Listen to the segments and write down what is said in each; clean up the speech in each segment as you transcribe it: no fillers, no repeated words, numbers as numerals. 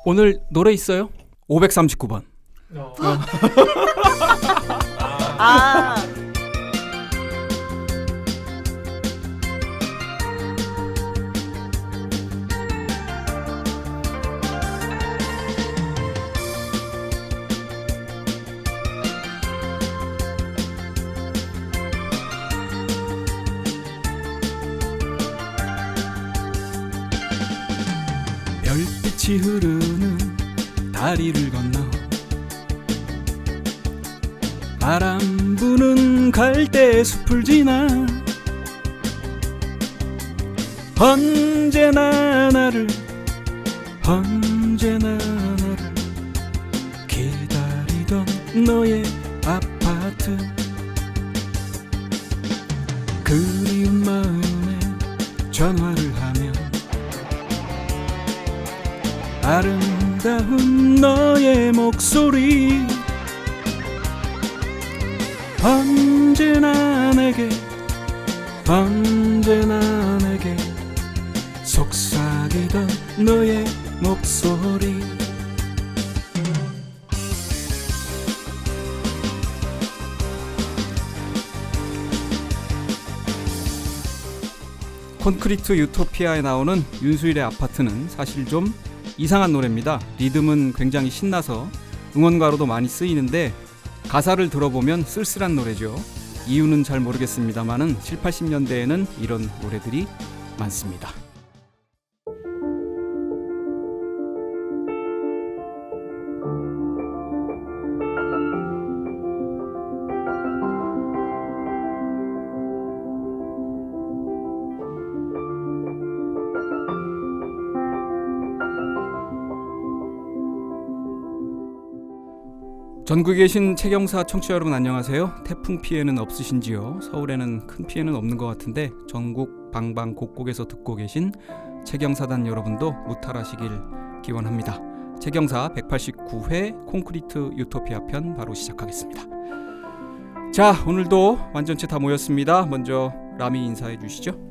오늘 노래 있어요? 539번. 아. 별빛이 흐르는 다리를 건너 바람 부는 갈대 숲을 지나 언제나 나를 기다리던 너의 아파트 그리운 마음에 전화를 하면 아름다운 너의 목소리 언제나 내게 속삭이던 너의 목소리 콘크리트 유토피아에 나오는 윤수일의 아파트는 사실 좀 이상한 노래입니다. 리듬은 굉장히 신나서 응원가로도 많이 쓰이는데 가사를 들어보면 쓸쓸한 노래죠. 이유는 잘 모르겠습니다만은 7, 80년대에는 이런 노래들이 많습니다. 전국에 계신 최경사 청취자 여러분 안녕하세요. 태풍 피해는 없으신지요? 서울에는 큰 피해는 없는 것 같은데 전국 방방곡곡에서 듣고 계신 최경사단 여러분도 무탈하시길 기원합니다. 최경사 189회 콘크리트 유토피아 편 바로 시작하겠습니다. 자, 오늘도 완전체 다 모였습니다. 먼저 라미 인사해 주시죠.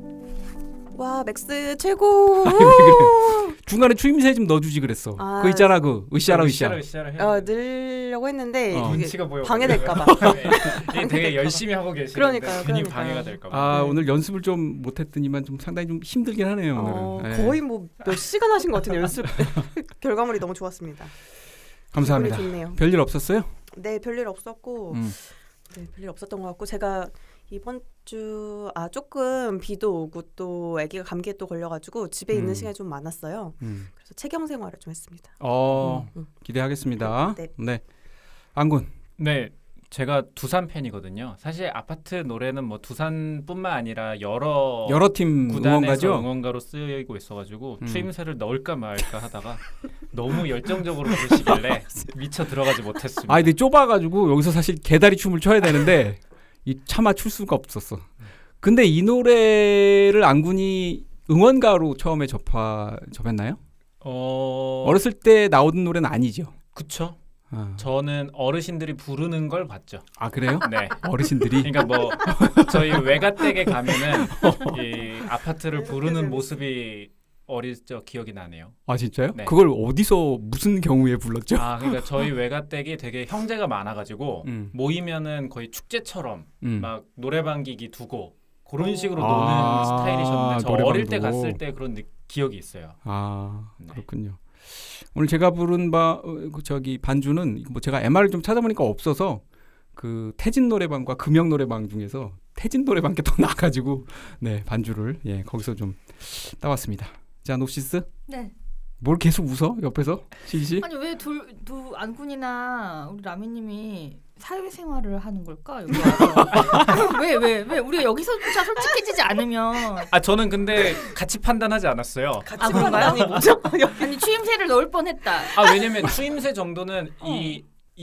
와, 맥스 최고. 아니, 왜 그래? 중간에 추임새 좀 넣어주지 그랬어. 그거 있잖아, 그 으쌰라. 늘려고 했는데 눈치가 보여 방해될까봐. 되게 열심히 하고 계시는데 그러니까요. 괜히 방해가 될까봐. 아, 오늘 연습을 좀 못했더니만 좀 상당히 좀 힘들긴 하네요. 오늘은. 네. 거의 뭐 몇 시간 하신 것 같은 연습. 결과물이 너무 좋았습니다. 감사합니다. 기분이 좋네요. 별일 없었어요? 네, 별일 없었고, 네, 별일 없었던 것 같고 제가 이번 주 조금 비도 오고 또 아기가 감기에 또 걸려가지고 집에 있는 시간이 좀 많았어요. 그래서 체경 생활을 좀 했습니다. 기대하겠습니다. 네. 안군. 네, 제가 두산 팬이거든요. 사실 아파트 노래는 뭐 두산뿐만 아니라 여러 팀 구단에서 응원가죠? 응원가로 쓰이고 있어가지고 추임새를 넣을까 말까 하다가 너무 열정적으로 부르시길래 미처 들어가지 못했습니다. 근데 좁아가지고 여기서 사실 개다리 춤을 춰야 되는데 이 차마 출 수가 없었어. 근데 이 노래를 안군이 응원가로 처음에 접했나요? 어렸을 때 나오던 노래는 아니죠. 그쵸? 저는 어르신들이 부르는 걸 봤죠. 아, 그래요? 네. 어르신들이? 그러니까 뭐 저희 외가댁에 가면은 이 아파트를 부르는 모습이 어릴 적 기억이 나네요. 아, 진짜요? 네. 그걸 어디서 무슨 경우에 불렀죠? 그러니까 저희 외가댁이 되게 형제가 많아가지고 모이면은 거의 축제처럼 막 노래방 기기 두고 그런 식으로 노는 스타일이셨는데 저 어릴 때 갔을 때 그런 기억이 있어요. 네. 그렇군요. 오늘 제가 부른 반주는 뭐 제가 MR을 좀 찾아보니까 없어서 그 태진 노래방과 금영 노래방 중에서 태진 노래방께 또 나가지고 네, 반주를 거기서 좀 따왔습니다. 자, 녹시스. 네. 뭘 계속 웃어? 옆에서? 실시? 아니 왜 두 안군이나 우리 라미님이 사회생활을 하는 걸까? 여기 왜 우리가 여기서조차 솔직해지지 않으면 저는 근데 같이 판단하지 않았어요. 같이 그런가요? 뭐죠? 아니 추임새를 넣을 뻔했다. 왜냐면 추임새 정도는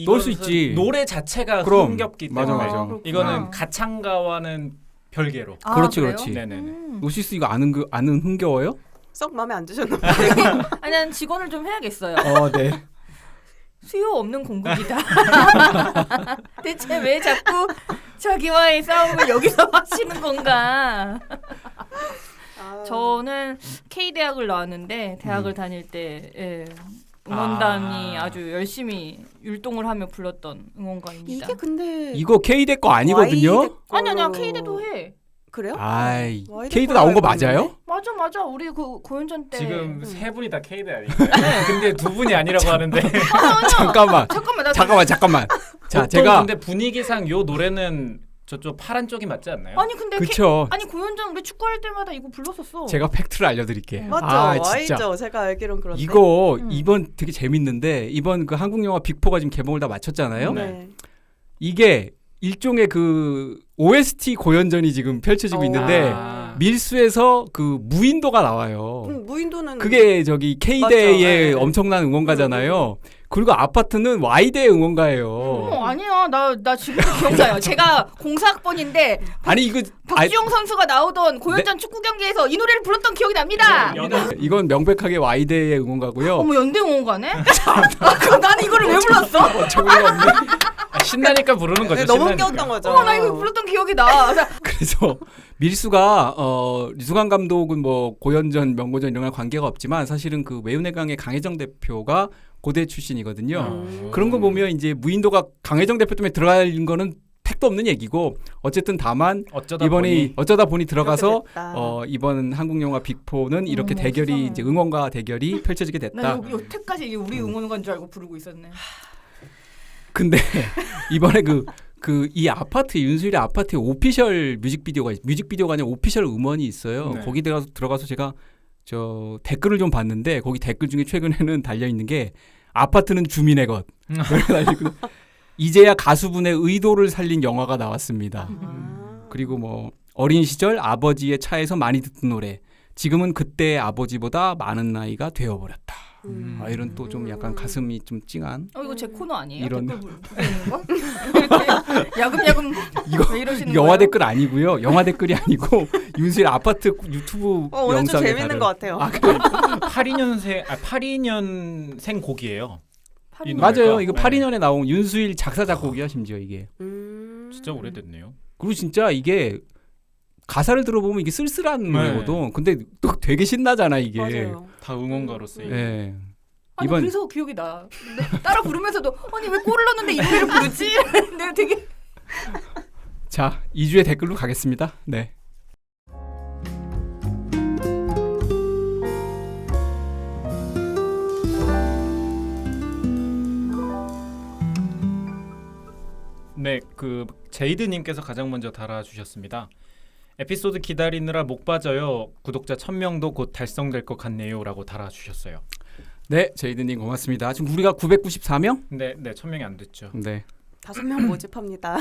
넣을 수 있지. 노래 자체가 그럼, 흥겹기 때문에 맞아. 이거는 가창가와는 별개로. 그렇지, 그래요? 그렇지. 네네네. 녹시스 이거 아는 흥겨워요? 썩 마음에 안 드셨나 봐요. 아니 난 직원을 좀 해야겠어요. 네. 수요 없는 공급이다. 대체 왜 자꾸 자기와의 싸움을 여기서 하시는 건가? 저는 K대학을 나왔는데 대학을 다닐 때 응원단이 아주 열심히 율동을 하며 불렀던 응원가입니다. 이게 근데 이거 K대 거 아니거든요. 아니야 K대도 해. 그래요? 아이 와이드 K대 나온 거 콜라보네. 맞아요? 맞아 우리 그 고연전 때 지금 세 분이 다 K대 아닌가요? 근데 두 분이 아니라고 하는데. 잠깐만. 잠깐만 자, 보통 제가 근데 분위기상 요 노래는 저쪽 파란 쪽이 맞지 않나요? 아니 근데 그쵸. 아니 고연전 우리 축구할 때마다 이거 불렀었어. 제가 팩트를 알려드릴게요. 맞죠. 진짜. 와이죠. 제가 알기론 그런데. 이거 이번 되게 재밌는데 이번 그 한국 영화 빅4가 지금 개봉을 다 마쳤잖아요. 네. 이게 일종의 그 OST 고연전이 지금 펼쳐지고 있는데 밀수에서 그 무인도가 나와요. 무인도는 그게 저기 K대의 맞죠. 엄청난 응원가잖아요. 그리고 아파트는 Y대의 응원가예요. 아니야 나 지금도 기억나요. 제가 공사학번인데 아니 이거 박주영 선수가 나오던 고연전 축구 경기에서 이 노래를 불렀던 기억이 납니다. 이건 명백하게 Y대의 응원가고요. 어머 연대 응원가네? 그럼 나는 이거를 왜 불렀어? 어처구니가 없네. 신나니까 부르는 거죠. 너무 신나니까. 웃겼던 거죠. 나 이거 불렀던 기억이 나. 그래서 밀수가 류승환 감독은 뭐 고연전, 명고전 이런 거 관계가 없지만 사실은 그 외운회강의 강혜정 대표가 고대 출신이거든요. 그런 거 보면 이제 무인도가 강혜정 대표 때문에 들어갈 거는 택도 없는 얘기고 어쨌든 다만 어쩌다 보니 들어가서 이번 한국 영화 빅4는 이렇게 대결이 세상에. 이제 응원가 대결이 펼쳐지게 됐다. 나 여태까지 우리 응원가인 줄 알고 부르고 있었네. 근데 이번에 이 아파트 윤수일의 아파트에 오피셜 뮤직비디오가 아니라 오피셜 음원이 있어요. 네. 거기 들어가서 제가 저 댓글을 좀 봤는데 거기 댓글 중에 최근에는 달려 있는 게 아파트는 주민의 것. 이제야 가수분의 의도를 살린 영화가 나왔습니다. 그리고 뭐 어린 시절 아버지의 차에서 많이 듣던 노래. 지금은 그때의 아버지보다 많은 나이가 되어버렸다. 이런 또 좀 약간 가슴이 좀 찡한. 이거 제 코너 아니에요? 이런- 댓글 부르는 거? 이렇게 야금야금 이거 왜 이러시는 영화 거예요? 댓글 아니고요. 영화 댓글이 아니고 윤수일 아파트 유튜브 오늘 좀 영상에 재밌는 것 같아요. 82년생 곡이에요. 이 노래가? 맞아요. 이거 네. 82년에 나온 윤수일 작사 작곡이야 심지어 이게. 진짜 오래됐네요. 그리고 진짜 이게 가사를 들어보면 이게 쓸쓸한 네. 노래거든. 근데 또 되게 신나잖아 이게. 맞아요. 다 응원가로 쓰이고. 예. 아니 이번 그래서 기억이 나. 근데 따라 부르면서도 아니 왜 골을 넣는데 이 노래를 부르지? 내가 되게 자 2주의 댓글로 가겠습니다. 네. 네, 그 제이드님께서 가장 먼저 달아주셨습니다. 에피소드 기다리느라 목 빠져요. 구독자 1000명도 곧 달성될 것 같네요라고 달아주셨어요. 네, 제이드님 고맙습니다. 지금 우리가 994명? 네, 1000명이 안 됐죠. 네. 5명 모집합니다.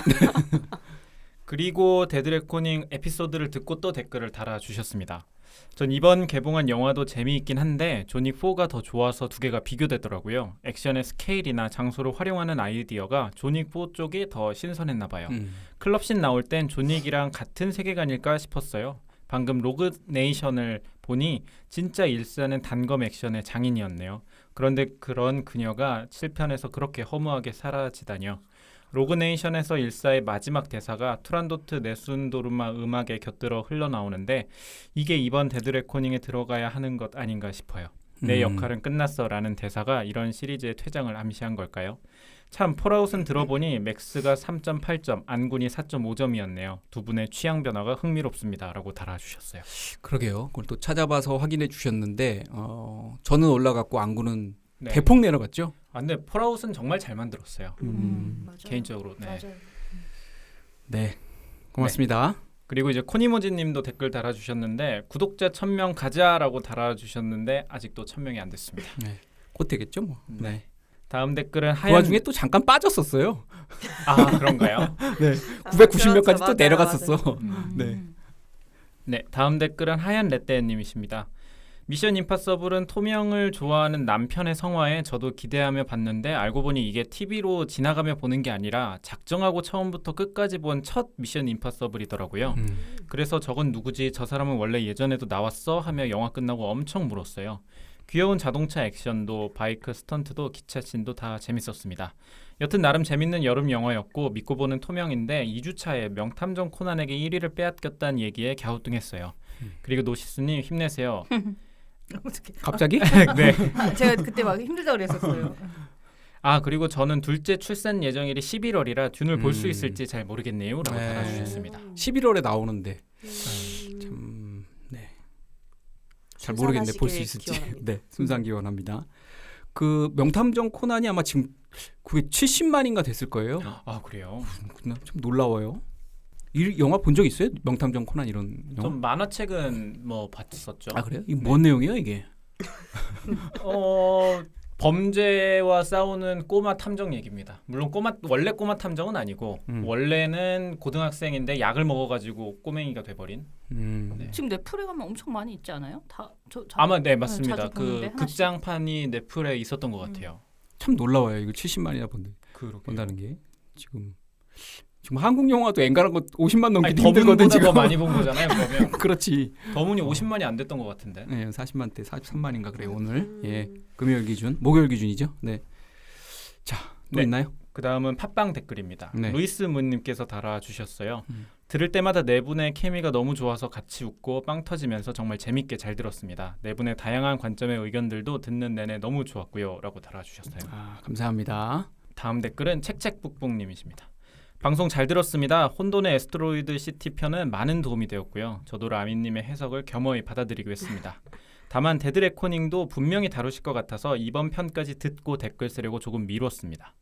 그리고 데드레코닝 에피소드를 듣고 또 댓글을 달아주셨습니다. 전 이번 개봉한 영화도 재미있긴 한데 존윅4가 더 좋아서 두 개가 비교되더라고요. 액션의 스케일이나 장소를 활용하는 아이디어가 존윅4 쪽이 더 신선했나 봐요. 클럽씬 나올 땐 존윅이랑 같은 세계관일까 싶었어요. 방금 로그 네이션을 보니 진짜 일사는 단검 액션의 장인이었네요. 그런데 그런 그녀가 7편에서 그렇게 허무하게 사라지다뇨. 로그네이션에서 일사의 마지막 대사가 투란도트 네순도르마 음악에 곁들어 흘러나오는데 이게 이번 데드레코닝에 들어가야 하는 것 아닌가 싶어요. 내 역할은 끝났어 라는 대사가 이런 시리즈의 퇴장을 암시한 걸까요? 참 폴아웃은 들어보니 맥스가 3.8점, 안군이 4.5점이었네요. 두 분의 취향 변화가 흥미롭습니다 라고 달아주셨어요. 그러게요. 그걸 또 찾아봐서 확인해 주셨는데 저는 올라갔고 안구는 네. 대폭 내려갔죠. 근데 폴아웃은 정말 잘 만들었어요. 맞아요. 개인적으로. 네. 맞아요. 네. 고맙습니다. 그리고 이제 코니모지님도 댓글 달아주셨는데 구독자 1000명 가자라고 달아주셨는데 아직도 1000명이 안 됐습니다. 네. 곧 되겠죠 뭐. 네. 다음 댓글은 그 하얀. 와중에 또 잠깐 빠졌었어요. 그런가요? 네. 아, 990명까지 그렇죠. 또 맞아요, 내려갔었어. 맞아요. 네. 네, 다음 댓글은 하얀 레떼님이십니다. 미션 임파서블은 토명을 좋아하는 남편의 성화에 저도 기대하며 봤는데 알고 보니 이게 TV로 지나가며 보는 게 아니라 작정하고 처음부터 끝까지 본 첫 미션 임파서블이더라고요. 그래서 저건 누구지? 저 사람은 원래 예전에도 나왔어? 하며 영화 끝나고 엄청 물었어요. 귀여운 자동차 액션도 바이크 스턴트도 기차 씬도 다 재밌었습니다. 여튼 나름 재밌는 여름 영화였고 믿고 보는 토명인데 2주차에 명탐정 코난에게 1위를 빼앗겼다는 얘기에 갸우뚱했어요. 그리고 노시스님 힘내세요. 어떻게? 갑자기? 네. 제가 그때 막 힘들다 그랬었어요. 그리고 저는 둘째 출산 예정일이 11월이라 듄을 볼 수 있을지 잘 모르겠네요. 라고 네. 달아주셨습니다. 11월에 나오는데 참 네. 잘 모르겠네 볼 수 있을지. 네, 순산 기원합니다. 그 명탐정 코난이 아마 지금 그게 70만인가 됐을 거예요. 그래요? 좀 놀라워요. 이 영화 본 적 있어요? 명탐정 코난 이런 영화? 좀 만화책은 뭐 봤었죠. 그래요? 이게 뭔 내용이에요 이게? 범죄와 싸우는 꼬마 탐정 얘기입니다. 물론 원래 꼬마 탐정은 아니고 원래는 고등학생인데 약을 먹어가지고 꼬맹이가 돼버린. 네. 지금 넷플에 가면 엄청 많이 있지 않아요? 아마 네 맞습니다. 자주 보는데, 그 극장판이 넷플에 있었던 것 같아요. 참 놀라워요. 이거 70만이나 본다는 게 지금 한국 영화도 엔간한 거 50만 넘기도 힘들거든 지금. 더 많이 본 거잖아요. 그러면 그렇지. 더문이 50만이 안 됐던 것 같은데. 네, 40만대 43만인가 그래요 오늘. 예, 금요일 기준, 목요일 기준이죠. 네. 자, 또 있나요? 그 다음은 팟빵 댓글입니다. 네. 루이스 문님께서 달아주셨어요. 들을 때마다 네 분의 케미가 너무 좋아서 같이 웃고 빵 터지면서 정말 재밌게 잘 들었습니다. 네 분의 다양한 관점의 의견들도 듣는 내내 너무 좋았고요. 라고 달아주셨어요. 감사합니다. 다음 댓글은 책책북북님이십니다. 방송 잘 들었습니다. 혼돈의 에스트로이드 시티 편은 많은 도움이 되었고요. 저도 라미님의 해석을 겸허히 받아들이기로 했습니다. 다만 데드레코닝도 분명히 다루실 것 같아서 이번 편까지 듣고 댓글 쓰려고 조금 미뤘습니다.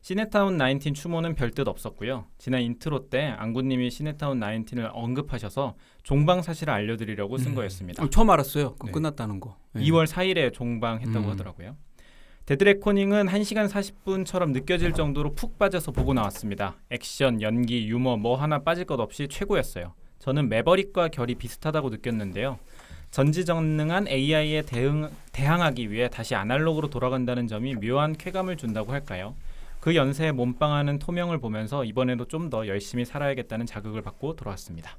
시네타운 19 추모는 별뜻 없었고요. 지난 인트로 때 안구님이 시네타운 19을 언급하셔서 종방 사실을 알려드리려고 쓴 거였습니다. 처음 알았어요. 네. 끝났다는 거. 2월 4일에 종방했다고 하더라고요. 데드레코닝은 1시간 40분처럼 느껴질 정도로 푹 빠져서 보고 나왔습니다. 액션, 연기, 유머 뭐 하나 빠질 것 없이 최고였어요. 저는 매버릭과 결이 비슷하다고 느꼈는데요. 전지전능한 AI에 대항하기 위해 다시 아날로그로 돌아간다는 점이 묘한 쾌감을 준다고 할까요? 그 연세에 몸빵하는 토명을 보면서 이번에도 좀 더 열심히 살아야겠다는 자극을 받고 돌아왔습니다.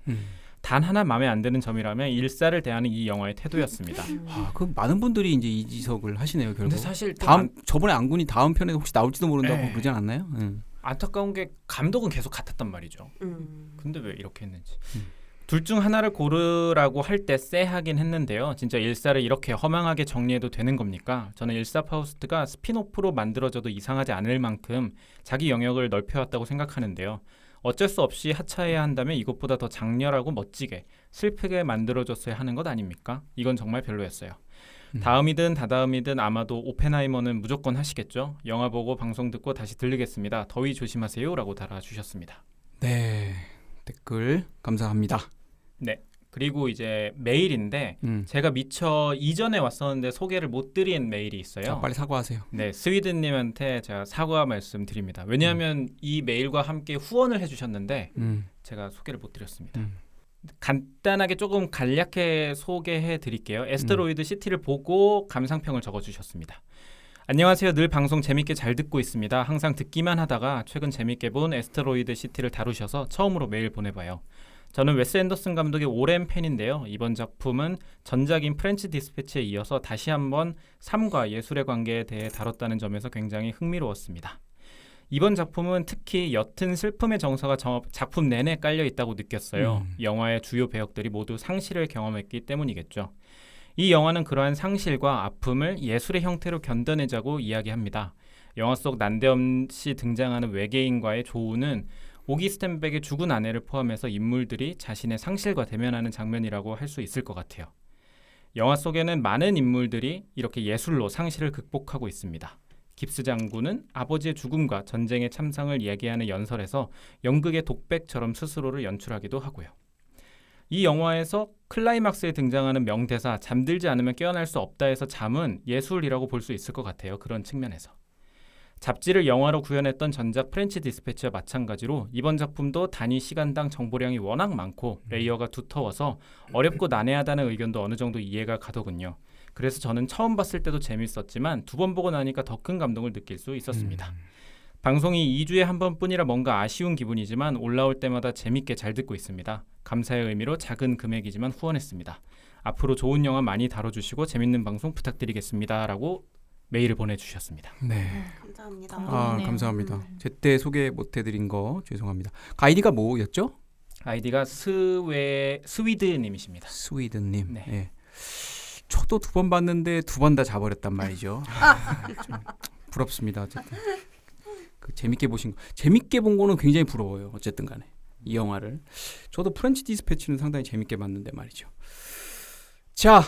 단 하나 마음에 안 드는 점이라면 일사를 대하는 이 영화의 태도였습니다. 그 많은 분들이 이제 이지석을 하시네요. 결국. 근데 사실 저번에 안군이 다음 편에 혹시 나올지도 모른다고 네. 그러지 않았나요? 안타까운 게 감독은 계속 같았단 말이죠. 근데 왜 이렇게 했는지. 둘 중 하나를 고르라고 할 때 쎄하긴 했는데요. 진짜 일사를 이렇게 허망하게 정리해도 되는 겁니까? 저는 일사 파우스트가 스피노프로 만들어져도 이상하지 않을 만큼 자기 영역을 넓혀왔다고 생각하는데요. 어쩔 수 없이 하차해야 한다면 이것보다 더 장렬하고 멋지게 슬프게 만들어줬어야 하는 것 아닙니까? 이건 정말 별로였어요. 다음이든 다다음이든 아마도 오펜하이머는 무조건 하시겠죠? 영화 보고 방송 듣고 다시 들르겠습니다. 더위 조심하세요. 라고 달아주셨습니다. 네, 댓글 감사합니다. 네, 그리고 이제 메일인데 제가 미처 이전에 왔었는데 소개를 못 드린 메일이 있어요. 자, 빨리 사과하세요. 네, 스위드님한테 제가 사과 말씀드립니다. 왜냐하면 이 메일과 함께 후원을 해주셨는데 제가 소개를 못 드렸습니다. 간단하게 조금 간략하게 소개해 드릴게요. 에스테로이드 시티를 보고 감상평을 적어주셨습니다. 안녕하세요. 늘 방송 재밌게 잘 듣고 있습니다. 항상 듣기만 하다가 최근 재밌게 본 에스테로이드 시티를 다루셔서 처음으로 메일 보내봐요. 저는 웨스 앤더슨 감독의 오랜 팬인데요. 이번 작품은 전작인 프렌치 디스패치에 이어서 다시 한번 삶과 예술의 관계에 대해 다뤘다는 점에서 굉장히 흥미로웠습니다. 이번 작품은 특히 옅은 슬픔의 정서가 작품 내내 깔려 있다고 느꼈어요. 영화의 주요 배역들이 모두 상실을 경험했기 때문이겠죠. 이 영화는 그러한 상실과 아픔을 예술의 형태로 견뎌내자고 이야기합니다. 영화 속 난데없이 등장하는 외계인과의 조우는 오기 스텐백의 죽은 아내를 포함해서 인물들이 자신의 상실과 대면하는 장면이라고 할 수 있을 것 같아요. 영화 속에는 많은 인물들이 이렇게 예술로 상실을 극복하고 있습니다. 깁스 장군은 아버지의 죽음과 전쟁의 참상을 얘기하는 연설에서 연극의 독백처럼 스스로를 연출하기도 하고요. 이 영화에서 클라이막스에 등장하는 명대사 잠들지 않으면 깨어날 수 없다에서 잠은 예술이라고 볼 수 있을 것 같아요. 그런 측면에서. 잡지를 영화로 구현했던 전작 프렌치 디스패치와 마찬가지로 이번 작품도 단위 시간당 정보량이 워낙 많고 레이어가 두터워서 어렵고 난해하다는 의견도 어느 정도 이해가 가더군요. 그래서 저는 처음 봤을 때도 재밌었지만 두 번 보고 나니까 더 큰 감동을 느낄 수 있었습니다. 방송이 2주에 한 번뿐이라 뭔가 아쉬운 기분이지만 올라올 때마다 재밌게 잘 듣고 있습니다. 감사의 의미로 작은 금액이지만 후원했습니다. 앞으로 좋은 영화 많이 다뤄주시고 재밌는 방송 부탁드리겠습니다. 라고 메일을 보내주셨습니다. 네, 감사합니다. 감사합니다. 제때 소개 못해드린 거 죄송합니다. 아이디가 뭐였죠? 아이디가 스위드님이십니다. 스위드님. 네. 네. 저도 2번 봤는데 2번 다 자버렸단 말이죠. 좀 부럽습니다. 어쨌든 그 재밌게 본 거는 굉장히 부러워요. 어쨌든 간에 이 영화를 저도 프렌치 디스패치는 상당히 재밌게 봤는데 말이죠. 자,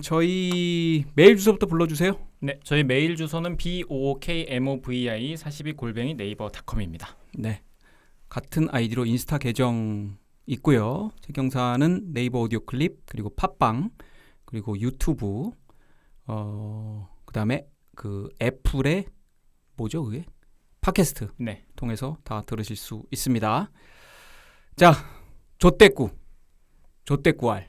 저희 메일 주소부터 불러주세요. 네, 저희 메일 주소는 bookmovi42@naver.com입니다. 네, 같은 아이디로 인스타 계정 있고요. 최경사는 네이버 오디오 클립 그리고 팟빵 그리고 유튜브 그다음에 그 애플의 뭐죠 그게 팟캐스트 네. 통해서 다 들으실 수 있습니다. 자, 조떼꾸알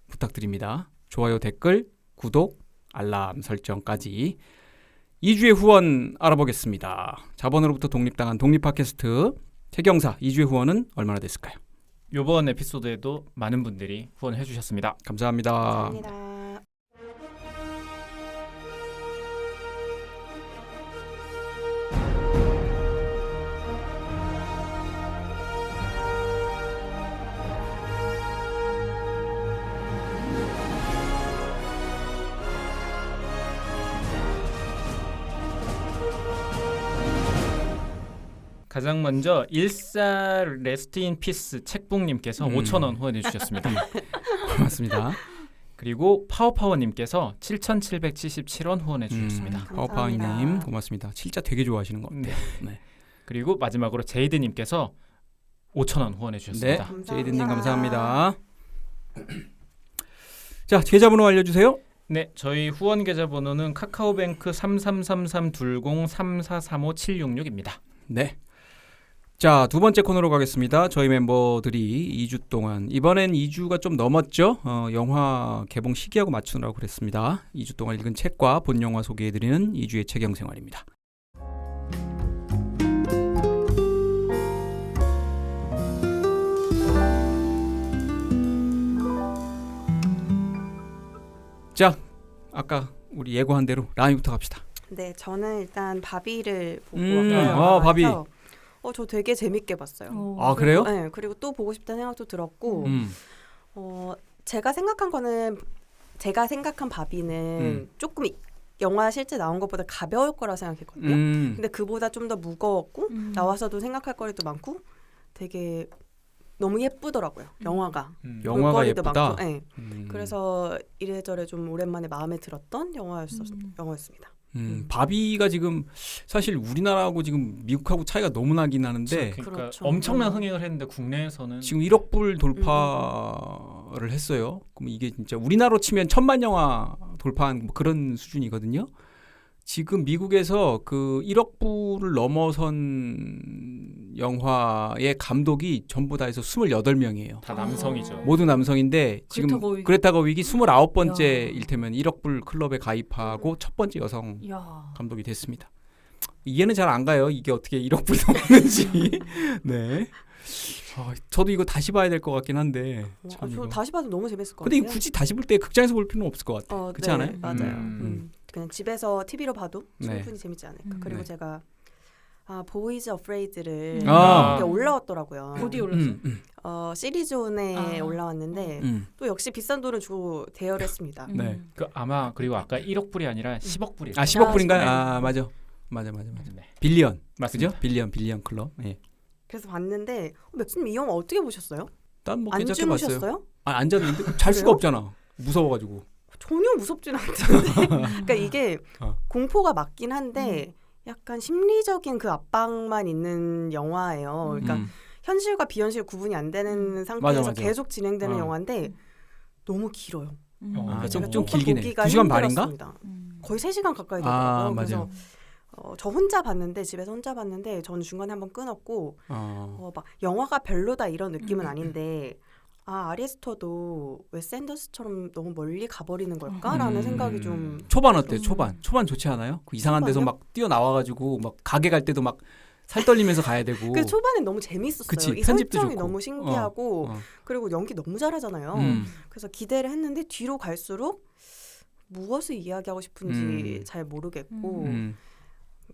부탁드립니다. 좋아요, 댓글, 구독, 알람 설정까지. 2주의 후원 알아보겠습니다. 자본으로부터 독립당한 독립 팟캐스트 최경사 2주의 후원은 얼마나 됐을까요? 이번 에피소드에도 많은 분들이 후원해 주셨습니다. 감사합니다. 감사합니다. 가장 먼저 일사 레스트 인 피스 책북님께서 5,000원 후원해 주셨습니다. 고맙습니다. 그리고 파워파워님께서 7,777원 후원해 주셨습니다. 파워파워님 고맙습니다. 진짜 되게 좋아하시는 것 같아요. 네. 그리고 마지막으로 제이드님께서 5,000원 후원해 주셨습니다. 네, 제이드님 감사합니다. 자, 계좌번호 알려주세요. 네, 저희 후원 계좌번호는 카카오뱅크 3333203435-766입니다. 네. 자, 두 번째 코너로 가겠습니다. 저희 멤버들이 2주 동안 이번엔 2주가 좀 넘었죠. 영화 개봉 시기하고 맞추느라고 그랬습니다. 2주 동안 읽은 책과 본 영화 소개해드리는 2주의 책영생활입니다. 자, 아까 우리 예고한 대로 라미부터 갑시다. 네, 저는 일단 바비를 보고 바비. 저 되게 재밌게 봤어요. 아, 그래요? 네, 그리고 또 보고 싶다는 생각도 들었고, 제가 생각한 바비는 조금 영화 실제 나온 것보다 가벼울 거라 생각했거든요. 근데 그보다 좀 더 무거웠고 나와서도 생각할 거리도 많고 되게 너무 예쁘더라고요. 영화가. 영화가 예쁘다. 많고, 네. 그래서 이래저래 좀 오랜만에 마음에 들었던 영화였습니다. 바비가 지금 사실 우리나라하고 지금 미국하고 차이가 너무 나긴 하는데 그러니까 그렇죠. 엄청난 흥행을 했는데 국내에서는 지금 1억 불 돌파를 했어요. 그럼 이게 진짜 우리나라로 치면 1,000만 영화 돌파한 뭐 그런 수준이거든요. 지금 미국에서 그 1억 불을 넘어선 영화의 감독이 전부 다 해서 28명이에요. 다 남성이죠. 모두 남성인데 지금 그레타 거윅이 29번째일 테면 1억 불 클럽에 가입하고 첫 번째 여성 감독이 됐습니다. 이해는 잘 안 가요. 이게 어떻게 1억 불 넘는지. 네. 저도 이거 다시 봐야 될 것 같긴 한데. 저 다시 봐도 너무 재밌을 것 같아요. 근데 같아요. 굳이 다시 볼 때 극장에서 볼 필요는 없을 것 같아요. 그렇지 네, 않아요? 맞아요. 그냥 집에서 TV로 봐도 충분히 네. 재밌지 않을까. 그리고 네. 제가 보이즈 어프레이드를 올라왔더라고요. 어디 올랐어요? 시리즈온에 올라왔는데 또 역시 비싼 돈을 주고 대여했습니다. 네. 아마 그리고 아까 1억 불이 아니라 10억 불이에요. 10억 불인가요? 맞아. 네. 빌리언. 맞죠? 빌리언 클럽. 네. 그래서 봤는데 맥주님 이 영화 어떻게 보셨어요? 난 뭐 안 괜찮게 주무셨어요? 봤어요. 안 잤는데 잘 수가 없잖아. 무서워가지고. 전혀 무섭진 않던데. 그러니까 이게 공포가 맞긴 한데 약간 심리적인 그 압박만 있는 영화예요. 그러니까 현실과 비현실 구분이 안 되는 상태에서 맞아. 계속 진행되는 영화인데 너무 길어요. 제가 좀 길긴 해. 보기가 2시간 반인가? 힘들었습니다. 거의 3시간 가까이 되더라고요. 그래서 저 혼자 봤는데 집에서 혼자 봤는데 저는 중간에 한번 끊었고 막 영화가 별로다 이런 느낌은 아닌데 아리스토도 웨스 앤더슨처럼 너무 멀리 가버리는 걸까라는 생각이 좀. 초반 어때? 초반 좋지 않아요? 그 이상한 데서 막 뛰어나와가지고 막 가게 갈 때도 막 살 떨리면서 가야 되고. 그 초반에 너무 재밌었어요. 그치, 이 편집도 설정이 좋고. 너무 신기하고 그리고 연기 너무 잘하잖아요. 그래서 기대를 했는데 뒤로 갈수록 무엇을 이야기하고 싶은지 잘 모르겠고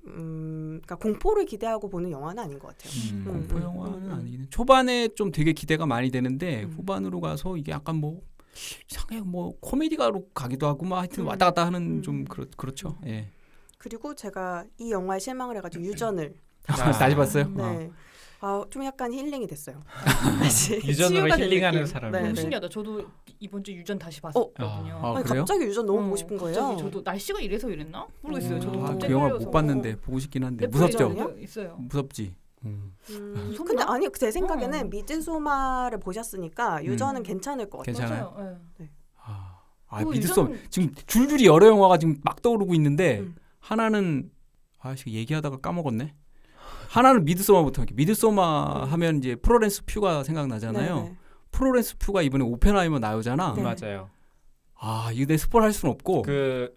그러니까 공포를 기대하고 보는 영화는 아닌 것 같아요. 공포 영화는 아니긴 해. 초반에 좀 되게 기대가 많이 되는데 후반으로 가서 이게 약간 뭐 이상해 뭐 코미디가로 가기도 하고 막 하여튼 왔다 갔다 하는 좀 그렇죠. 예. 그리고 제가 이 영화에 실망을 해가지고 유전을 다시 봤어요. 네. 좀 약간 힐링이 됐어요. 유전으로 치유가 된 힐링하는 느낌. 사람이. 네, 너무 네. 신기하다. 저도 이번 주 유전 다시 봤었거든요. 아니, 그래요? 갑자기 유전 너무 보고 싶은 거예요. 갑자기 저도 날씨가 이래서 이랬나? 모르겠어요. 저도 그 갑자기 영화 끌려서. 못 봤는데 보고 싶긴 한데 넷플릭스에 무섭죠? 있어요. 무섭지. 무섭나? 근데 아니 제 생각에는 미드소마를 보셨으니까 유전은 괜찮을 것 같아요. 괜찮아요? 맞아요. 네. 아 미드소마 지금 줄줄이 여러 영화가 지금 막 떠오르고 있는데 하나는 얘기하다가 까먹었네. 하나는 미드소마부터 할게요. 미드소마 하면 이제 플로렌스 퓨가 생각나잖아요. 네네. 플로렌스 퓨가 이번에 오펜하이머 나오잖아. 네. 맞아요. 이거 내 스포를 할 수는 없고. 그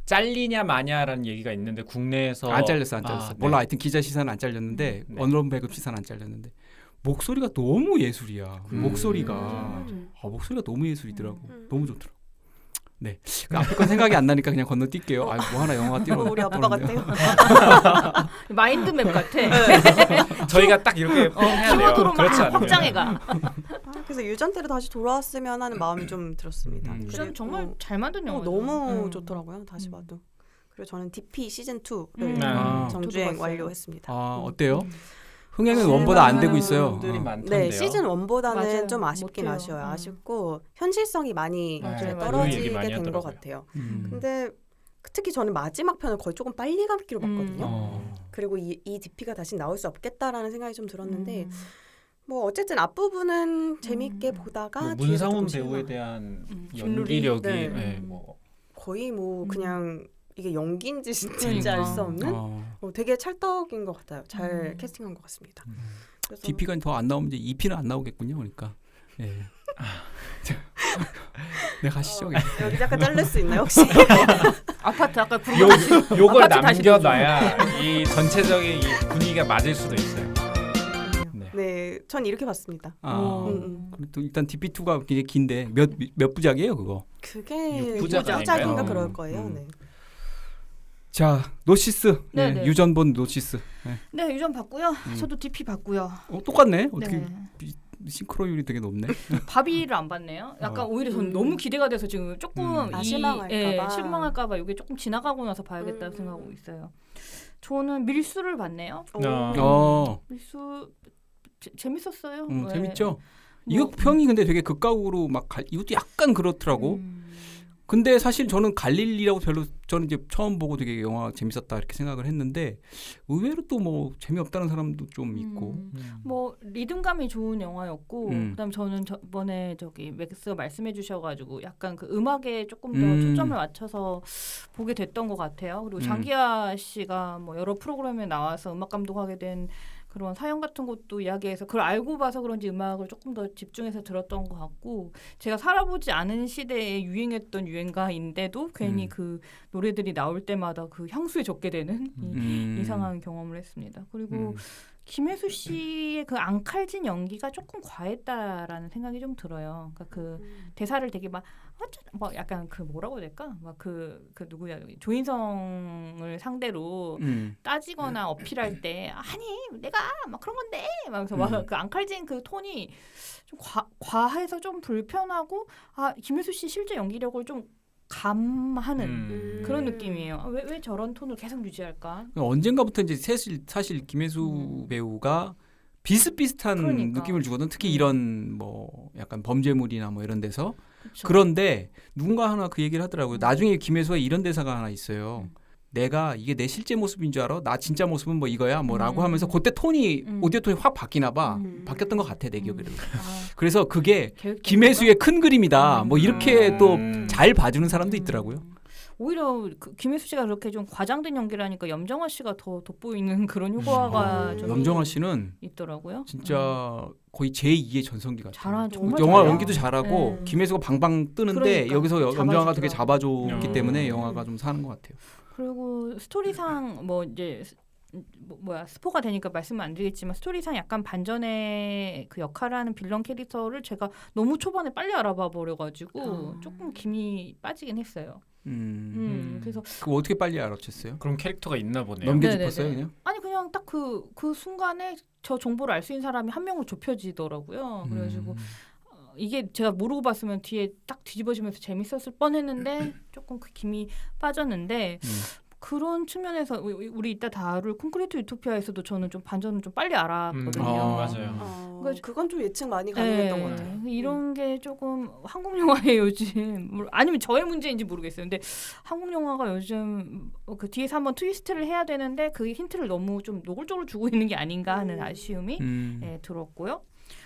잘리냐 마냐라는 얘기가 있는데 국내에서 안 잘렸어. 네. 몰라. 하여튼 기자 시사는 안 잘렸는데 네. 언론 배급 시사는 안 잘렸는데 목소리가 너무 예술이야. 목소리가 목소리가 너무 예술이더라고. 너무 좋더라고. 네. 그 앞에 건 생각이 안 나니까 그냥 건너뛸게요. 뭐 하나 영화가 뛰어. 우리 아빠 같아요. 마인드맵 같아. 저희가 딱 이렇게 해야 돼요. 키워드로 그렇지 막 않으면. 확장해가. 그래서 유전 때로 다시 돌아왔으면 하는 마음이 좀 들었습니다. 유전 유전 그리고 정말 잘 만든 영화. 너무 좋더라고요. 다시 봐도. 그리고 저는 DP 시즌 2를 아. 정주행 저도 봤어요. 완료했습니다. 어때요? 흥행은 원보다 안 되고 있어요. 분들이 많던데요. 네, 시즌 1보다는 맞아요. 좀 아쉽긴 못해요. 아쉬워요. 아쉽고 현실성이 많이 맞아요. 이제 맞아요. 그 얘기 떨어지게 많이 된 것 하더라고요. 같아요. 음. 근데 특히 저는 마지막 편을 거의 조금 빨리 감기로 봤거든요. 그리고 이 DP가 다시 나올 수 없겠다라는 생각이 좀 들었는데 뭐 어쨌든 앞부분은 재밌게 보다가 뭐 뒤에서 문상훈 조금 배우에 실망. 대한 윷놀이? 연기력이 네. 네, 뭐 거의 뭐 그냥 이게 연기인지 진짜인지 그러니까. 알 수 없는 되게 찰떡인 것 같아요. 잘 음. 캐스팅한 것 같습니다. 그래서 DP가 더 안 나오면 이제 EP는 안 나오겠군요. 그러니까. 예. 네, 가시죠. 여기 잠깐 자를 수 있나요 혹시? 아파트 아까 요걸 아파트 다시 남겨놔야 이 전체적인 이 분위기가 맞을 수도 있어요. 네, 전 이렇게 봤습니다. 그럼 또 일단 DP2가 굉장히 긴데 몇 부작이에요, 그거? 그게 6부작 6부작인가 아닐까요? 그럴 거예요. 네. 자, 노시스. 네, 네네. 유전본 노시스. 네. 네 유전 봤고요. 저도 DP 봤고요. 똑같네. 어떻게 네. 싱크로율이 되게 높네. 바비를 안 봤네요. 약간 오히려 저는 너무 기대가 돼서 지금 조금 실망할까봐. 실망할까봐 이게 조금 지나가고 나서 봐야겠다는 생각하고 있어요. 저는 밀수를 봤네요. 밀수 재밌었어요. 네. 재밌죠. 뭐, 이거 평이 근데 되게 극각으로 막 이것도 약간 그렇더라고. 근데 사실 저는 갈릴리라고 저는 이제 처음 보고 되게 영화 재밌었다 이렇게 생각을 했는데 의외로 또 뭐 재미없다는 사람도 좀 있고. 뭐 리듬감이 좋은 영화였고 그다음에 저는 저번에 맥스가 말씀해 주셔가지고 약간 그 음악에 조금 더 초점을 맞춰서 보게 됐던 것 같아요. 그리고 장기하 씨가 뭐 여러 프로그램에 나와서 음악 감독하게 된 그런 사연 같은 것도 이야기해서 그걸 알고 봐서 그런지 음악을 조금 더 집중해서 들었던 것 같고 제가 살아보지 않은 시대에 유행했던 유행가인데도 괜히 그 노래들이 나올 때마다 그 향수에 젖게 되는 이상한 경험을 했습니다. 그리고 김혜수 씨의 그 앙칼진 연기가 조금 과했다라는 생각이 좀 들어요. 그러니까 그 대사를 되게 막 약간 그 뭐라고 해야 될까? 막 그 누구야 조인성을 상대로 따지거나 어필할 때 아니 내가 막 그런 건데 막면서 막 그 앙칼진 그 톤이 좀 과해서 좀 불편하고 김혜수 씨 실제 연기력을 좀 감하는 그런 느낌이에요. 왜 저런 톤을 계속 유지할까? 언젠가부터 이제 사실 김혜수 배우가 비슷비슷한 느낌을 주거든. 특히 이런 뭐 약간 범죄물이나 뭐 이런 데서. 그쵸. 그런데 누군가 하나 그 얘기를 하더라고요. 나중에 김혜수가 이런 대사가 하나 있어요. 내가 이게 내 실제 모습인 줄 알아? 나 진짜 모습은 뭐 이거야? 뭐라고 하면서 그때 톤이 오디오 톤이 확 바뀌나 봐. 바뀌었던 것 같아 내 기억에도. 그래서 그게 김혜수의 큰 그림이다. 뭐 이렇게 또 잘 봐주는 사람도 있더라고요. 오히려 김혜수 씨가 그렇게 좀 과장된 연기를 하니까 염정아 씨가 더 돋보이는 그런 효과가 염정아 씨는 있더라고요. 진짜 거의 제2의 전성기 같아요. 정말 영화 잘해요. 연기도 잘하고 김혜수가 방방 뜨는데 그러니까, 여기서 염정아가 되게 잡아주더라고요. 잡아줬기 때문에 영화가 좀 사는 것 같아요. 그리고 스토리상 뭐 이제 스포가 되니까 말씀은 안 드리겠지만 스토리상 약간 반전의 그 역할을 하는 빌런 캐릭터를 제가 너무 초반에 빨리 알아봐 버려가지고 조금 김이 빠지긴 했어요. 그래서 그거 어떻게 빨리 알아챘어요? 그런 캐릭터가 있나 보네요. 넘겨짚었어요 그냥? 아니 그냥 딱 그 순간에 저 정보를 알 수 있는 사람이 한 명으로 좁혀지더라고요. 그래가지고 이게 제가 모르고 봤으면 뒤에 딱 뒤집어지면서 재밌었을 뻔했는데 조금 그 김이 빠졌는데 그런 측면에서 우리 이따 다룰 콘크리트 유토피아에서도 저는 좀 반전을 좀 빨리 알았거든요. 맞아요. 그러니까 그건 좀 예측 많이 가능했던 것 같아요. 이런 게 조금 한국 영화에 요즘 아니면 저의 문제인지 모르겠어요. 근데 한국 영화가 요즘 그 뒤에서 한번 트위스트를 해야 되는데 그 힌트를 너무 좀 노골적으로 주고 있는 게 아닌가 하는 아쉬움이 들었고요.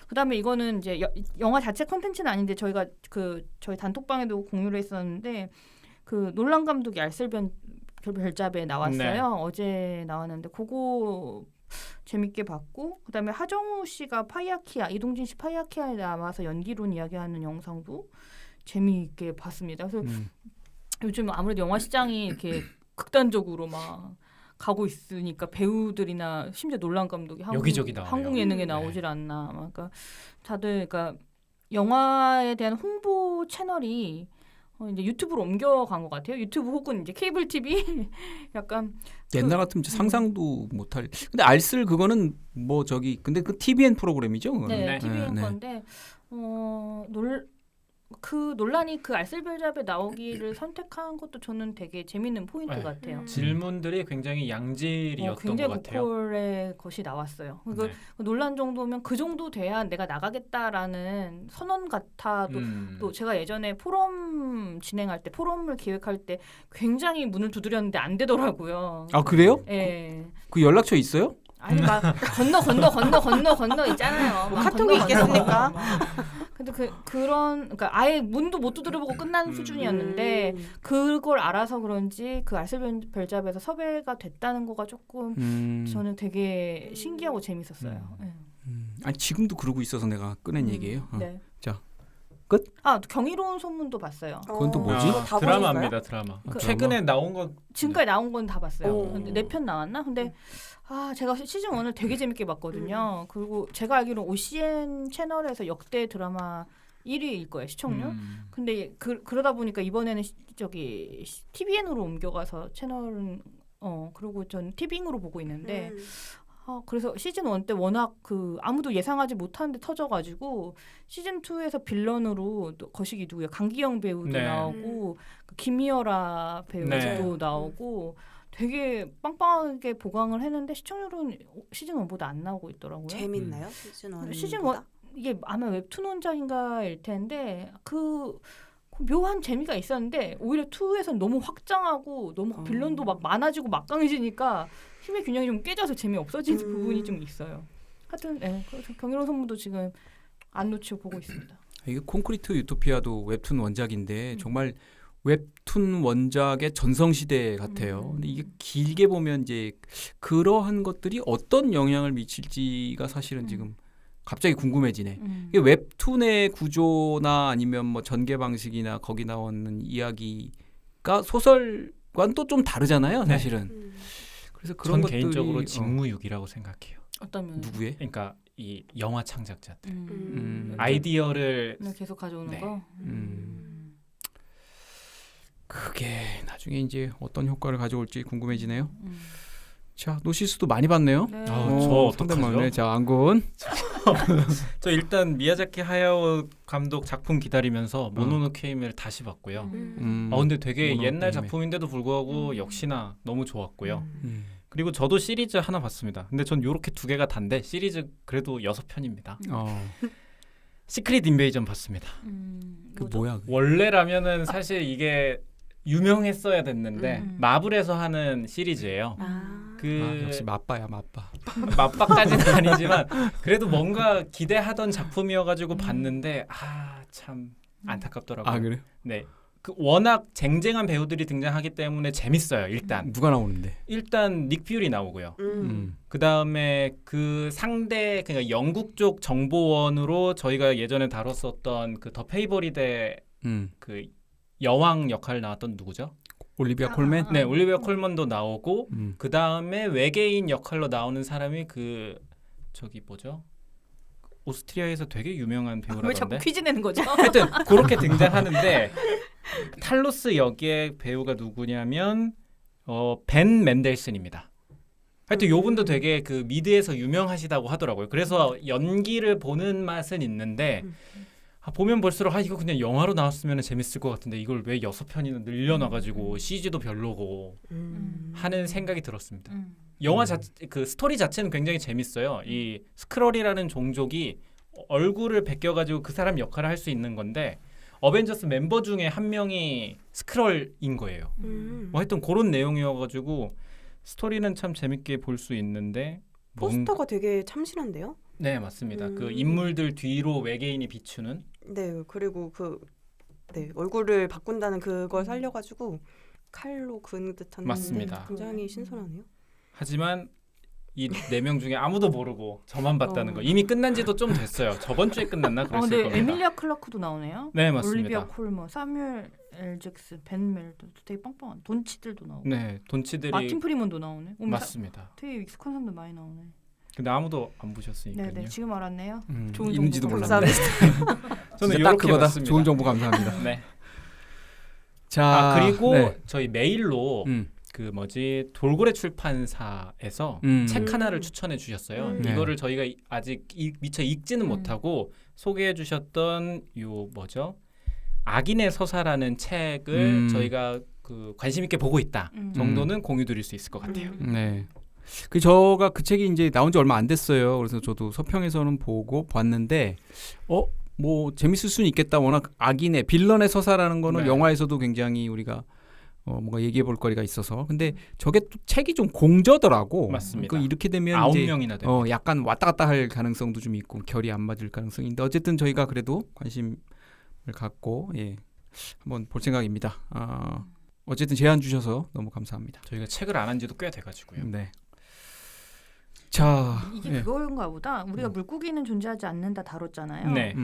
그다음에 이거는 이제 영화 자체 컨텐츠는 아닌데 저희가 저희 단톡방에도 공유를 했었는데 그 놀란 감독이 별잡에 나왔어요. 네. 어제 나왔는데 그거 재밌게 봤고 그다음에 하정우 씨가 파이아키아 이동진 씨 파이아키아에 나와서 연기론 이야기하는 영상도 재미있게 봤습니다. 그래서 요즘 아무래도 영화 시장이 이렇게 극단적으로 막 가고 있으니까 배우들이나 심지어 놀란 감독이 여기저기 나와요. 한국 예능에 나오질 않나. 그러니까 다들 그러니까 영화에 대한 홍보 채널이 이제 유튜브로 옮겨간 것 같아요. 유튜브 혹은 이제 케이블 TV 약간 옛날 같으면 상상도 못할. 근데 알쓸 그거는 뭐 근데 그 TVN 프로그램이죠. 그거는. 네, TVN 건데 그 논란이 그 알쓸별잡에 나오기를 선택한 것도 저는 되게 재밌는 포인트 같아요. 질문들이 굉장히 양질이었던 굉장히 것 같아요. 고퀄의 것이 나왔어요. 그 논란 정도면 그 정도 돼야 내가 나가겠다라는 선언 같아도 또 제가 예전에 포럼 진행할 때 포럼을 기획할 때 굉장히 문을 두드렸는데 안 되더라고요. 아 그래요? 네. 그 연락처 있어요? 아니 막 건너 있잖아요. 막 카톡이 있겠습니까? 근데 그러니까 아예 문도 못 두드려보고 끝난 수준이었는데 그걸 알아서 그런지 그 알쓸별잡에서 섭외가 됐다는 거가 조금 저는 되게 신기하고 재밌었어요. 네. 아니 지금도 그러고 있어서 내가 꺼낸 얘기예요. 네. 자 끝? 경이로운 소문도 봤어요. 그건 또 뭐지? 드라마입니다. 드라마. 최근에 나온 거 지금까지 나온 건 다 봤어요. 근데 4편 나왔나? 근데 제가 시즌 1을 되게 재밌게 봤거든요. 그리고 제가 알기로 OCN 채널에서 역대 드라마 1위일 거예요, 시청률. 근데 그러다 보니까 이번에는 TVN으로 옮겨가서 채널은 그리고 전 티빙으로 보고 있는데 그래서 시즌 1 때 워낙 아무도 예상하지 못하는데 터져가지고 시즌 2에서 빌런으로 거시기 누구야? 강기영 배우도 나오고 김희열아 배우도 나오고 되게 빵빵하게 보강을 했는데 시청률은 시즌 1보다 안 나오고 있더라고요. 재밌나요? 시즌 1? 시즌 1 이게 아마 웹툰 원작인가일 텐데 그 묘한 재미가 있었는데 오히려 2에서는 너무 확장하고 너무 빌런도 막 많아지고 막강해지니까 힘의 균형이 좀 깨져서 재미 없어지는 부분이 좀 있어요. 하여튼 그래서 경이로운 선물도 지금 안 놓치고 보고 있습니다. 이게 콘크리트 유토피아도 웹툰 원작인데 정말 웹툰 원작의 전성시대 같아요. 근데 이게 길게 보면 이제 그러한 것들이 어떤 영향을 미칠지가 사실은 지금 갑자기 궁금해지네. 이게 웹툰의 구조나 아니면 뭐 전개 방식이나 거기 나오는 이야기가 소설과는 또 좀 다르잖아요, 사실은. 그래서 그런 것들이 개인적으로 직무유기라고 생각해요. 어떤 면? 누구의? 그러니까 이 영화 창작자들 아이디어를 계속 가져오는 거. 그게 나중에 이제 어떤 효과를 가져올지 궁금해지네요. 자, 노시스도 많이 봤네요. 네. 저 어떡하죠? 자, 안군. 저 일단 미야자키 하야오 감독 작품 기다리면서 모노노케이메를 다시 봤고요. 근데 되게 옛날 작품인데도 불구하고 역시나 너무 좋았고요. 그리고 저도 시리즈 하나 봤습니다. 근데 전 요렇게 2개가 단데 시리즈 그래도 6편입니다. 시크릿 인베이전 봤습니다. 그 뭐야? 원래라면은 사실 이게 유명했어야 됐는데 마블에서 하는 시리즈예요. 역시 맛바야. 맛바까지는 아니지만 그래도 뭔가 기대하던 작품이어가지고 봤는데 참 안타깝더라고요. 아 그래? 네. 워낙 쟁쟁한 배우들이 등장하기 때문에 재밌어요. 일단 누가 나오는데? 일단 닉 퓨리 나오고요. 그 다음에 그 상대 그러니까 영국 쪽 정보원으로 저희가 예전에 다뤘었던 그 더 페이버리데 그 여왕 역할 나왔던 누구죠? 올리비아 콜맨? 네, 올리비아 콜먼도 나오고 그 다음에 외계인 역할로 나오는 사람이 저기 뭐죠? 오스트리아에서 되게 유명한 배우라던데. 왜 자꾸 퀴즈 내는 거죠? 하여튼 그렇게 등장하는데 탈로스 역의 배우가 누구냐면 벤 맨델슨입니다. 하여튼 요분도 되게 그 미드에서 유명하시다고 하더라고요. 그래서 연기를 보는 맛은 있는데 보면 볼수록 이거 그냥 영화로 나왔으면 재밌을 것 같은데 이걸 왜 6편이나 늘려놔가지고 CG도 별로고 하는 생각이 들었습니다. 영화 그 스토리 자체는 굉장히 재밌어요. 이 스크롤이라는 종족이 얼굴을 베껴가지고 그 사람 역할을 할 수 있는 건데 어벤져스 멤버 중에 한 명이 스크롤인 거예요. 뭐 하여튼 그런 내용이어가지고 스토리는 참 재밌게 볼 수 있는데 포스터가 되게 참신한데요? 네, 맞습니다. 그 인물들 뒤로 외계인이 비추는. 네, 그리고 얼굴을 바꾼다는 그걸 살려가지고 칼로 그는 듯한. 맞습니다. 굉장히 신선하네요. 하지만 이 4명 중에 아무도 모르고 저만 봤다는 거. 이미 끝난 지도 좀 됐어요. 저번 주에 끝났나 그랬을 네, 겁니다. 에밀리아 클라크도 나오네요. 네, 맞습니다. 올리비아 콜머, 사뮤엘 L 잭슨, 벤 멜도 되게 빵빵한 돈치들도 나오고. 네, 돈치들이 마틴 프리먼도 나오네. 맞습니다. 되게 익숙한 사람들 많이 나오네. 근데 아무도 안 보셨으니까요. 네, 지금 알았네요. 좋은 있는지도 정보 몰랐네. 저는 딱 이렇게 그거다. 봤습니다. 좋은 정보 감사합니다. 네. 자, 그리고 네. 저희 메일로 그 돌고래 출판사에서 책 하나를 추천해 주셨어요. 이거를 저희가 아직 미처 읽지는 못하고 소개해 주셨던 악인의 서사라는 책을 저희가 그 관심 있게 보고 있다 정도는 공유 드릴 수 있을 것 같아요. 네. 제가 그 책이 이제 나온 지 얼마 안 됐어요. 그래서 저도 서평에서는 보고 봤는데 뭐 재밌을 수는 있겠다. 워낙 악인의 빌런의 서사라는 거는 네. 영화에서도 굉장히 우리가 뭔가 얘기해 볼 거리가 있어서. 근데 저게 또 책이 좀 공저더라고. 맞습니다. 이렇게 되면 9명이나 됩니다. 약간 왔다 갔다 할 가능성도 좀 있고 결이 안 맞을 가능성인데 어쨌든 저희가 그래도 관심을 갖고 한번 볼 생각입니다. 어쨌든 제안 주셔서 너무 감사합니다. 저희가 책을 안 한 지도 꽤 돼가지고요. 네. 자, 이게 그거인가 보다. 우리가 물고기는 존재하지 않는다 다뤘잖아요. 네.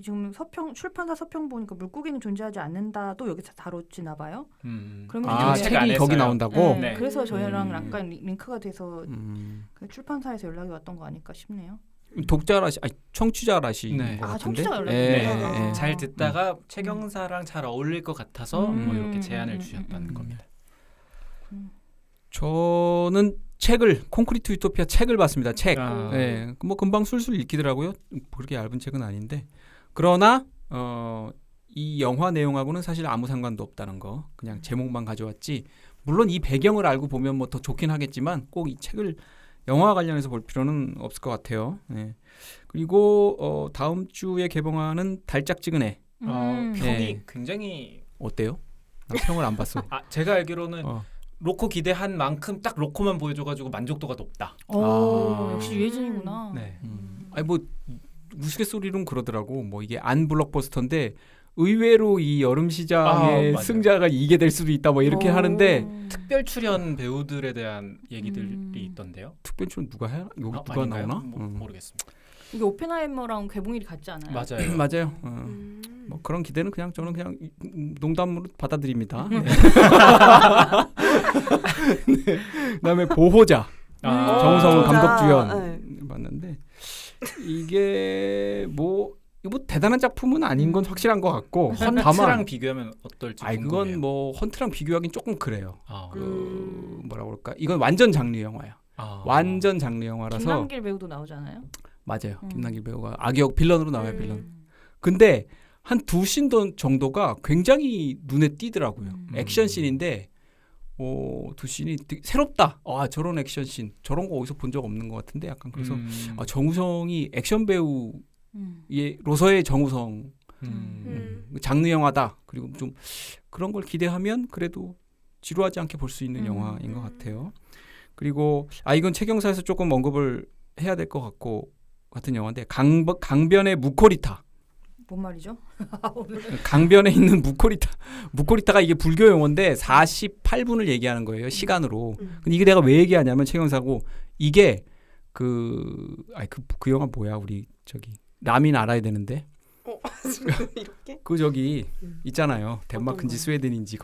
지금 출판사 서평 보니까 물고기는 존재하지 않는다도 여기서 다뤘지나 봐요. 그러면 책이 안에서요? 거기 나온다고? 네. 그래서 저희랑 약간 링크가 돼서 그 출판사에서 연락이 왔던 거 아닐까 싶네요. 청취자라시 네. 것 같은데. 청취자 연락이 네. 잘 듣다가 최경사랑 잘 어울릴 것 같아서 뭐 이렇게 제안을 주셨다는 겁니다. 저는 콘크리트 유토피아 책을 봤습니다. 책. 네. 뭐 금방 술술 읽히더라고요. 그렇게 얇은 책은 아닌데. 그러나 이 영화 내용하고는 사실 아무 상관도 없다는 거. 그냥 제목만 가져왔지. 물론 이 배경을 알고 보면 뭐 더 좋긴 하겠지만 꼭 이 책을 영화와 관련해서 볼 필요는 없을 것 같아요. 네. 그리고 다음 주에 개봉하는 달짝지근해. 평이 굉장히 어때요? 나 평을 안 봤어. 제가 알기로는 로코 기대한 만큼 딱 로코만 보여줘가지고 만족도가 높다. 역시 유해진이구나. 네. 아니 뭐 우스갯소리로는 그러더라고. 뭐 이게 안 블록버스터인데 의외로 이 여름 시장의 승자가 이게 될 수도 있다. 뭐 이렇게 하는데 특별 출연 배우들에 대한 얘기들이 있던데요. 특별 출연 누가 해? 여기 누가 나오나? 모르겠습니다. 이게 오펜하이머랑 개봉일이 같지 않아요? 맞아요. 맞아요. 뭐 그런 기대는 저는 그냥 농담으로 받아들입니다. 네. 네. 그다음에 보호자 정우성 감독 주연 봤는데 이게 뭐 대단한 작품은 아닌 건 확실한 것 같고 헌트랑 비교하면 어떨지 궁금해요. 그건 뭐 헌트랑 비교하긴 조금 그래요. 뭐라 그럴까? 이건 완전 장르 영화야. 완전 장르 영화라서. 김남길 배우도 나오잖아요. 맞아요. 김남길 배우가 악역 빌런으로 나와요. 빌런. 근데 한 2씬 정도가 굉장히 눈에 띄더라고요. 액션 씬인데 2씬이 되게 새롭다. 저런 액션 씬. 저런 거 어디서 본 적 없는 것 같은데 약간 그래서 정우성이 액션 배우로서의 정우성 장르 영화다. 그리고 좀 그런 걸 기대하면 그래도 지루하지 않게 볼 수 있는 영화인 것 같아요. 그리고 이건 최경사에서 조금 언급을 해야 될 것 같은 영화인데 강변의 무코리타. 뭔 말이죠? 강변에 있는 무코리타가 이게 불교 용어인데 48분을 얘기하는 거예요. 시간으로. 근데 이게 내가 왜 얘기하냐면 최경사고 이게 그 영화 뭐야 우리 라민 알아야 되는데. 이렇게? 그 있잖아요. 덴마크인지 스웨덴인지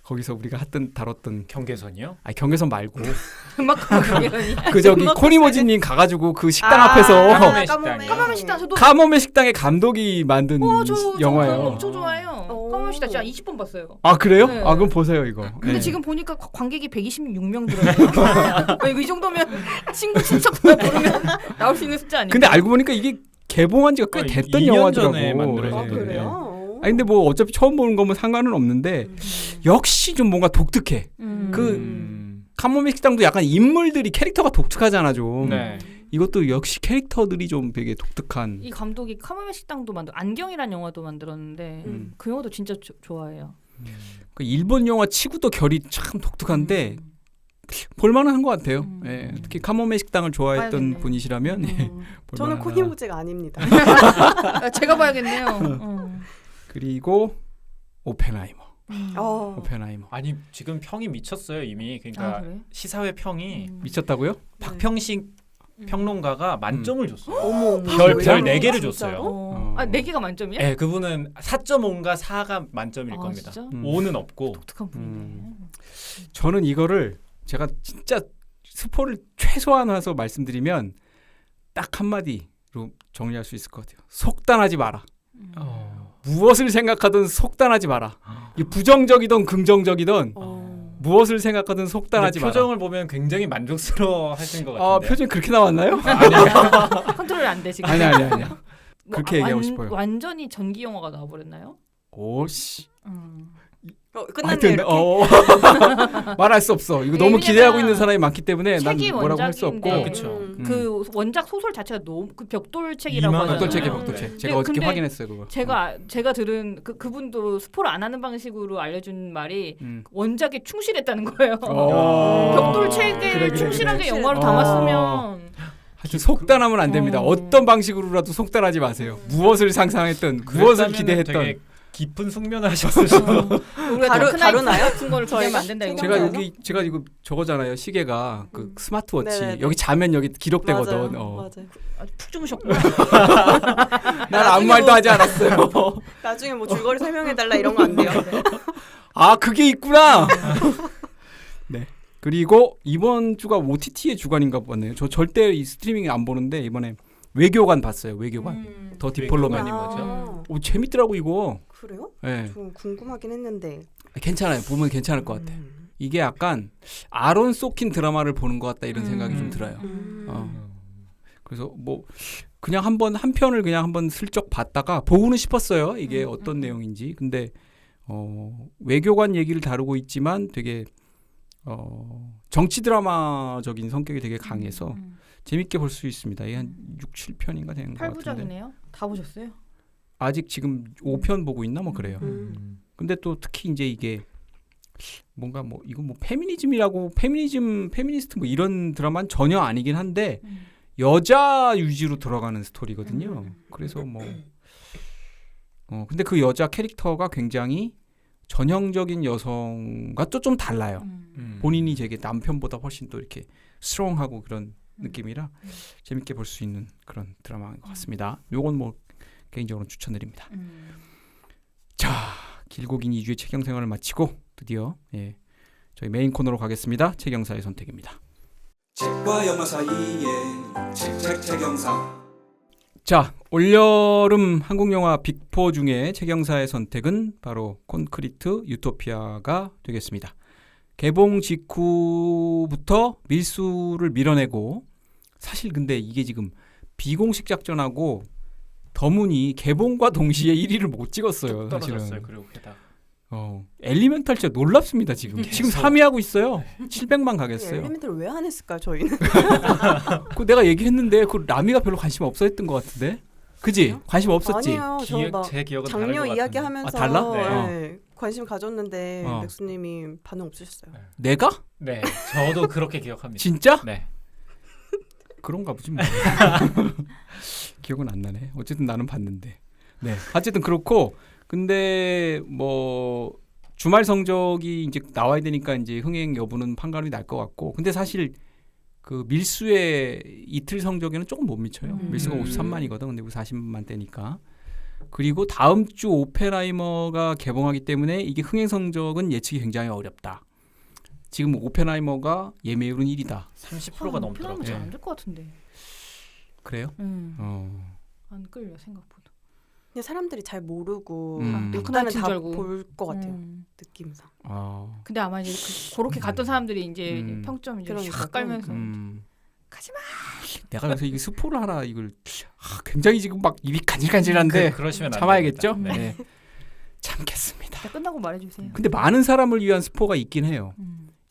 거기서 우리가 다뤘던 경계선이요? 경계선 말고 경계선이 코니모지님 가가지고 그 식당 앞에서 까마메 식당 저도 카모메 식당의 감독이 만든 영화예요. 엄청 좋아해요. 까마메 식당 진짜 20번 봤어요. 그래요? 네. 그럼 보세요 이거. 근데 지금 보니까 관객이 126명 들어요. 이 정도면 친구 친척 부르면 나올 수 있는 숫자 아니에요? 근데 알고 보니까 이게 개봉한 지가 꽤 됐던 2년 영화더라고. 전에 만들어진 아, 네. 건데. 그래요? 아니 근데 뭐 어차피 처음 보는 거면 상관은 없는데 역시 좀 뭔가 독특해. 카모메 식당도 약간 인물들이 캐릭터가 독특하잖아 좀. 네. 이것도 역시 캐릭터들이 좀 되게 독특한. 이 감독이 카모메 식당도 안경이란 영화도 만들었는데 그 영화도 진짜 좋아해요. 그 일본 영화 치고도 결이 참 독특한데 볼만한 것 같아요. 예, 특히 카모메 식당을 좋아했던 봐야겠네. 분이시라면 예, 저는 볼만하다. 코니모제가 아닙니다. 제가 봐야겠네요. 그리고 오펜하이머. 오펜하이머. 아니 지금 평이 미쳤어요 이미. 그러니까 그래? 시사회 평이 미쳤다고요? 박평식 평론가가 만점을 줬어요. 어머, 별 그래요? 4개를 진짜로? 줬어요. 4개가 만점이야? 네, 그분은 4.5인가 4가 만점일 아, 겁니다. 진짜? 5는 없고. 독특한 분이네. 저는 이거를 제가 진짜 스포를 최소한해서 말씀드리면 딱 한마디로 정리할 수 있을 것 같아요. 속단하지 마라. 무엇을 생각하든 속단하지 마라. 이 부정적이든 긍정적이든 무엇을 생각하든 속단하지 마라. 표정을 보면 굉장히 만족스러워 하신 것 아, 같은데. 표정이 그렇게 나왔나요? 컨트롤이 안 돼 지금. 아니야. 그렇게 얘기하고 싶어요. 완전히 전기 영화가 나와버렸나요? 오씨. 끝났네요. 이렇게. 말할 수 없어. 이거 네, 너무 기대하고 왜냐면 있는 사람이 많기 때문에 난 책이 뭐라고 할 수 없고. 원작인데 그쵸. 그 원작 소설 자체가 너무 그 벽돌책이라고 이만한 하잖아요. 벽돌책이 네. 벽돌책. 네, 제가 어저께 근데 확인했어요 그거. 제가 들은 그분도 스포를 안 하는 방식으로 알려준 말이 음. 원작에 충실했다는 거예요. 어. 벽돌책에 그래, 충실하게 그래. 영화로 어. 담았으면 하여튼 속단하면 안 됩니다. 어떤 방식으로라도 속단하지 마세요. 무엇을 상상했든 무엇을 그랬다면은 기대했던. 되게 깊은 숙면을 하셨을 수도. 우리가 다루나요? 같은 거를 기대하면 안 된다 이거. 제가 이거 저거잖아요. 시계가 그 스마트워치. 네네네. 여기 자면 여기 기록되거든. 맞아요. 아주 푹 주무셨구나. 난 아무 말도 하지 않았어요. 나중에 뭐 줄거리 설명해달라 이런 거 안 돼요. 아 그게 있구나. 네. 그리고 이번 주가 OTT의 주간인가 보네요. 저 절대 이 스트리밍 안 보는데 이번에 외교관 봤어요. 외교관. 더 디플로맨이 아, 오 재밌더라고 이거. 그래요? 네. 좀 궁금하긴 했는데. 괜찮아요. 보면 괜찮을 것 같아. 이게 약간 아론 소킨 드라마를 보는 것 같다 이런 생각이 좀 들어요. 그래서 뭐 그냥 한 편을 그냥 한번 슬쩍 봤다가 보고는 싶었어요. 이게 어떤 내용인지. 근데 외교관 얘기를 다루고 있지만 되게 정치 드라마적인 성격이 되게 강해서 재밌게 볼 수 있습니다. 이게 한 6, 7편인가 되는 것 같은데. 8부작이네요. 다 보셨어요? 아직 지금 5편 보고 있나 뭐 그래요. 근데 또 특히 이제 이게 뭔가 뭐 이거 뭐 페미니스트 뭐 이런 드라마는 전혀 아니긴 한데 여자 유지로 들어가는 스토리거든요. 그래서 뭐 근데 그 여자 캐릭터가 굉장히 전형적인 여성과 또 좀 달라요. 본인이 되게 남편보다 훨씬 또 이렇게 스트롱하고 그런 느낌이라 재밌게 볼 수 있는 그런 드라마인 것 같습니다. 요건 뭐 개인적으로 추천드립니다. 자, 길고 긴 2주의 책영 생활을 마치고 드디어 저희 메인 코너로 가겠습니다. 책영사의 선택입니다. 책과 영화 사이에 책영사. 자, 올여름 한국 영화 빅4 중에 책영사의 선택은 바로 콘크리트 유토피아가 되겠습니다. 개봉 직후부터 밀수를 밀어내고 사실 근데 이게 지금 비공식 작전하고 더문이 개봉과 동시에 1위를 못 찍었어요. 떨어졌어요. 사실은. 그리고 게다가 엘리멘탈 진짜 놀랍습니다. 지금 3위 하고 있어요. 700만 가겠어요. 엘리멘트를 왜 안 했을까요, 저희는? 그 내가 얘기했는데 그 라미가 별로 관심 없어 했던 것 같은데. 그지? 관심 없었지? 아니에요. 제 기억은 다른 장녀 것 이야기 같은데. 하면서 아, 달라? 네, 관심 가졌는데 어. 맥수님이 반응 없으셨어요. 내가? 네, 저도 그렇게 기억합니다. 진짜? 네. 그런가 보지 뭐. 기억은 안 나네. 어쨌든 나는 봤는데. 네. 어쨌든 그렇고 근데 뭐 주말 성적이 이제 나와야 되니까 이제 흥행 여부는 판가름이 날 것 같고. 근데 사실 그 밀수의 이틀 성적에는 조금 못 미쳐요. 밀수가 53만이거든. 근데 우리 40만대니까. 그리고 다음 주 오펜하이머가 개봉하기 때문에 이게 흥행 성적은 예측이 굉장히 어렵다. 지금 오펜하이머가 예매율은 1위다. 30%가 넘더라고요. 네. 안될 것 같은데. 그래요? 안 끌려 생각보다. 근데 사람들이 잘 모르고 다크나이트인 일단은 줄 다 알고. 볼 것 같아요. 느낌상. 근데 아마 이제 그렇게 갔던 사람들이 이제 평점 이제 그러니까, 샥 깔면서. 가지마. 내가 그래서 이게 스포를 하나 이걸 굉장히 지금 막 입이 간질간질한데 그러시면 안 참아야겠죠? 됩니다. 네. 참겠습니다. 끝나고 말해주세요. 근데 많은 사람을 위한 스포가 있긴 해요.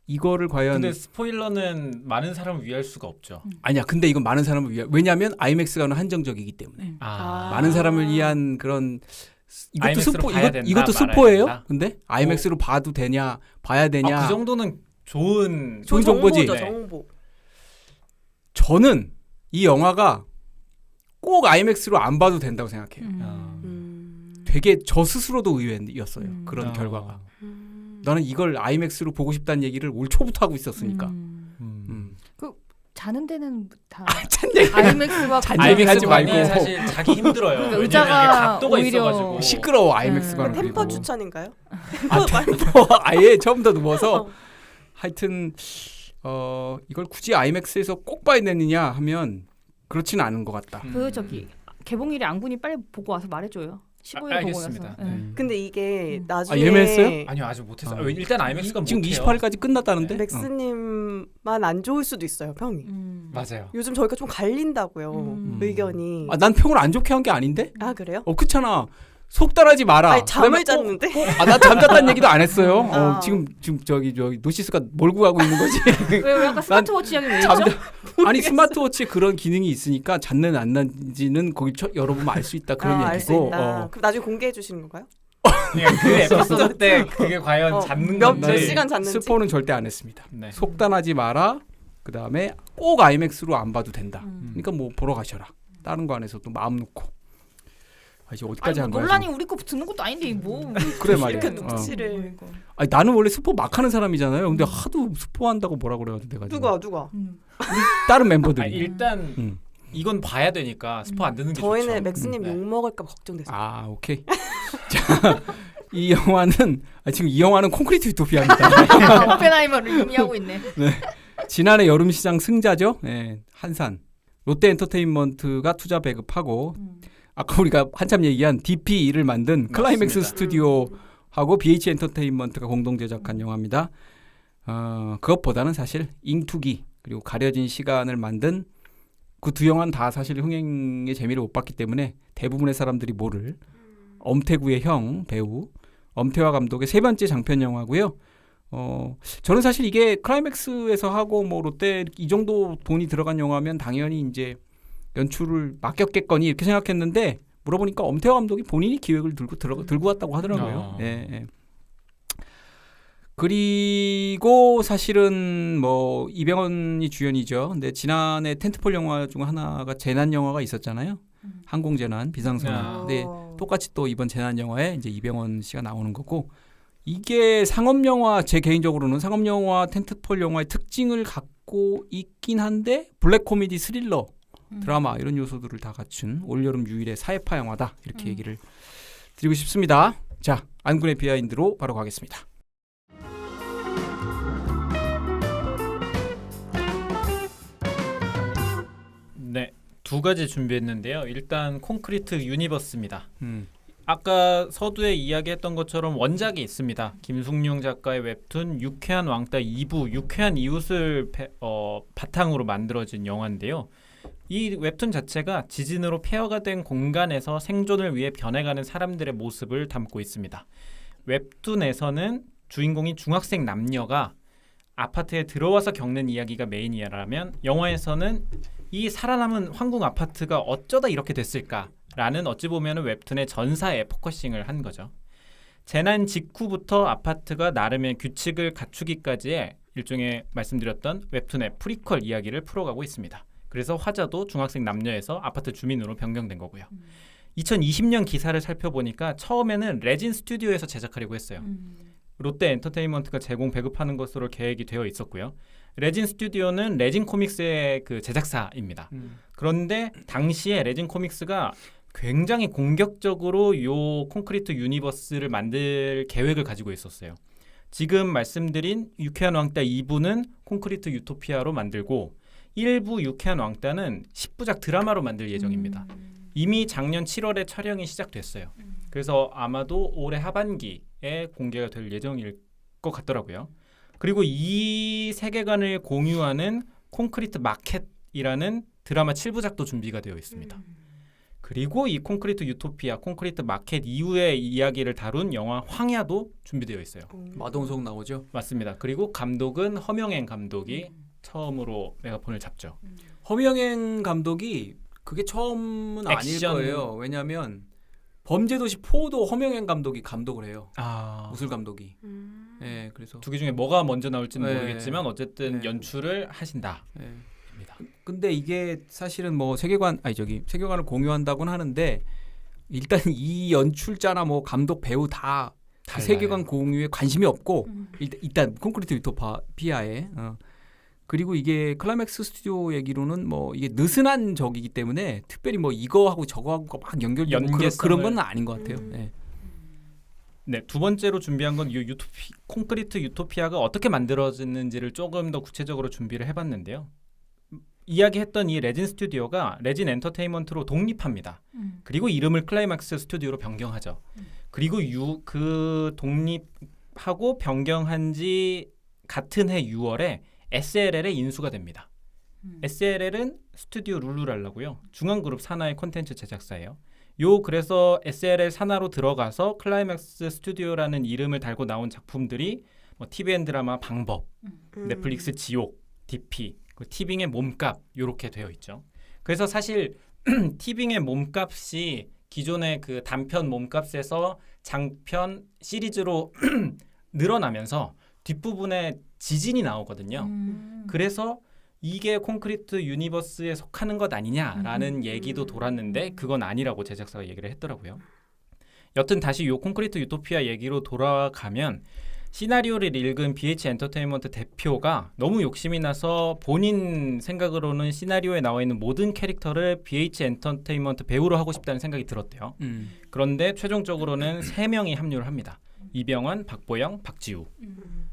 이거를 과연 근데 스포일러는 많은 사람을 위할 수가 없죠. 아니야. 근데 이건 많은 사람을 위한 왜냐하면 IMAX가 한정적이기 때문에 많은 사람을 위한 그런 이것도 스포 이것도 스포예요? 근데 IMAX로 봐도 되냐 봐야 되냐 그 정도는 좋은 정보지. 정보. 저는 이 영화가 꼭 IMAX로 안 봐도 된다고 생각해요. 되게 저 스스로도 의외였어요. 그런 결과가. 나는 이걸 IMAX로 보고 싶다는 얘기를 올 초부터 하고 있었으니까. 그 자는 데는 다 잔얘기 IMAX와 하지 말고. 사실 자기 힘들어요. 그러니까 왜냐면 의자가 이게 각도가 오히려 있어가지고 시끄러워 IMAX가. 템퍼 추천인가요? 아예 처음부터 누워서 하여튼 이걸 굳이 IMAX에서 꼭 봐야 되느냐 하면 그렇지는 않은 것 같다. 그 저기 개봉일에 앙군이 빨리 보고 와서 말해줘요. 15일 보고 알겠습니다. 나서. 네. 근데 이게 나중에 예매했어요? 아니요 아직 못했어요. 일단 IMAX가 지금 못해요. 28일까지 끝났다는데. 맥스님만 안 좋을 수도 있어요, 평이. 맞아요. 요즘 저희가 좀 갈린다고요, 의견이. 난 평을 안 좋게 한 게 아닌데? 그래요? 그렇잖아. 속단하지 마라. 아니, 잠을 잤는데. 나 잠잤다는 얘기도 안 했어요. 아. 지금 저기 노시스가 몰고 가고 있는 거지. 왜 약간 스마트워치 이야기 왜 있죠? 아니 스마트워치에 그런 기능이 있으니까 잤는 안 난지는 거기 열어보면 알 수 있다 그런 알 수 얘기고. 있다. 그럼 나중에 공개해 주시는 건가요? 그 에피소드 때 그게 과연 잡는 몇 건지 시간 잤는지. 스포는 절대 안 했습니다. 네. 속단하지 마라. 그 다음에 꼭 IMAX로 안 봐도 된다. 그러니까 뭐 보러 가셔라. 다른 거 안에서 또 마음 놓고. 이제 어디까지 한 거야? 논란이 우리 거 듣는 것도 아닌데 뭐. 그래 말이야. 이렇게 눈치를. 아니 나는 원래 스포 막 하는 사람이잖아요. 근데 하도 스포한다고 뭐라 그래가지고 내가 누가? 다른 멤버들이. 일단 이건 봐야 되니까 스포 안 되는 게 좋죠. 저희는 맥스님 욕 먹을까 걱정돼서. 오케이. 자, 이 영화는 지금 이 영화는 콘크리트 유토피아입니다. 오펜하이머를 의미하고 있네. 네. 지난해 여름 시장 승자죠. 네, 한산. 롯데 엔터테인먼트가 투자 배급하고 아까 우리가 한참 얘기한 DP를 만든 클라이맥스 맞습니다. 스튜디오하고 BH 엔터테인먼트가 공동 제작한 영화입니다. 그것보다는 사실 잉투기 그리고 가려진 시간을 만든 그 두 영화는 다 사실 흥행의 재미를 못 봤기 때문에 대부분의 사람들이 모를 엄태구의 형 배우 엄태화 감독의 세 번째 장편 영화고요. 저는 사실 이게 클라이맥스에서 하고 뭐 롯데 이 정도 돈이 들어간 영화면 당연히 이제 연출을 맡겼겠거니 이렇게 생각했는데 물어보니까 엄태화 감독이 본인이 기획을 들고 왔다고 하더라고요. 예. 그리고 사실은 뭐 이병헌이 주연이죠. 근데 지난해 텐트폴 영화 중 하나가 재난 영화가 있었잖아요. 항공재난 비상선언. 근데 똑같이 또 이번 재난 영화에 이제 이병헌 씨가 나오는 거고 이게 상업 영화 제 개인적으로는 상업 영화 텐트폴 영화의 특징을 갖고 있긴 한데 블랙 코미디 스릴러 드라마 이런 요소들을 다 갖춘 올여름 유일의 사회파 영화다 이렇게 얘기를 드리고 싶습니다. 자, 안군의 비하인드로 바로 가겠습니다. 네, 두 가지 준비했는데요. 일단 콘크리트 유니버스입니다. 아까 서두에 이야기했던 것처럼 원작이 있습니다. 김숙룡 작가의 웹툰 유쾌한 왕따 2부 유쾌한 이웃을 바탕으로 만들어진 영화인데요. 이 웹툰 자체가 지진으로 폐허가 된 공간에서 생존을 위해 변해가는 사람들의 모습을 담고 있습니다. 웹툰에서는 주인공인 중학생 남녀가 아파트에 들어와서 겪는 이야기가 메인이라면 영화에서는 이 살아남은 황궁 아파트가 어쩌다 이렇게 됐을까라는 어찌 보면 웹툰의 전사에 포커싱을 한 거죠. 재난 직후부터 아파트가 나름의 규칙을 갖추기까지의 일종의 말씀드렸던 웹툰의 프리퀄 이야기를 풀어가고 있습니다. 그래서 화자도 중학생 남녀에서 아파트 주민으로 변경된 거고요. 2020년 기사를 살펴보니까 처음에는 레진 스튜디오에서 제작하려고 했어요. 롯데 엔터테인먼트가 제공 배급하는 것으로 계획이 되어 있었고요. 레진 스튜디오는 레진 코믹스의 그 제작사입니다. 그런데 당시에 레진 코믹스가 굉장히 공격적으로 요 콘크리트 유니버스를 만들 계획을 가지고 있었어요. 지금 말씀드린 유쾌한 왕따 2부는 콘크리트 유토피아로 만들고 1부 유쾌한 왕따는 10부작 드라마로 만들 예정입니다. 이미 작년 7월에 촬영이 시작됐어요. 그래서 아마도 올해 하반기에 공개가 될 예정일 것 같더라고요. 그리고 이 세계관을 공유하는 콘크리트 마켓 이라는 드라마 7부작도 준비가 되어 있습니다. 그리고 이 콘크리트 유토피아, 콘크리트 마켓 이후의 이야기를 다룬 영화 황야도 준비되어 있어요. 마동석 나오죠? 맞습니다. 그리고 감독은 허명행 감독이 처음으로 메가폰을 잡죠. 허명행 감독이 그게 처음은 액션. 아닐 거예요. 왜냐하면 범죄도시 4도 허명행 감독이 감독을 해요. 무술 감독이. 네, 그래서 두 개 중에 뭐가 먼저 나올지는 네. 모르겠지만 어쨌든 네. 연출을 하신다. 네. 입니다. 근데 이게 사실은 뭐 세계관을 공유한다고는 하는데 일단 이 연출자나 뭐 감독 배우 다 달라요. 세계관 공유에 관심이 없고 일단 콘크리트 유토피아에 그리고 이게 클라이맥스 스튜디오 얘기로는 뭐 이게 느슨한 적이기 때문에 특별히 뭐 이거하고 저거하고 막 연결되고 그런 건 아닌 것 같아요. 네. 네, 두 번째로 준비한 건 콘크리트 유토피아가 어떻게 만들어졌는지를 조금 더 구체적으로 준비를 해봤는데요. 이야기했던 이 레진 스튜디오가 레진 엔터테인먼트로 독립합니다. 그리고 이름을 클라이맥스 스튜디오로 변경하죠. 그리고 그 독립하고 변경한 지 같은 해 6월에 SLL에 인수가 됩니다. SLL은 스튜디오 룰루랄라고요. 중앙그룹 산하의 콘텐츠 제작사예요. 그래서 SLL 산하로 들어가서 클라이맥스 스튜디오라는 이름을 달고 나온 작품들이 뭐 TVN 드라마 방법, 넷플릭스 지옥, DP, 티빙의 몸값 이렇게 되어 있죠. 그래서 사실 티빙의 몸값이 기존의 그 단편 몸값에서 장편 시리즈로 늘어나면서 뒷부분에 지진이 나오거든요. 그래서 이게 콘크리트 유니버스에 속하는 것 아니냐라는 얘기도 돌았는데 그건 아니라고 제작사가 얘기를 했더라고요. 여튼 다시 요 콘크리트 유토피아 얘기로 돌아가면 시나리오를 읽은 BH 엔터테인먼트 대표가 너무 욕심이 나서 본인 생각으로는 시나리오에 나와 있는 모든 캐릭터를 BH 엔터테인먼트 배우로 하고 싶다는 생각이 들었대요. 그런데 최종적으로는 3명이 합류를 합니다. 이병헌, 박보영, 박지우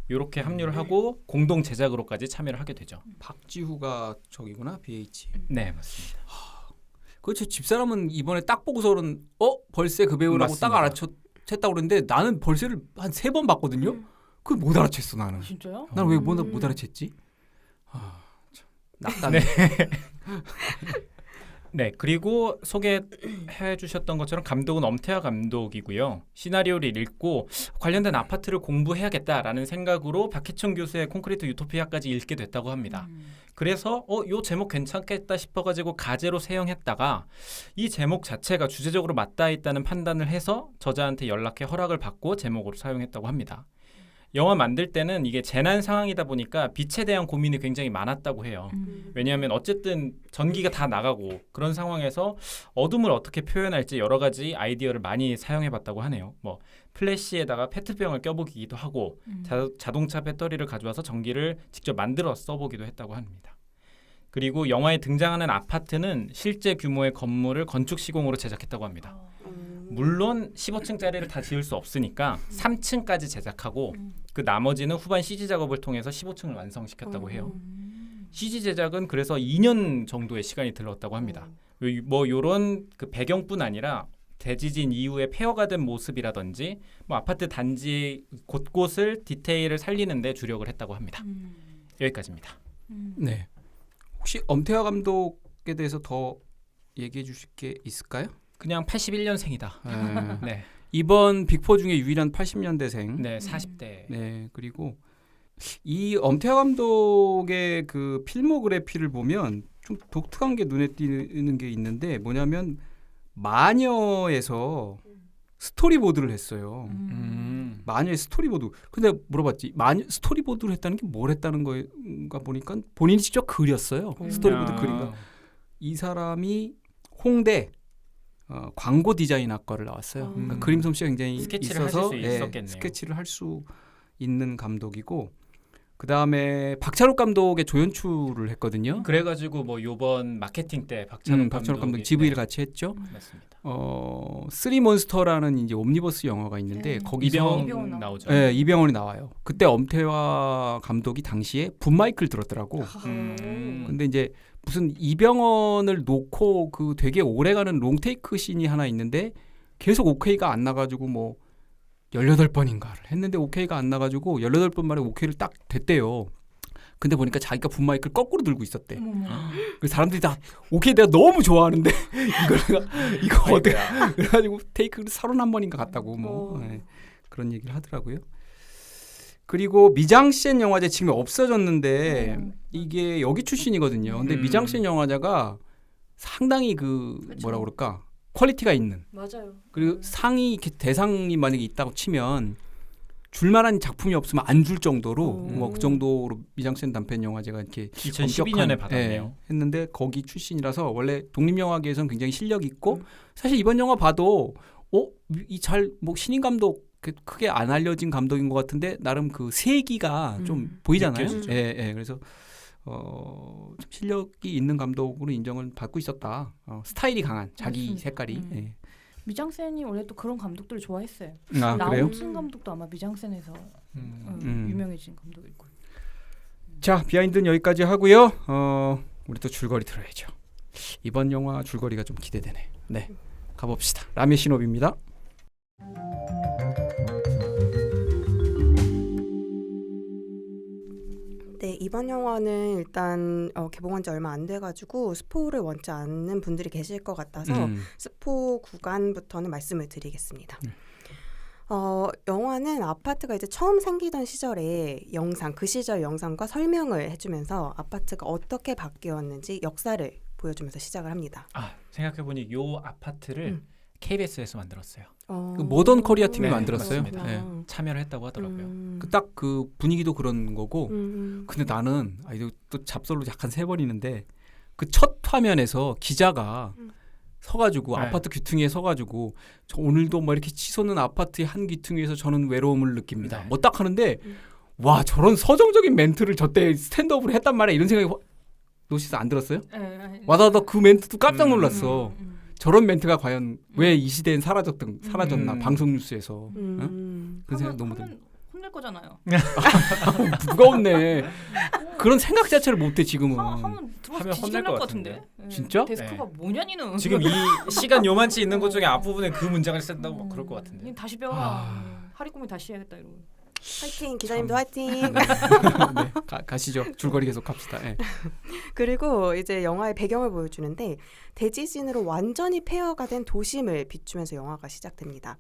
이렇게 합류를 하고 공동 제작으로까지 참여를 하게 되죠. 박지후가 저기구나 BH. 네, 맞습니다. 그렇죠. 집사람은 이번에 딱 보고서는 벌새 그 배우라고 맞습니다. 딱 알아챘다고 그랬는데 나는 벌새를 한 3번 봤거든요. 그걸 못 알아챘어 나는. 진짜요? 난 왜 못 알아챘지? 참 낙담. 네, 그리고 소개해 주셨던 것처럼 감독은 엄태하 감독이고요. 시나리오를 읽고 관련된 아파트를 공부해야겠다라는 생각으로 박해천 교수의 콘크리트 유토피아까지 읽게 됐다고 합니다. 그래서 요 제목 괜찮겠다 싶어가지고 가제로 세영했다가 이 제목 자체가 주제적으로 맞닿아 있다는 판단을 해서 저자한테 연락해 허락을 받고 제목으로 사용했다고 합니다. 영화 만들 때는 이게 재난 상황이다 보니까 빛에 대한 고민이 굉장히 많았다고 해요. 왜냐하면 어쨌든 전기가 다 나가고 그런 상황에서 어둠을 어떻게 표현할지 여러 가지 아이디어를 많이 사용해봤다고 하네요. 뭐 플래시에다가 페트병을 껴보기도 하고 자동차 배터리를 가져와서 전기를 직접 만들어 써보기도 했다고 합니다. 그리고 영화에 등장하는 아파트는 실제 규모의 건물을 건축 시공으로 제작했다고 합니다. 물론 15층짜리를 다 지을 수 없으니까 3층까지 제작하고 그 나머지는 후반 CG 작업을 통해서 15층을 완성시켰다고 해요. CG 제작은 그래서 2년 정도의 시간이 들었다고 합니다. 뭐 이런 그 배경뿐 아니라 대지진 이후에 폐허가 된 모습이라든지 뭐 아파트 단지 곳곳을 디테일을 살리는 데 주력을 했다고 합니다. 여기까지입니다. 네. 혹시 엄태하 감독에 대해서 더 얘기해 주실 게 있을까요? 그냥 81년생이다. 네. 이번 빅4 중에 유일한 80년대생. 네, 40대. 네, 그리고 이 엄태하 감독의 그 필모그래피를 보면 좀 독특한 게 눈에 띄는 게 있는데 뭐냐면 마녀에서 스토리보드를 했어요. 마녀의 스토리보드. 근데 물어봤지. 스토리보드를 했다는 게 뭘 했다는 거인가 보니까 본인이 직접 그렸어요. 스토리보드 그린가. 이 사람이 홍대 광고 디자인 학과를 나왔어요. 그러니까 그림 솜씨가 굉장히 스케치를 있어서 하실 수 있었겠네요. 스케치를 할 수 있는 감독이고 그 다음에 박찬욱 감독의 조연출을 했거든요. 그래가지고 뭐 요번 마케팅 때 박찬욱 감독 GV를 같이 했죠. 맞습니다. 쓰리몬스터라는 이제 옴니버스 영화가 있는데 거기서 이병헌 나오죠. 네, 이병헌이 나와요. 그때 엄태화 감독이 당시에 분마이크를 들었더라고. 근데 이제 무슨 이병헌을 놓고 그 되게 오래가는 롱테이크 씬이 하나 있는데 계속 오케이가 안 나가지고 뭐 18번인가를 했는데 오케이가 안 나가지고 18번 만에 오케이를 딱 됐대요. 근데 보니까 자기가 분 마이크를 거꾸로 들고 있었대. 그래서 사람들이 다 오케이 내가 너무 좋아하는데 이거 어떻게 그래가지고 테이크를 31번인가 갔다고 뭐 네, 그런 얘기를 하더라고요. 그리고 미장센 영화제 지금 없어졌는데 이게 여기 출신이거든요. 근데 미장센 영화제가 상당히 그 그쵸. 뭐라 그럴까 퀄리티가 있는. 맞아요. 그리고 상이 이렇게 대상이 만약에 있다고 치면 줄만한 작품이 없으면 안 줄 정도로 뭐 그 정도로 미장센 단편 영화제가 이렇게 2012년에 받았네요. 예, 했는데 거기 출신이라서 원래 독립영화계에서는 굉장히 실력 있고 사실 이번 영화 봐도 이 잘 뭐 신인 감독 크게 안 알려진 감독인 것 같은데 나름 그 세기가 좀 보이잖아요. 느껴지죠. 예, 그래서 좀 실력이 있는 감독으로 인정을 받고 있었다. 스타일이 강한 자기 맞습니다. 색깔이. 예. 미장센이 원래 또 그런 감독들을 좋아했어요. 아 그래요? 나홍순 감독도 아마 미장센에서 유명해진 감독이고. 자 비하인드는 여기까지 하고요. 우리 또 줄거리 들어야죠. 이번 영화 줄거리가 좀 기대되네. 네, 가봅시다. 라메 시노비입니다. 네, 이번 영화는 일단 개봉한 지 얼마 안 돼가지고 스포를 원치 않는 분들이 계실 것 같아서 스포 구간부터는 말씀을 드리겠습니다. 영화는 아파트가 이제 처음 생기던 시절의 영상, 그 시절 영상과 설명을 해주면서 아파트가 어떻게 바뀌었는지 역사를 보여주면서 시작을 합니다. 생각해보니 이 아파트를 KBS에서 만들었어요. 그 모던 코리아 팀이 네, 만들었어요. 맞습니다. 네. 참여를 했다고 하더라고요. 딱 그 분위기도 그런 거고. 근데 나는 이거 또 잡설로 약간 세버리는데 그 첫 화면에서 기자가 서가지고 네. 아파트 귀퉁이에 서가지고 저 오늘도 뭐 이렇게 치솟는 아파트의 한 귀퉁이에서 저는 외로움을 느낍니다. 네. 뭐 딱 하는데 와 저런 서정적인 멘트를 저때 스탠드업으로 했단 말이야 이런 생각이 노시스 안 들었어요? 와다다 그 멘트도 깜짝 놀랐어. 저런 멘트가 과연 왜 이 시대엔 사라졌나 방송 뉴스에서 응? 그런 생각 너무 들. 혼낼 거잖아요. 누가 혼내? 그런 생각 자체를 못해 지금은. 하면 하면 혼낼 것 같은데. 진짜? 데스크가 네. 뭐냐 니는. 지금 이 시간 요만치 있는 것 중에 앞부분에 그 문장을 쓴다고 막 그럴 것 같은데. 다시 배워라. 하리꿈이 다시 해야겠다 이러고. 화이팅 기자님도 화이팅. 네, 가시죠. 줄거리 계속 갑시다. 네. 그리고 이제 영화의 배경을 보여주는데 대지진으로 완전히 폐허가 된 도심을 비추면서 영화가 시작됩니다.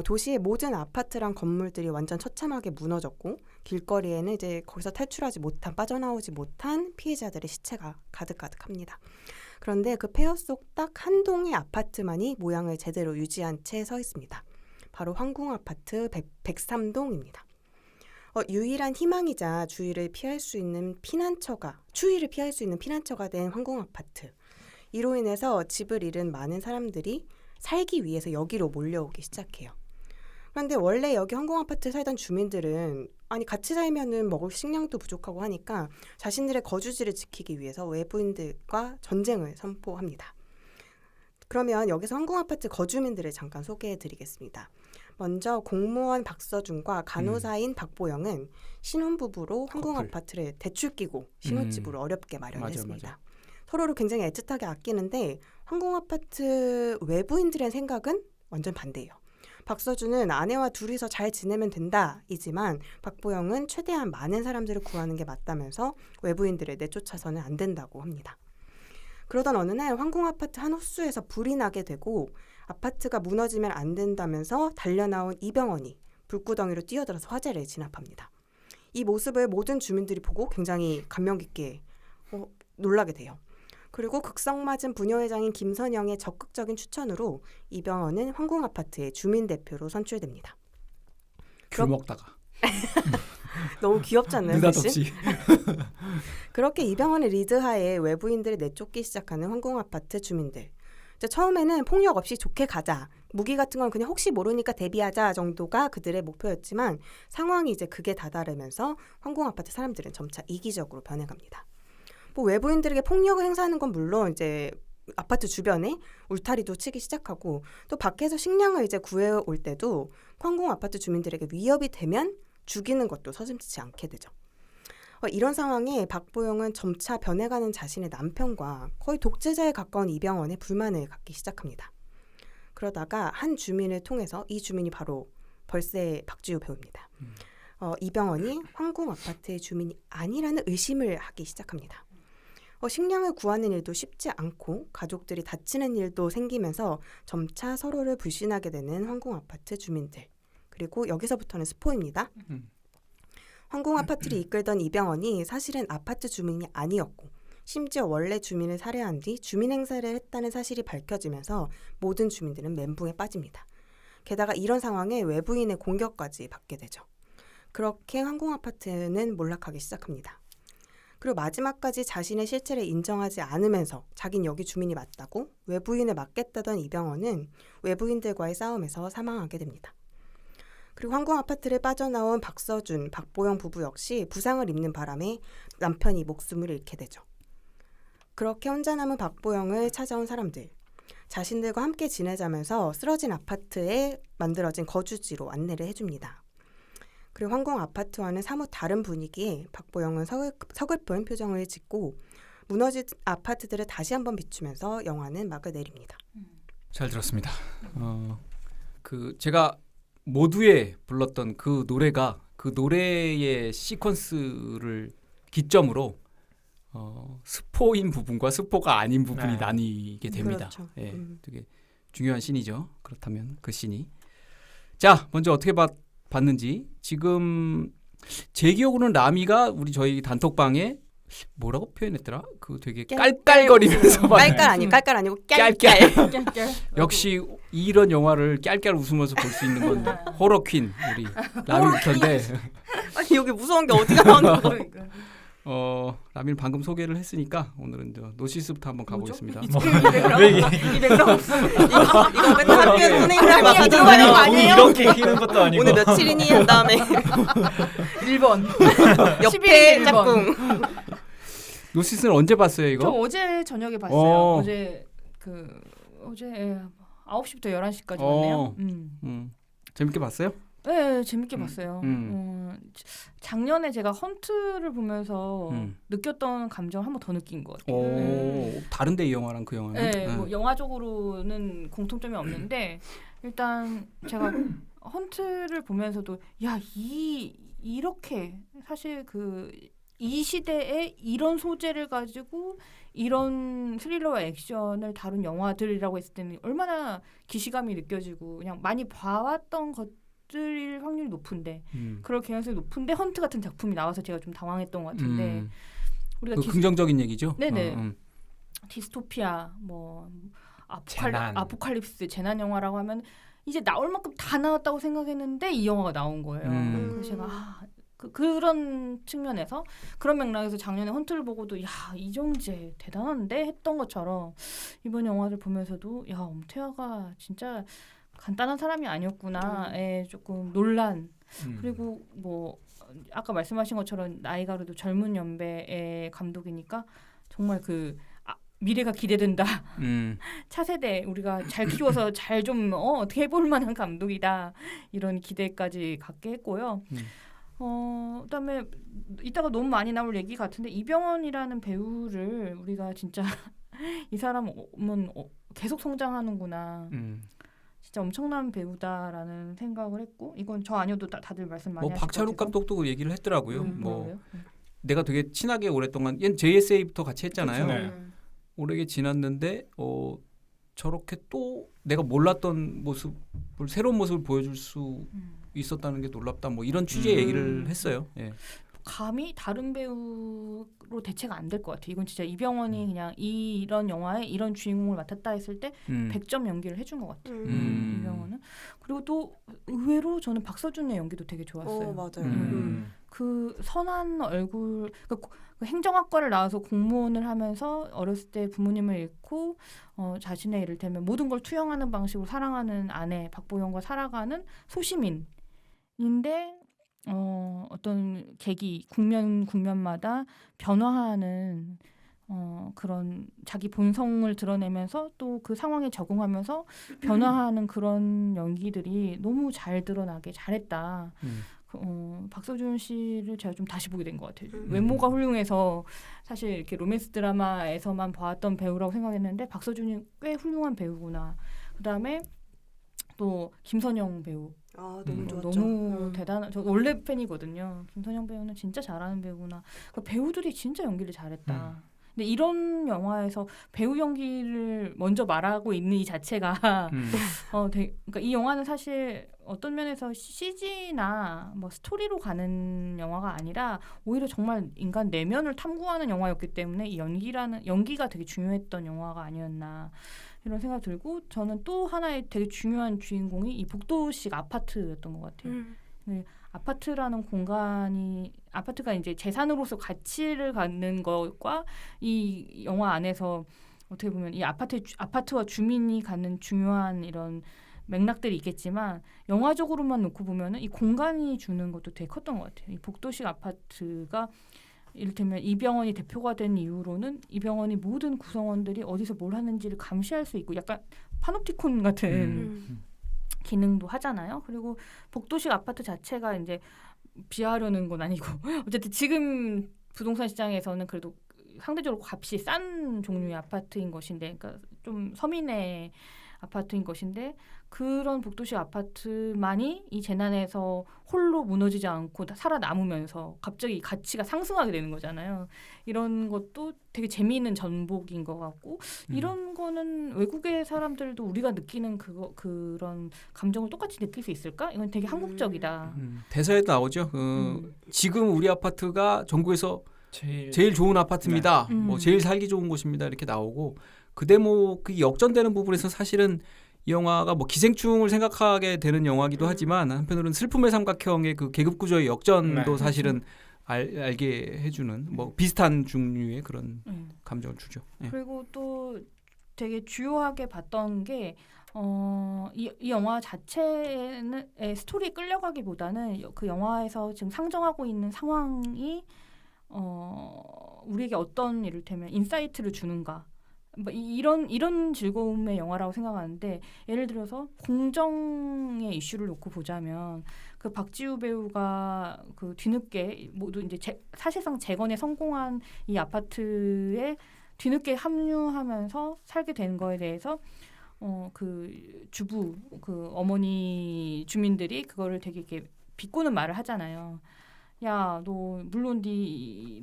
도시의 모든 아파트랑 건물들이 완전 처참하게 무너졌고 길거리에는 이제 거기서 탈출하지 못한 빠져나오지 못한 피해자들의 시체가 가득가득합니다. 그런데 그 폐허 속 딱 한 동의 아파트만이 모양을 제대로 유지한 채 서 있습니다. 바로 황궁아파트 103동입니다. 유일한 희망이자 추위를 피할 수 있는 피난처가 된 황궁아파트. 이로 인해서 집을 잃은 많은 사람들이 살기 위해서 여기로 몰려오기 시작해요. 그런데 원래 여기 황궁아파트에 살던 주민들은 같이 살면은 먹을 식량도 부족하고 하니까 자신들의 거주지를 지키기 위해서 외부인들과 전쟁을 선포합니다. 그러면 여기서 황궁아파트 거주민들을 잠깐 소개해드리겠습니다. 먼저 공무원 박서준과 간호사인 박보영은 신혼부부로 황궁아파트를 대출 끼고 신혼집으로 어렵게 마련했습니다. 맞아. 서로를 굉장히 애틋하게 아끼는데 황궁아파트 외부인들의 생각은 완전 반대예요. 박서준은 아내와 둘이서 잘 지내면 된다이지만 박보영은 최대한 많은 사람들을 구하는 게 맞다면서 외부인들을 내쫓아서는 안 된다고 합니다. 그러던 어느 날 황궁아파트 한 호수에서 불이 나게 되고 아파트가 무너지면 안 된다면서 달려나온 이병헌이 불구덩이로 뛰어들어서 화재를 진압합니다. 이 모습을 모든 주민들이 보고 굉장히 감명 깊게 놀라게 돼요. 그리고 극성맞은 부녀회장인 김선영의 적극적인 추천으로 이병헌은 황궁아파트의 주민대표로 선출됩니다. 귤 먹다가. 너무 귀엽지 않나요? 느닷없이. 그렇게 이병헌의 리드하에 외부인들을 내쫓기 시작하는 황궁아파트 주민들. 처음에는 폭력 없이 좋게 가자. 무기 같은 건 그냥 혹시 모르니까 대비하자 정도가 그들의 목표였지만 상황이 이제 극에 다다르면서 황궁아파트 사람들은 점차 이기적으로 변해갑니다. 외부인들에게 폭력을 행사하는 건 물론 이제 아파트 주변에 울타리도 치기 시작하고 또 밖에서 식량을 이제 구해올 때도 황궁아파트 주민들에게 위협이 되면 죽이는 것도 서슴지 않게 되죠. 이런 상황에 박보영은 점차 변해가는 자신의 남편과 거의 독재자에 가까운 이병헌에 불만을 갖기 시작합니다. 그러다가 한 주민을 통해서 이 주민이 바로 벌새 박지우 배우입니다. 이병헌이 황궁 아파트의 주민이 아니라는 의심을 하기 시작합니다. 식량을 구하는 일도 쉽지 않고 가족들이 다치는 일도 생기면서 점차 서로를 불신하게 되는 황궁 아파트 주민들. 그리고 여기서부터는 스포입니다. 황궁 아파트를 이끌던 이병헌이 사실은 아파트 주민이 아니었고 심지어 원래 주민을 살해한 뒤 주민 행세를 했다는 사실이 밝혀지면서 모든 주민들은 멘붕에 빠집니다. 게다가 이런 상황에 외부인의 공격까지 받게 되죠. 그렇게 황궁 아파트는 몰락하기 시작합니다. 그리고 마지막까지 자신의 실체를 인정하지 않으면서 자긴 여기 주민이 맞다고 외부인을 막겠다던 이병헌은 외부인들과의 싸움에서 사망하게 됩니다. 그리고 황궁 아파트를 빠져나온 박서준, 박보영 부부 역시 부상을 입는 바람에 남편이 목숨을 잃게 되죠. 그렇게 혼자 남은 박보영을 찾아온 사람들, 자신들과 함께 지내자면서 쓰러진 아파트에 만들어진 거주지로 안내를 해줍니다. 그리고 황궁 아파트와는 사뭇 다른 분위기에 박보영은 서글픈 표정을 짓고 무너진 아파트들을 다시 한번 비추면서 영화는 막을 내립니다. 잘 들었습니다. 제가 모두에 불렀던 그 노래가 그 노래의 시퀀스를 기점으로 스포인 부분과 스포가 아닌 부분이 나뉘게 됩니다. 그렇죠. 예, 되게 중요한 씬이죠. 그렇다면 그 씬이 자 먼저 어떻게 봤는지 지금 제 기억으로는 라미가 저희 단톡방에 뭐라고 표현했더라? 그 되게 깔깔거리면서 깔깔 아니고 깔깔. 역시 이런 영화를 깔깔 웃으면서 볼 수 있는 건 호러 퀸 우리 라미부터인데 아니 여기 무서운 게 어디가 나오는 거야? 라미를 방금 소개를 했으니까 오늘은 노시스부터 한번 가보겠습니다. 이거 맨날 학교에 선생님들 다 들어가는 거 아니에요? 이렇게 키는 것도 아니고 오늘 며칠이니 한 다음에 1번 옆에 짝꿍. 노시스는 언제 봤어요 이거? 저 어제 저녁에 봤어요. 어제 9시부터 11시까지 봤네요. 재밌게 봤어요? 네, 재밌게 봤어요. 작년에 제가 헌트를 보면서 느꼈던 감정을 한 번 더 느낀 것 같아요. 다른데 이 영화랑 그 영화는? 네, 뭐 영화적으로는 공통점이 없는데 일단 제가 헌트를 보면서도 이렇게 사실 이 시대에 이런 소재를 가지고 이런 스릴러와 액션을 다룬 영화들이라고 했을 때는 얼마나 기시감이 느껴지고 그냥 많이 봐왔던 것들일 확률이 높은데 그럴 개연성이 높은데 헌트 같은 작품이 나와서 제가 좀 당황했던 것 같은데 우리가 긍정적인 얘기죠? 네네. 디스토피아 아포칼립스 재난 영화라고 하면 이제 나올 만큼 다 나왔다고 생각했는데 이 영화가 나온 거예요. 그래서 제가 그런 측면에서 그런 맥락에서 작년에 헌트를 보고도 이정재 대단한데 했던 것처럼 이번 영화를 보면서도 엄태화가 진짜 간단한 사람이 아니었구나에 조금 놀란 그리고 아까 말씀하신 것처럼 나이가 그래도 젊은 연배의 감독이니까 정말 미래가 기대된다. 차세대 우리가 잘 키워서 잘 좀 어떻게 해볼 만한 감독이다. 이런 기대까지 갖게 했고요. 그다음에 이따가 너무 많이 나올 얘기 같은데 이병헌이라는 배우를 우리가 진짜 이 사람은 계속 성장하는구나. 진짜 엄청난 배우다라는 생각을 했고 이건 저 아니어도 다들 말씀 많이 하실 박찬욱 감독도 얘기를 했더라고요. 뭐예요? 내가 되게 친하게 오랫동안 얘는 JSA부터 같이 했잖아요. 네. 오래 지났는데 저렇게 또 내가 몰랐던 새로운 모습을 보여줄 수 있었다는 게 놀랍다. 이런 취지의 얘기를 했어요. 예. 감히 다른 배우로 대체가 안 될 것 같아요. 이건 진짜 이병헌이 그냥 이런 영화에 이런 주인공을 맡았다 했을 때 100점 연기를 해준 것 같아요. 이병헌은. 그리고 또 의외로 저는 박서준의 연기도 되게 좋았어요. 맞아요. 그 선한 얼굴, 그 행정학과를 나와서 공무원을 하면서 어렸을 때 부모님을 잃고 자신의 이를테면 모든 걸 투영하는 방식으로 사랑하는 아내 박보영과 살아가는 소시민인데 어떤 계기 국면마다 변화하는 그런 자기 본성을 드러내면서 또 그 상황에 적응하면서 변화하는 그런 연기들이 너무 잘 드러나게 잘했다. 박서준 씨를 제가 좀 다시 보게 된 것 같아요. 외모가 훌륭해서 사실 이렇게 로맨스 드라마에서만 봐왔던 배우라고 생각했는데 박서준이 꽤 훌륭한 배우구나. 그다음에 또 김선영 배우. 너무 좋았죠. 너무 대단한. 저 원래 팬이거든요. 김선영 배우는 진짜 잘하는 배우구나. 그러니까 배우들이 진짜 연기를 잘했다. 근데 이런 영화에서 배우 연기를 먼저 말하고 있는 이 자체가 그러니까 이 영화는 사실 어떤 면에서 CG나 뭐 스토리로 가는 영화가 아니라 오히려 정말 인간 내면을 탐구하는 영화였기 때문에 이 연기가 되게 중요했던 영화가 아니었나 이런 생각 들고 저는 또 하나의 되게 중요한 주인공이 이 복도식 아파트였던 것 같아요. 아파트라는 공간이 아파트가 이제 재산으로서 가치를 갖는 것과 이 영화 안에서 어떻게 보면 이 아파트와 주민이 갖는 중요한 이런 맥락들이 있겠지만 영화적으로만 놓고 보면은 이 공간이 주는 것도 되게 컸던 것 같아요. 이 복도식 아파트가 이를테면 이병헌이 대표가 된 이후로는 이병헌이 모든 구성원들이 어디서 뭘 하는지를 감시할 수 있고 약간 파놉티콘 같은 기능도 하잖아요. 그리고 복도식 아파트 자체가 이제 비하하려는 건 아니고 어쨌든 지금 부동산 시장에서는 그래도 상대적으로 값이 싼 종류의 아파트인 것인데, 그러니까 좀 서민의 아파트인 것인데 그런 복도식 아파트만이 이 재난에서 홀로 무너지지 않고 살아남으면서 갑자기 가치가 상승하게 되는 거잖아요. 이런 것도 되게 재미있는 전복인 것 같고 이런 거는 외국의 사람들도 우리가 느끼는 그런 감정을 똑같이 느낄 수 있을까? 이건 되게 한국적이다. 대사에도 나오죠. 지금 우리 아파트가 전국에서 제일 좋은 아파트입니다. 뭐 제일 살기 좋은 곳입니다. 이렇게 나오고 그 대목 그 역전되는 부분에서 사실은 이 영화가 뭐 기생충을 생각하게 되는 영화기도 하지만 한편으로는 슬픔의 삼각형의 그 계급 구조의 역전도 사실은 알게 해주는 뭐 비슷한 종류의 그런 감정을 주죠. 예. 그리고 또 되게 주요하게 봤던 게 이 영화 자체의 스토리에 끌려가기보다는 그 영화에서 지금 상정하고 있는 상황이 우리에게 어떤 이를테면 인사이트를 주는가. 뭐 이런 즐거움의 영화라고 생각하는데 예를 들어서 공정의 이슈를 놓고 보자면 그 박지우 배우가 그 뒤늦게 모두 이제 사실상 재건에 성공한 이 아파트에 뒤늦게 합류하면서 살게 된 거에 대해서 그 주부 그 어머니 주민들이 그거를 되게 이렇게 비꼬는 말을 하잖아요. 야, 너 물론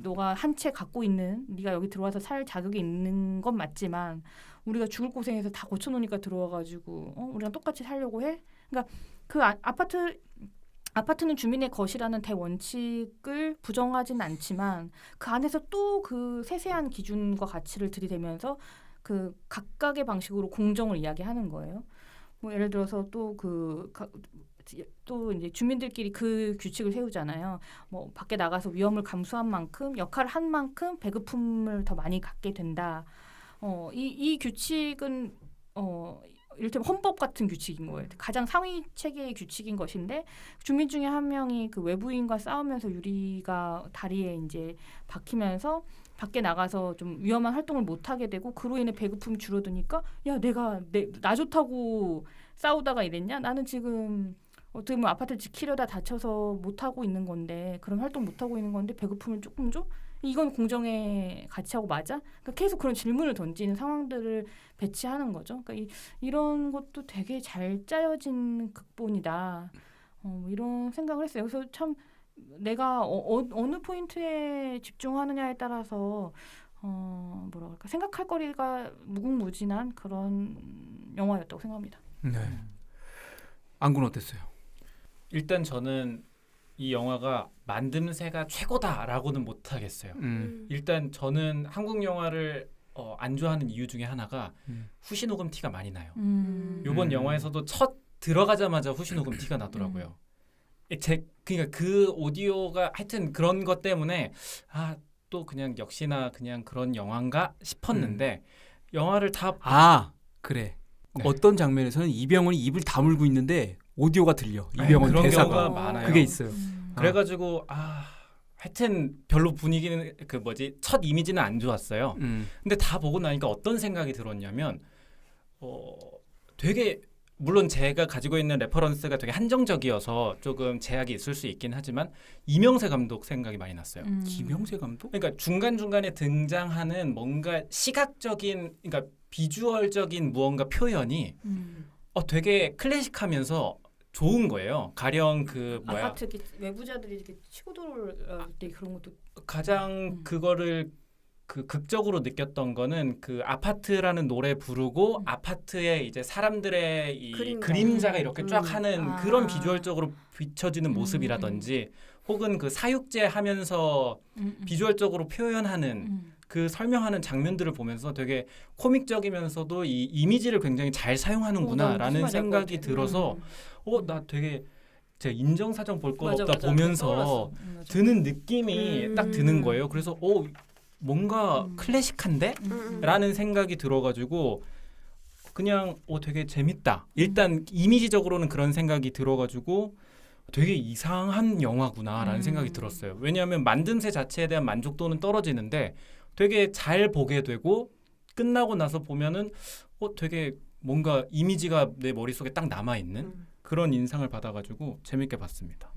너가 한 채 갖고 있는 네가 여기 들어와서 살 자격이 있는 건 맞지만 우리가 죽을 고생해서 다 고쳐놓으니까 들어와가지고 우리랑 똑같이 살려고 해? 그러니까 그 아파트는 주민의 것이라는 대원칙을 부정하진 않지만 그 안에서 또 그 세세한 기준과 가치를 들이대면서 그 각각의 방식으로 공정을 이야기하는 거예요. 뭐 예를 들어서 또 이제 주민들끼리 그 규칙을 세우잖아요. 뭐 밖에 나가서 위험을 감수한 만큼 역할을 한 만큼 배급품을 더 많이 갖게 된다. 이 규칙은 이를테면 헌법 같은 규칙인 거예요. 가장 상위 체계의 규칙인 것인데 주민 중에 한 명이 그 외부인과 싸우면서 유리가 다리에 이제 박히면서 밖에 나가서 좀 위험한 활동을 못 하게 되고 그로 인해 배급품이 줄어드니까 야 내가 나 좋다고 싸우다가 이랬냐? 나는 지금 어떻게 보면 아파트를 지키려다 다쳐서 못하고 있는 건데 그런 활동 못하고 있는 건데 배급품을 조금 줘? 이건 공정의 가치하고 맞아? 그러니까 계속 그런 질문을 던지는 상황들을 배치하는 거죠. 그러니까 이런 것도 되게 잘 짜여진 극본이다. 이런 생각을 했어요. 그래서 참 내가 어느 포인트에 집중하느냐에 따라서 뭐라 그럴까 생각할 거리가 무궁무진한 그런 영화였다고 생각합니다. 네. 안구는 어땠어요? 일단 저는 이 영화가 만듦새가 최고다라고는 못하겠어요. 일단 저는 한국 영화를 안 좋아하는 이유 중에 하나가 후시 녹음 티가 많이 나요. 이번 영화에서도 첫 들어가자마자 후시 녹음 티가 나더라고요. 그러니까 그 오디오가 하여튼 그런 것 때문에 또 그냥 역시나 그냥 그런 영화인가 싶었는데 영화를 다 그래. 네. 어떤 장면에서는 이병헌이 입을 다물고 있는데 오디오가 들려. 이병헌 그런 대사가 경우가 많아요. 그게 있어요. 그래가지고 하여튼 별로 분위기는 첫 이미지는 안 좋았어요. 근데 다 보고 나니까 어떤 생각이 들었냐면 되게 물론 제가 가지고 있는 레퍼런스가 되게 한정적이어서 조금 제약이 있을 수 있긴 하지만 이명세 감독 생각이 많이 났어요. 김영세 감독? 그러니까 중간중간에 등장하는 뭔가 시각적인 그러니까 비주얼적인 무언가 표현이 되게 클래식하면서 좋은 거예요. 가령 그 뭐야 아파트 외부자들이 이렇게 치고 들어올 때 그런 것도 가장 그거를 그 극적으로 느꼈던 거는 그 아파트라는 노래 부르고 아파트에 이제 사람들의 이 그림자가 이렇게 쫙 하는 그런 비주얼적으로 비춰지는 모습이라든지 혹은 그 사육제 하면서 비주얼적으로 표현하는 그 설명하는 장면들을 보면서 되게 코믹적이면서도 이 이미지를 굉장히 잘 사용하는구나라는 생각이 들어서 나 되게 제가 인정사정 볼 것 없다 보면서 드는 느낌이 딱 드는 거예요. 그래서 뭔가 클래식한데? 라는 생각이 들어가지고 그냥 되게 재밌다. 일단 이미지적으로는 그런 생각이 들어가지고 되게 이상한 영화구나라는 생각이 들었어요. 왜냐하면 만듦새 자체에 대한 만족도는 떨어지는데 되게 잘 보게 되고 끝나고 나서 보면은 되게 뭔가 이미지가 내 머릿속에 딱 남아있는 그런 인상을 받아가지고 재밌게 봤습니다.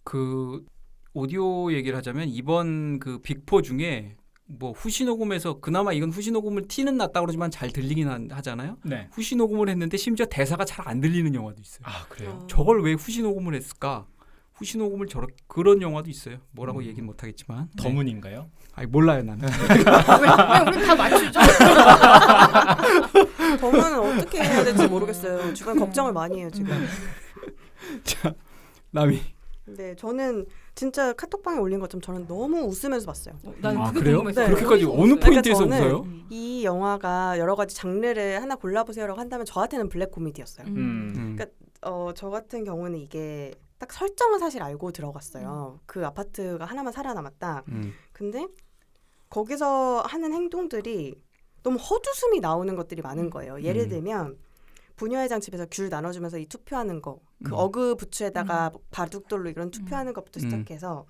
그 오디오 얘기를 하자면 이번 그 빅4 중에 뭐 후시 녹음에서 그나마 이건 후시 녹음을 티는 났다 그러지만 잘 들리긴 하잖아요. 네. 후시 녹음을 했는데 심지어 대사가 잘 안 들리는 영화도 있어요. 아 그래요? 저걸 왜 후시 녹음을 했을까? 후시 녹음을 그런 영화도 있어요. 뭐라고 얘기는 못하겠지만. 더문인가요? 아니 몰라요 나는. 왜 우리 다 맞추죠? 더문은 어떻게 해야 될지 모르겠어요. 주변 걱정을 많이 해요 지금. 자 남이. 네, 저는 진짜 카톡방에 올린 것처럼 저는 너무 웃으면서 봤어요. 난 그래요? 네. 그렇게까지 어느 포인트에서 그러니까 웃어요? 이 영화가 여러 가지 장르를 하나 골라보세요라고 한다면 저한테는 블랙 코미디였어요. 그러니까 저 같은 경우는 이게 딱 설정은 사실 알고 들어갔어요. 그 아파트가 하나만 살아남았다. 근데 거기서 하는 행동들이 너무 헛웃음이 나오는 것들이 많은 거예요. 예를 들면 부녀회장 집에서 귤 나눠주면서 이 투표하는 거, 그 어그 부츠에다가 바둑돌로 이런 투표하는 것부터 시작해서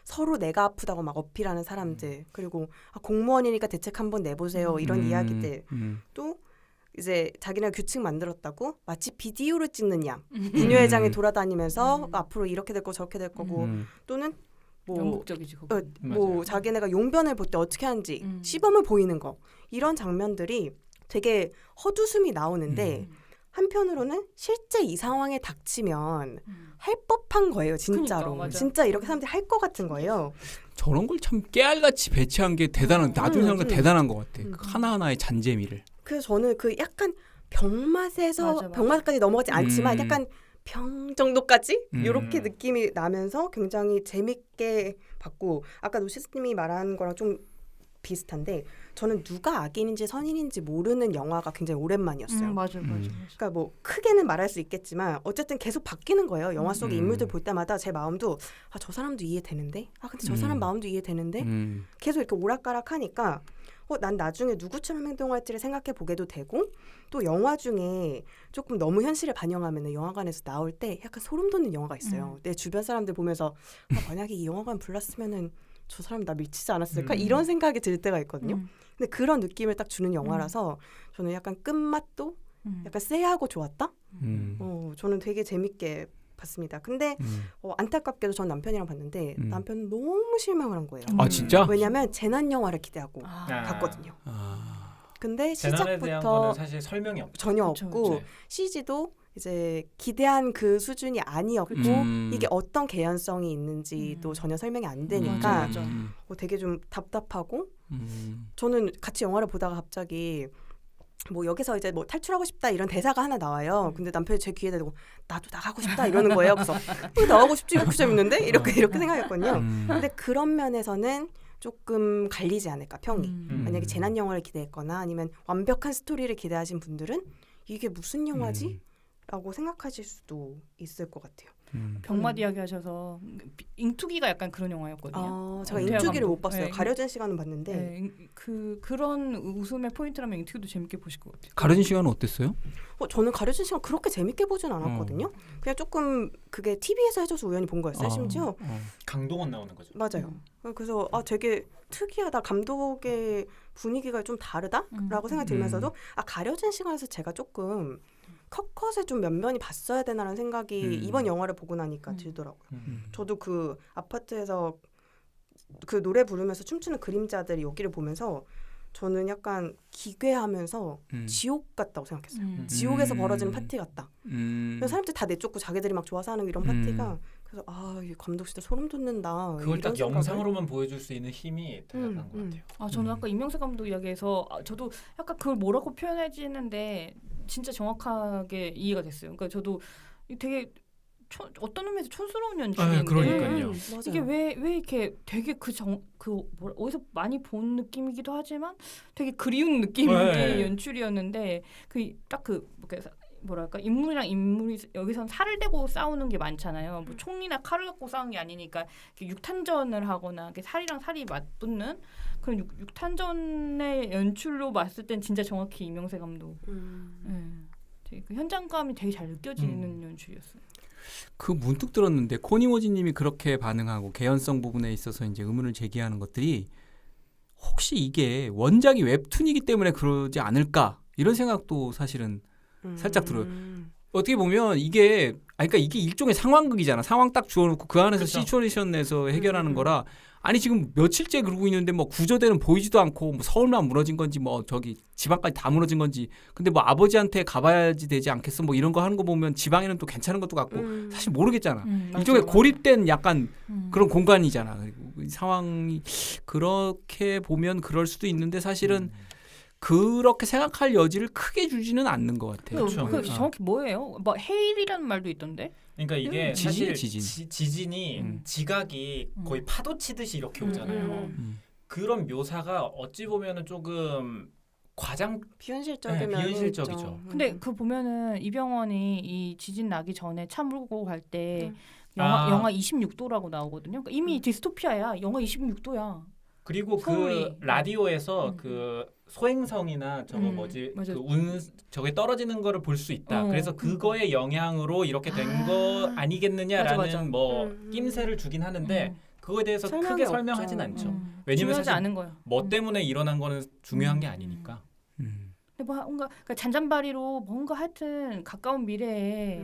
서로 내가 아프다고 막 어필하는 사람들, 그리고 공무원이니까 대책 한번 내보세요 이런 이야기들, 또 이제 자기네가 규칙 만들었다고 마치 비디오를 찍는 양, 부녀회장이 돌아다니면서 앞으로 이렇게 될 거 저렇게 될 거고, 또는 영국적이지 그거. 뭐 자기네가 용변을 볼 때 어떻게 하는지 시범을 보이는 거, 이런 장면들이 되게 헛웃음이 나오는데 한편으로는 실제 이 상황에 닥치면 할 법한 거예요, 진짜로. 그러니까, 진짜 이렇게 사람들이 할 것 같은 거예요. 저런 걸 참 깨알같이 배치한 게 대단한, 나중에 생각하면 대단한 것 같아. 하나하나의 잔재미를. 그래서 저는 그 약간 병맛에서 병맛까지 넘어가지 않지만 약간 병 정도까지 이렇게 느낌이 나면서 굉장히 재밌게 봤고, 아까 노시스님이 말한 거랑 좀 비슷한데 저는 누가 악인인지 선인인지 모르는 영화가 굉장히 오랜만이었어요. 맞아. 그러니까 뭐 크게는 말할 수 있겠지만 어쨌든 계속 바뀌는 거예요. 영화 속의 인물들 볼 때마다 제 마음도 저 사람도 이해되는데, 근데 저 사람 마음도 이해되는데, 계속 이렇게 오락가락하니까 난 나중에 누구처럼 행동할지를 생각해 보게도 되고, 또 영화 중에 조금 너무 현실을 반영하면 영화관에서 나올 때 약간 소름 돋는 영화가 있어요. 내 주변 사람들 보면서 만약에 이 영화관 불났으면은 저 사람 나 미치지 않았을까? 이런 생각이 들 때가 있거든요. 근데 그런 느낌을 딱 주는 영화라서 저는 약간 끝맛도 약간 쎄하고 좋았다? 저는 되게 재밌게 봤습니다. 근데 안타깝게도 전 남편이랑 봤는데 남편은 너무 실망을 한 거예요. 아 진짜? 왜냐면 재난 영화를 기대하고 갔거든요. 근데 재난에 대한 거는 시작부터 사실 설명이 전혀 없고 네. CG도 이제 기대한 그 수준이 아니었고 이게 어떤 개연성이 있는지도 전혀 설명이 안 되니까 되게 좀 답답하고, 저는 같이 영화를 보다가 갑자기 뭐 여기서 이제 뭐 탈출하고 싶다 이런 대사가 하나 나와요. 근데 남편이 제 귀에 대고 나도 나가고 싶다 이러는 거예요. 그래서 나가고 싶지, 이렇게 재밌는데? 이렇게 생각했거든요. 근데 그런 면에서는 조금 갈리지 않을까, 평이. 만약에 재난 영화를 기대했거나 아니면 완벽한 스토리를 기대하신 분들은 이게 무슨 영화지? 라고 생각하실 수도 있을 것 같아요. 병맛 이야기 하셔서 잉투기가 약간 그런 영화였거든요. 제가 잉투기를 못 봤어요. 네. 가려진 시간은 봤는데. 네, 그런 웃음의 포인트라면 잉투기도 재밌게 보실 것 같아요. 가려진 시간은 어땠어요? 저는 가려진 시간 그렇게 재밌게 보진 않았거든요. 그냥 조금 그게 TV에서 해줘서 우연히 본 거였어요. 심지어. 강동원 나오는 거죠. 맞아요. 그래서 되게 특이하다. 감독의 분위기가 좀 다르다라고 생각이 들면서도 가려진 시간에서 제가 조금 컷컷에 좀 면면이 봤어야 되나라는 생각이 이번 영화를 보고 나니까 들더라고요. 저도 그 아파트에서 그 노래 부르면서 춤추는 그림자들이 여기를 보면서 저는 약간 기괴하면서 지옥 같다고 생각했어요. 지옥에서 벌어지는 파티 같다. 그래서 사람들이 다 내쫓고 자기들이 막 좋아서 하는 이런 파티가 그래서 이 감독 진짜 소름 돋는다. 그걸 딱 영상으로만 보여줄 수 있는 힘이 대단한 것 같아요. 저는 아까 임명세 감독 이야기에서 저도 약간 그걸 뭐라고 표현해야지 했는데 진짜 정확하게 이해가 됐어요. 그러니까 저도 되게 어떤 의미에서 촌스러운 연출인데 그러니까요. 이게 왜 이렇게 되게 어디서 많이 본 느낌이기도 하지만 되게 그리운 느낌의 연출이었는데 뭐랄까 인물이랑 인물이 여기선 살을 대고 싸우는 게 많잖아요. 뭐 총이나 칼을 갖고 싸우는 게 아니니까 육탄전을 하거나 살이랑 살이 맞붙는 그런 육탄전의 연출로 봤을 땐 진짜 정확히 이명세 감독 되게 그 현장감이 되게 잘 느껴지는 연출이었어요. 그 문득 들었는데 코니모지님이 그렇게 반응하고 개연성 부분에 있어서 이제 의문을 제기하는 것들이 혹시 이게 원작이 웹툰이기 때문에 그러지 않을까 이런 생각도 사실은 살짝 들어요. 어떻게 보면 그러니까 이게 일종의 상황극이잖아. 상황 딱 주어놓고 그 안에서 그렇죠. 시츄에이션 내서 해결하는 거라. 아니 지금 며칠째 그러고 있는데 뭐 구조대는 보이지도 않고 뭐 서울만 무너진 건지 뭐 저기 지방까지 다 무너진 건지. 근데 뭐 아버지한테 가봐야지 되지 않겠어? 뭐 이런 거 하는 거 보면 지방에는 또 괜찮은 것도 같고 사실 모르겠잖아. 일종의 고립된 약간 그런 공간이잖아. 그리고 상황이 그렇게 보면 그럴 수도 있는데 사실은 그렇게 생각할 여지를 크게 주지는 않는 것 같아요. 그렇죠. 정확히 뭐예요? 뭐 헤일이라는 말도 있던데? 그러니까 이게 사실 지진이 지각이 거의 파도 치듯이 이렇게 오잖아요. 그런 묘사가 어찌 보면은 조금 비현실적이죠. 근데 그 보면은 이병헌이 이 지진 나기 전에 차 몰고 갈 때 영하 26도라고 나오거든요. 그러니까 이미 디스토피아야. 영하 26도야. 그리고 서울이. 그 라디오에서 그 소행성이나 저거 저게 떨어지는 거를 볼 수 있다. 그래서 그거의 영향으로 이렇게 된 거 아니겠느냐라는 낌새를 주긴 하는데 그거에 대해서 크게 설명하진 않죠. 왜냐면 사실 않은 거야. 뭐 때문에 일어난 거는 중요한 게 아니니까. 근데 뭔가 그러니까 잔잔바리로 뭔가 하여튼 가까운 미래에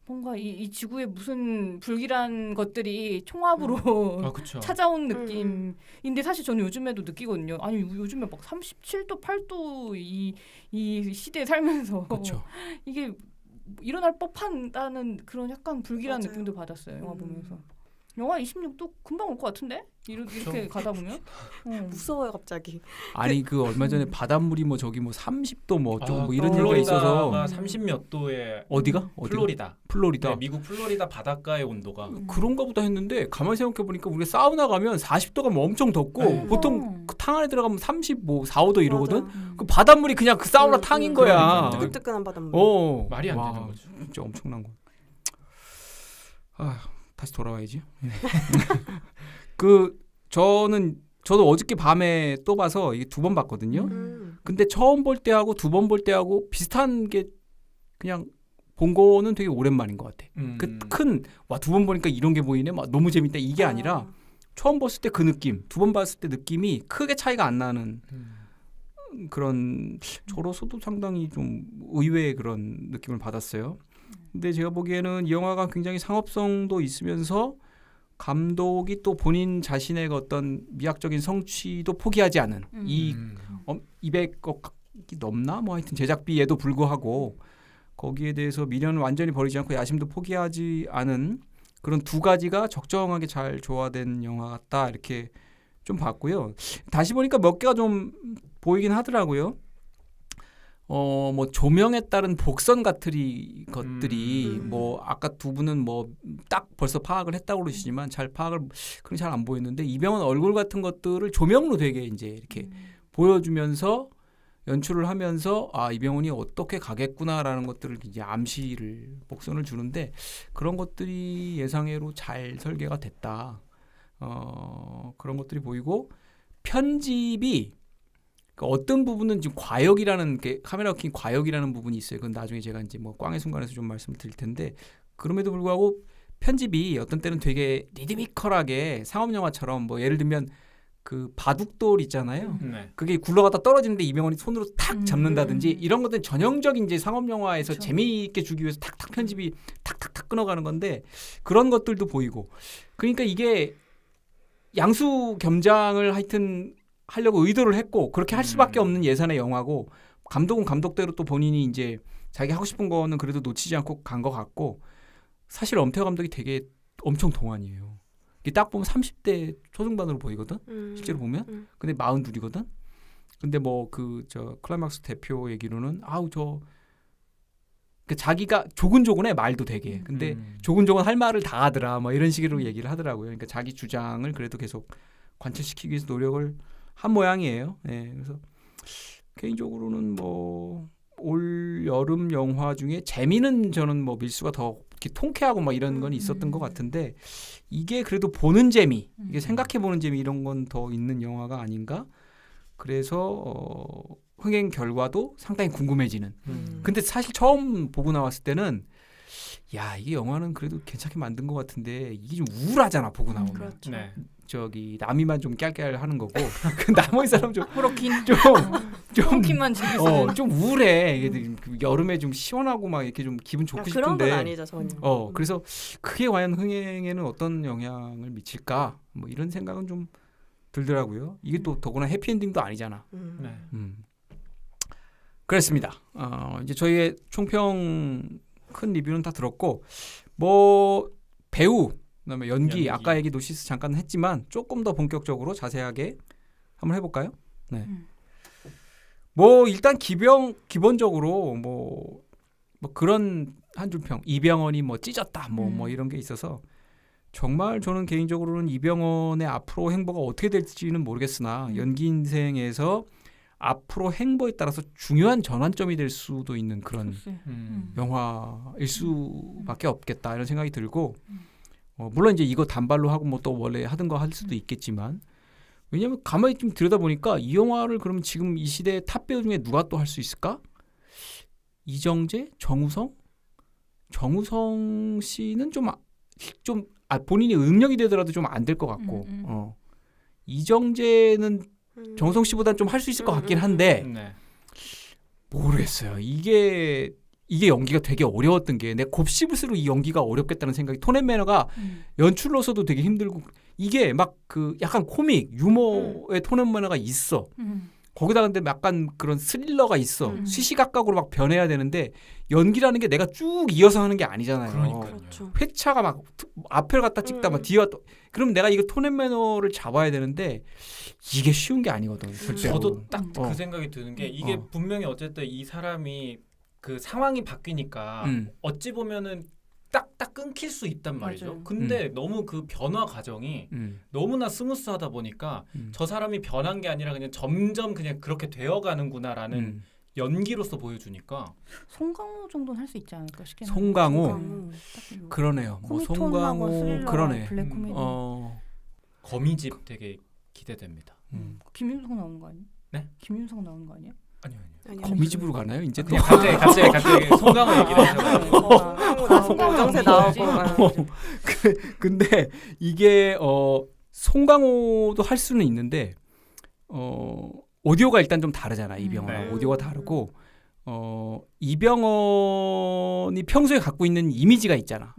뭔가 이 지구에 무슨 불길한 것들이 총합으로 찾아온 느낌인데 사실 저는 요즘에도 느끼거든요. 아니 요즘에 막 37도, 8도 이 시대에 살면서 이게 일어날 법한다는 그런 약간 불길한 느낌도 받았어요. 영화 보면서. 영하 26도 금방 올 것 같은데? 이렇게 가다 보면? 무서워요 갑자기. 아니 그 얼마 전에 바닷물이 뭐 저기 뭐 30도 뭐 어쩌고 뭐 이런 얘기가 있어서 30몇 도에 어디가? 플로리다. 네, 미국 플로리다 바닷가의 온도가 그런가 보다 했는데 가만히 생각해 보니까 우리가 사우나 가면 40도가 뭐 엄청 덥고 보통 그 탕 안에 들어가면 35, 4, 5도 이러거든. 그 바닷물이 그냥 그 사우나 탕인 거야. 뜨끈뜨끈한 바닷물. 말이 안 되는 거죠. 진짜 엄청난 거. 다시 돌아와야지. 저도 어저께 밤에 또 봐서 이게 2번 봤거든요. 근데 처음 볼 때하고 2번 볼 때하고 비슷한 게 그냥 본 거는 되게 오랜만인 것 같아. 그 큰 2번 보니까 이런 게 보이네. 막 너무 재밌다 이게 아니라 처음 봤을 때 그 느낌, 2번 봤을 때 느낌이 크게 차이가 안 나는 그런 저로서도 상당히 좀 의외의 그런 느낌을 받았어요. 근데 제가 보기에는 이 영화가 굉장히 상업성도 있으면서 감독이 또 본인 자신의 어떤 미학적인 성취도 포기하지 않은 200억이 넘나? 뭐 하여튼 제작비에도 불구하고 거기에 대해서 미련을 완전히 버리지 않고 야심도 포기하지 않은 그런 두 가지가 적정하게 잘 조화된 영화 같다 이렇게 좀 봤고요. 다시 보니까 몇 개가 좀 보이긴 하더라고요. 뭐 조명에 따른 복선 같은 것들이 뭐 아까 두 분은 뭐 딱 벌써 파악을 했다고 그러시지만 잘 파악을 그런 잘 안 보였는데 이병헌 얼굴 같은 것들을 조명으로 되게 이제 이렇게 보여주면서 연출을 하면서 이병헌이 어떻게 가겠구나라는 것들을 이제 암시를 복선을 주는데 그런 것들이 예상외로 잘 설계가 됐다. 그런 것들이 보이고 편집이 어떤 부분은 지금 과역이라는 게 카메라가 킨 과역이라는 부분이 있어요. 그건 나중에 제가 이제 뭐 꽝의 순간에서 좀 말씀을 드릴 텐데 그럼에도 불구하고 편집이 어떤 때는 되게 리드미컬하게 상업 영화처럼 뭐 예를 들면 그 바둑돌 있잖아요. 그게 굴러가다 떨어지는데 이병헌이 손으로 탁 잡는다든지 이런 것들은 전형적인 이제 상업 영화에서 재미있게 주기 위해서 탁탁 편집이 탁탁탁 끊어가는 건데 그런 것들도 보이고 그러니까 이게 양수 겸장을 하여튼 하려고 의도를 했고 그렇게 할 수밖에 없는 예산의 영화고 감독은 감독대로 또 본인이 이제 자기 하고 싶은 거는 그래도 놓치지 않고 간 것 같고 사실 엄태화 감독이 되게 엄청 동안이에요. 이게 딱 보면 30대 초중반으로 보이거든. 실제로 보면. 근데 42이거든. 근데 뭐 그 저 클라이막스 대표 얘기로는 자기가 조근조근해 말도 되게. 근데 조근조근 할 말을 다 하더라. 뭐 이런 식으로 얘기를 하더라고요. 그러니까 자기 주장을 그래도 계속 관철시키기 위해서 노력을 한 모양이에요. 네, 그래서 개인적으로는 뭐 올 여름 영화 중에 재미는 저는 뭐 밀수가 더 이렇게 통쾌하고 막 이런 건 있었던 것 같은데 이게 그래도 보는 재미, 이게 생각해 보는 재미 이런 건 더 있는 영화가 아닌가. 그래서 흥행 결과도 상당히 궁금해지는. 근데 사실 처음 보고 나왔을 때는 야 이게 영화는 그래도 괜찮게 만든 것 같은데 이게 좀 우울하잖아 보고 나오면. 그렇죠. 네. 저기 남이만 좀 깔깔하는 거고 그 나머지 사람 좀 호로킨 좀좀만 즐기는 좀 우울해. 이게 여름에 좀 시원하고 막 이렇게 좀 기분 좋고 싶은데 그런 건 아니죠 전혀. 그래서 그게 과연 흥행에는 어떤 영향을 미칠까 뭐 이런 생각은 좀 들더라고요. 이게 또 더구나 해피엔딩도 아니잖아. 네. 그렇습니다. 이제 저희의 총평 큰 리뷰는 다 들었고 뭐 배우 그다음에 연기 아까 얘기 노시스 잠깐 했지만 조금 더 본격적으로 자세하게 한번 해볼까요? 네. 뭐 일단 기본적으로 뭐 그런 한 줄 평 이병헌이 뭐 찢었다 뭐 이런 게 있어서 정말 저는 개인적으로는 이병헌의 앞으로 행보가 어떻게 될지는 모르겠으나 연기 인생에서 앞으로 행보에 따라서 중요한 전환점이 될 수도 있는 그런 영화일 수밖에 없겠다 이런 생각이 들고 물론 이제 이거 단발로 하고 뭐 또 원래 하던 거 할 수도 있겠지만 왜냐하면 가만히 좀 들여다보니까 이 영화를 그러면 지금 이 시대의 탑 배우 중에 누가 또 할 수 있을까? 이정재, 정우성 씨는 좀 본인이 응력이 되더라도 좀 안 될 것 같고 이정재는 정우성 씨보다는 좀 할 수 있을 것 같긴 한데 모르겠어요. 이게 연기가 되게 어려웠던 게 내가 곱씹을수록 이 연기가 어렵겠다는 생각이 톤 앤 매너가 연출로서도 되게 힘들고 이게 막 그 약간 코믹 유머의 톤 앤 매너가 있어. 거기다가 근데 약간 그런 스릴러가 있어. 시시각각으로 막 변해야 되는데 연기라는 게 내가 쭉 이어서 하는 게 아니잖아요. 그렇죠. 회차가 막 앞을 갖다 찍다 막 뒤에 왔다. 그럼 내가 이거 톤 앤 매너를 잡아야 되는데 이게 쉬운 게 아니거든. 절대로. 저도 딱 그 생각이 드는 게 이게 분명히 어쨌든 이 사람이 그 상황이 바뀌니까 어찌 보면은 딱 끊길 수 있단 말이죠. 맞아요. 근데 너무 그 변화 과정이 너무나 스무스하다 보니까 저 사람이 변한 게 아니라 그냥 점점 그냥 그렇게 되어가는구나라는 연기로서 보여주니까 송강호 정도는 할 수 있지 않을까 싶긴 해요. 송강호 그러네요. 뭐 송강호 그러네. 블랙 코미디. 거미집 되게 기대됩니다. 김윤석 나오는 거 아니야? 네? 김윤석 나오는 거 아니야? 아니요. 거미집으로 가나요? 이제 또 갑자기 송강호 얘기를 하셔가지고 송강호 나오고. 근데 이게 송강호도 할 수는 있는데 오디오가 일단 좀 다르잖아. 이병헌하고 네. 오디오가 다르고 이병헌이 평소에 갖고 있는 이미지가 있잖아.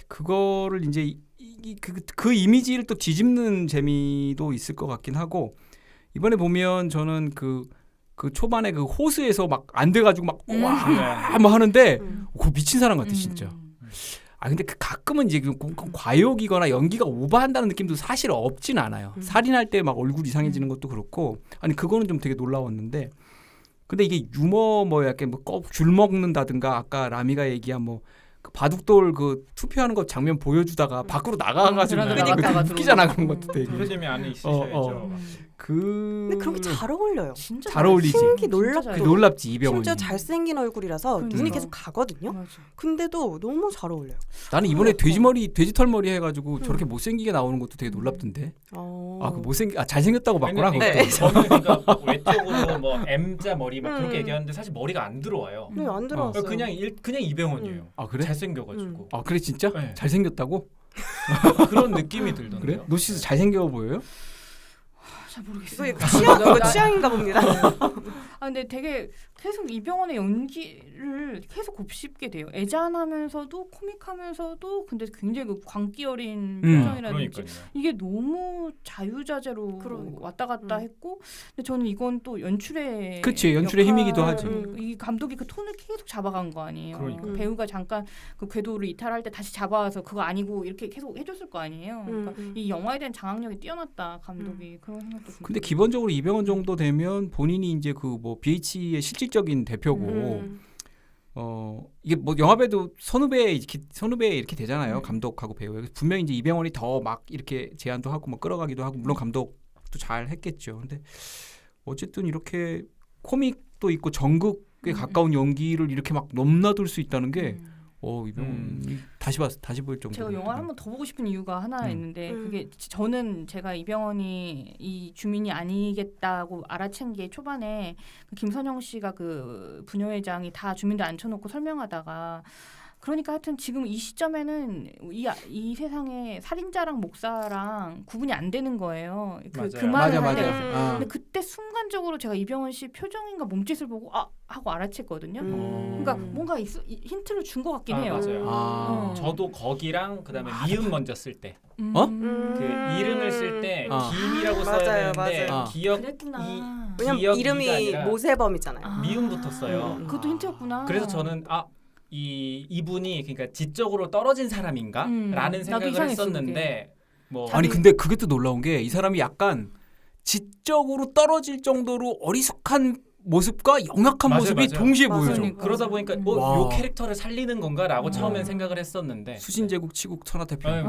그거를 이제 그 이미지를 또 뒤집는 재미도 있을 것 같긴 하고 이번에 보면 저는 그 초반에 그 호수에서 막 안 돼가지고 막 와 뭐 하는데 그 미친 사람 같아 진짜. 근데 그 가끔은 이제 과욕이거나 연기가 오버한다는 느낌도 사실 없진 않아요. 살인할 때 막 얼굴 이상해지는 것도 그렇고 그거는 좀 되게 놀라웠는데 근데 이게 유머 뭐 약간 뭐 꼭 줄 먹는다든가 아까 라미가 얘기한 뭐 그 바둑돌 그 투표하는 거 장면 보여주다가 밖으로 나가가지고 웃기잖아 그런 것도 되게. 그런 재미 안에 있으셔야죠. 근데 그런 게 잘 어울려요. 진짜 잘 어울리지. 신기 놀랍게 놀랍지 이병헌이. 심지어 잘생긴 얼굴이라서 눈이 계속 가거든요. 맞아. 근데도 너무 잘 어울려요. 나는 이번에 돼지털머리 해가지고 저렇게 못생기게 나오는 것도 되게 놀랍던데. 그 잘생겼다고 봤구나. 네. 저는 그러니까 외적으로 뭐 M자 머리 막 그렇게 얘기하는데 사실 머리가 안 들어와요. 네, 안 들어왔어요. 그냥 이병헌이에요. 그래? 잘생겨가지고. 그래 진짜? 네. 잘생겼다고? 그런 느낌이 들던데요. 그래? 노시스 잘생겨 보여요? 잘 모르겠어요. 이거 취향인가 봅니다. 아 근데 되게 계속 이병헌의 연기를 계속 곱씹게 돼요. 애잔하면서도 코믹하면서도 근데 굉장히 그 광기 어린 표정이라든지 그러니까요. 이게 너무 자유자재로 왔다 갔다 했고 근데 저는 이건 또 연출의 그치, 연출의 힘이기도 하지. 이 감독이 그 톤을 계속 잡아간 거 아니에요. 그러니까요. 배우가 잠깐 그 궤도를 이탈할 때 다시 잡아와서 그거 아니고 이렇게 계속 해줬을 거 아니에요. 그러니까 이 영화에 대한 장악력이 뛰어났다 감독이 그런 생각도 듭니다. 근데 기본적으로 이병헌 정도 되면 본인이 이제 그 뭐 BH의 실질적인 대표고 이게 뭐 영화배도 선후배 이렇게 되잖아요. 감독하고 배우. 분명히 이제 이병헌이 더 막 이렇게 제안도 하고 막 끌어가기도 하고 물론 감독도 잘 했겠죠. 근데 어쨌든 이렇게 코믹도 있고 정극에 가까운 연기를 이렇게 막 넘나들 수 있다는 게 이병헌이 다시 볼 정도. 제가 영화를 한 번 더 보고 싶은 이유가 하나 있는데 그게 저는 제가 이병헌이 이 주민이 아니겠다고 알아챈 게 초반에 그 김선영 씨가 그 부녀회장이 다 주민들 앉혀놓고 설명하다가 그러니까 하여튼 지금 이 시점에는 이 세상에 살인자랑 목사랑 구분이 안 되는 거예요. 그 말을 할 때가. 근데 그때 순간적으로 제가 이병헌 씨 표정인가 몸짓을 보고 하고 알아챘거든요. 그러니까 뭔가 힌트를 준 것 같긴 해요. 맞아요. 저도 거기랑 그다음에 미음 먼저 쓸 때. 그 이름을 쓸 때 김이라고 써야 되는데 기억 그랬구나. 왜냐면 이름이 모세범이잖아요. 미음부터 써요. 그것도 힌트였구나. 그래서 저는 이분이 그러니까 지적으로 떨어진 사람인가? 라는 생각을 했었는데 아니 근데 그게 또 놀라운 게 이 사람이 약간 지적으로 떨어질 정도로 어리숙한 모습과 영악한 모습이 동시에 보여져. 그러다 보니까 요 캐릭터를 살리는 건가라고 처음엔 생각을 했었는데 수신제국 치국 천하태평.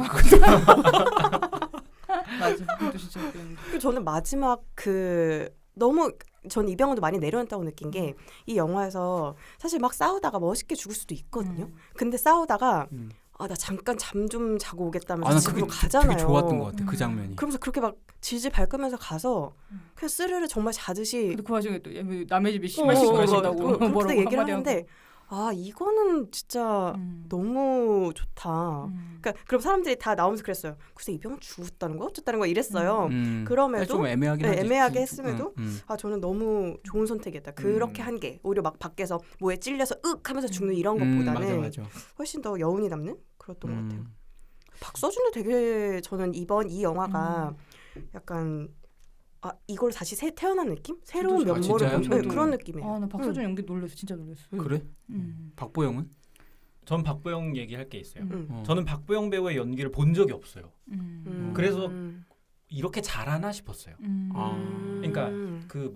맞아. 그것도 진짜 그리고 저는 마지막 전 이병헌도 많이 내려놨다고 느낀 게 이 영화에서 사실 막 싸우다가 멋있게 죽을 수도 있거든요. 근데 싸우다가 나 잠깐 잠 좀 자고 오겠다면서 집으로 가잖아요. 되게 좋았던 것 같아 그 장면이. 그러면서 그렇게 막 질질 밟으면서 가서 그냥 스르르 정말 자듯이. 근데 그 와중에 또 남의 집에 심할 수가 있다고 그렇게 얘기를 하는데 이거는 진짜 너무 좋다. 그러니까 그럼 사람들이 다 나오면서 그랬어요. 글쎄 이병헌 죽었다는 거 어쨌다는 거 이랬어요. 그럼에도 좀 애매하게 했음에도 저는 너무 좋은 선택이었다. 그렇게 한 게 오히려 막 밖에서 뭐에 찔려서 하면서 죽는 이런 것보다는 맞아. 훨씬 더 여운이 남는 그랬던 것 같아요. 박서준도 되게 저는 이번 이 영화가 약간 이걸 다시 태어난 느낌? 새로운 면모를 보는 그런 느낌이에요. 나 박서준 연기 놀랐어. 진짜 놀랐어. 그래? 박보영은? 전 박보영 얘기할 게 있어요. 저는 박보영 배우의 연기를 본 적이 없어요. 그래서 이렇게 잘하나 싶었어요. 그러니까 그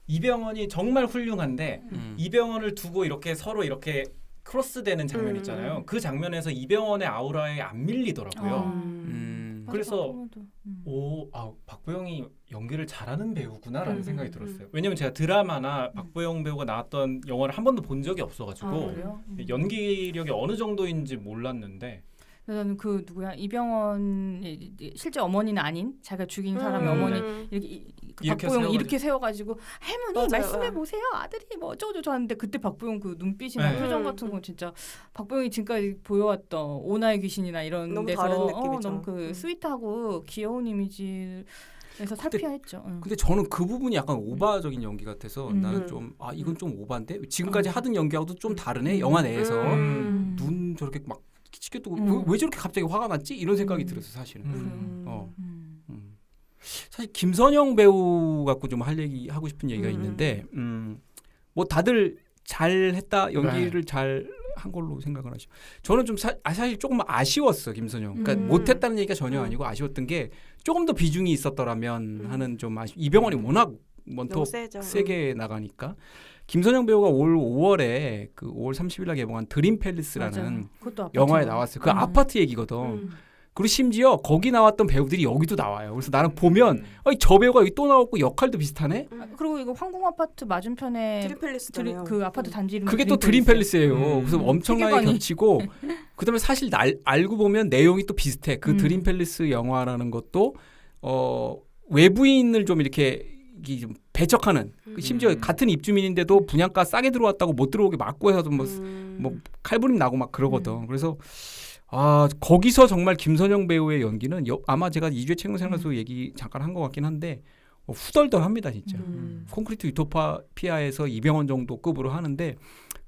이병헌이 정말 훌륭한데 이병헌을 두고 이렇게 서로 이렇게 크로스되는 장면 있잖아요. 그 장면에서 이병헌의 아우라에 안 밀리더라고요. 그래서 박보영이 연기를 잘하는 배우구나라는 생각이 들었어요. 왜냐면 제가 드라마나 박보영 배우가 나왔던 영화를 한 번도 본 적이 없어가지고 연기력이 어느 정도인지 몰랐는데 나는 그 누구야 이병헌 실제 어머니는 아닌 자기가 죽인 사람의 어머니 이렇게 박보영 이렇게 세워가지고 할머니 말씀해 보세요 아들이 뭐 어쩌고저쩌고 하는데 그때 박보영 그 눈빛이나 표정 같은 건 진짜 박보영이 지금까지 보여왔던 오나의 귀신이나 이런 너무 데서 다른 느낌이죠. 너무 그 스윗하고 귀여운 이미지에서 살피했죠. 근데 저는 그 부분이 약간 오바적인 연기 같아서 나는 좀 이건 좀 오바인데 지금까지 하던 연기하고도 좀 다르네 영화 내에서 눈 저렇게 막 치게 뜨고 왜 저렇게 갑자기 화가 났지 이런 생각이 들었어 사실은. 사실 김선영 배우 갖고 좀 하고 싶은 얘기가 있는데 뭐 다들 잘했다 연기를 잘 한 걸로 생각을 하죠. 저는 좀 사실 조금 아쉬웠어 김선영. 그러니까 못했다는 얘기가 전혀 아니고 아쉬웠던 게 조금 더 비중이 있었더라면 하는 좀 이병헌이 워낙 더 세게 나가니까. 김선영 배우가 올 5월에 그 5월 30일 날 개봉한 드림 팰리스라는 영화에 나왔어요. 그 아파트 얘기거든. 그리고 심지어 거기 나왔던 배우들이 여기도 나와요. 그래서 나는 보면 저 배우가 여기 또 나왔고 역할도 비슷하네. 그리고 이거 황궁 아파트 맞은편에 드림 팰리스잖아요. 그 아파트 단지 이름 그게 또 드림 팰리스예요. 그래서 엄청나게 겹치고 그다음에 사실 알고 보면 내용이 또 비슷해. 그 드림 팰리스 영화라는 것도 외부인을 좀 이렇게 좀 배척하는 심지어 같은 입주민인데도 분양가 싸게 들어왔다고 못 들어오게 막고 해서 뭐 칼부림 나고 막 그러거든. 그래서 거기서 정말 김선영 배우의 연기는 아마 제가 2주의 책임생활에서 얘기 잠깐 한 것 같긴 한데 후덜덜합니다 진짜. 콘크리트 유토피아에서 이병헌 정도 급으로 하는데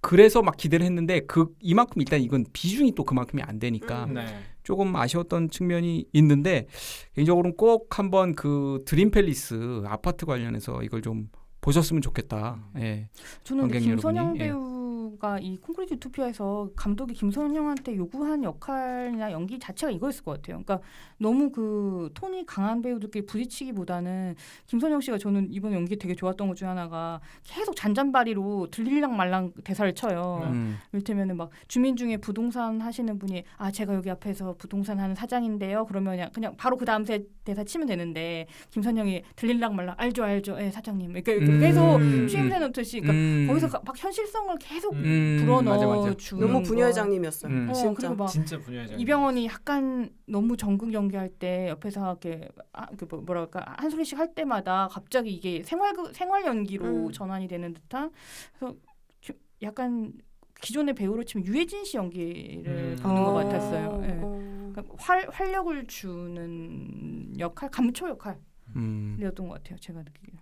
그래서 막 기대를 했는데 이만큼 일단 이건 비중이 또 그만큼이 안 되니까 네. 조금 아쉬웠던 측면이 있는데 개인적으로는 꼭 한번 그 드림팰리스 아파트 관련해서 이걸 좀 보셨으면 좋겠다. 예. 저는 관객 김선영 여러분이, 배우가 이 콘크리트 유토피아에서 감독이 김선영한테 요구한 역할이나 연기 자체가 이거였을 것 같아요. 그러니까 너무 그 톤이 강한 배우들끼리 부딪히기보다는 김선영 씨가 저는 이번 연기 되게 좋았던 것 중에 하나가 계속 잔잔바리로 들릴랑 말랑 대사를 쳐요. 이를테면은 막 주민 중에 부동산 하시는 분이 제가 여기 앞에서 부동산 하는 사장인데요. 그러면 그냥 바로 그 다음 대사 치면 되는데 김선영이 들릴랑 말랑 알죠 예 사장님 이렇게 계속 취임새 놓듯이 그러니까 거기서 막 현실성을 계속 불어넣어 주는 너무 부녀회장님이었어요. 진짜. 그리고 막 진짜 분야회장. 이병헌이 약간 너무 전극 연기할 때 옆에서 이렇게 뭐랄까 한 소리씩 할 때마다 갑자기 이게 생활 연기로 전환이 되는 듯한 그래서 약간 기존의 배우로 치면 유해진 씨 연기를 보는 것 같았어요. 예. 그러니까 활력을 주는 역할, 감초 역할이었던 것 같아요. 제가 느끼기에.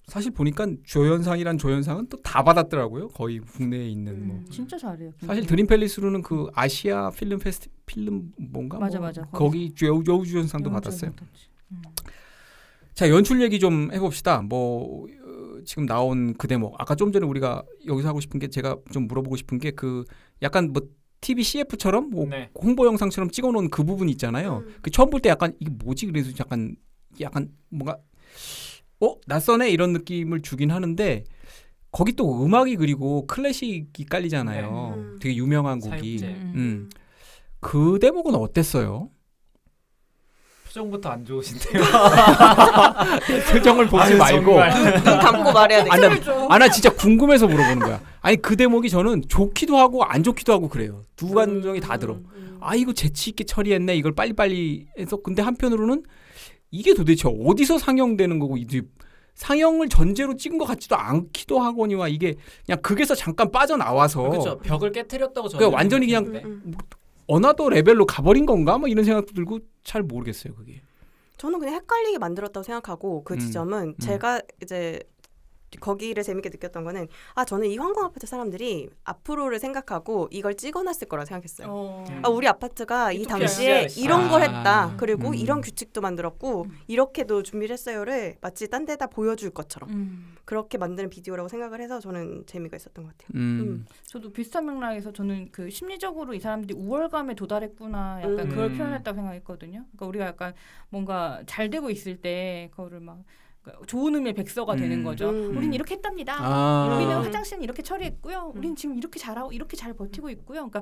사실 보니까 조연상이란 조연상은 또 다 받았더라고요. 거의 국내에 있는 뭐. 진짜 잘해요. 사실 드림팰리스로는 그 아시아 필름 뭔가 맞아. 거기 여우주연상도 받았어요. 자, 연출 얘기 좀 해봅시다. 뭐 지금 나온 그 대목 아까 좀 전에 우리가 여기서 하고 싶은 게 제가 좀 물어보고 싶은 게 그 약간 뭐 TV CF처럼 뭐 홍보 영상처럼 찍어놓은 그 부분 있잖아요. 그 처음 볼 때 약간 이게 뭐지? 그래서 약간 뭔가 낯선해 이런 느낌을 주긴 하는데 거기 또 음악이 그리고 클래식이 깔리잖아요. 되게 유명한 곡이. 그 대목은 어땠어요? 표정부터 안 좋으신데요. 표정을 보지 말고 눈 감고 말해야 돼. 나 진짜 궁금해서 물어보는 거야. 아니 그 대목이 저는 좋기도 하고 안 좋기도 하고 그래요. 두 감정이 다 들어. 이거 재치 있게 처리했네. 이걸 빨리빨리 해서 근데 한편으로는 이게 도대체 어디서 상영되는 거고 상영을 전제로 찍은 것 같지도 않기도 하거니와 이게 그냥 극에서 잠깐 빠져나와서 그렇죠. 벽을 깨트렸다고 저는 그러니까 완전히 그냥 어나더 레벨로 가버린 건가? 뭐 이런 생각도 들고 잘 모르겠어요 그게. 저는 그냥 헷갈리게 만들었다고 생각하고 그 지점은 제가 이제 거기를 재밌게 느꼈던 거는 저는 이 황금 아파트 사람들이 앞으로를 생각하고 이걸 찍어놨을 거라 생각했어요. 우리 아파트가 이 당시에 이런 걸 했다. 그리고 이런 규칙도 만들었고 이렇게도 준비를 했어요를 마치 딴 데다 보여줄 것처럼 그렇게 만드는 비디오라고 생각을 해서 저는 재미가 있었던 것 같아요. 저도 비슷한 맥락에서 저는 그 심리적으로 이 사람들이 우월감에 도달했구나 약간 그걸 표현했다고 생각했거든요. 그러니까 우리가 약간 뭔가 잘 되고 있을 때 그거를 막 좋은 의미의 백서가 되는 거죠. 우리는 이렇게 했답니다. 우리는 화장실은 이렇게 처리했고요. 우리는 지금 이렇게 잘하고 이렇게 잘 버티고 있고요. 그러니까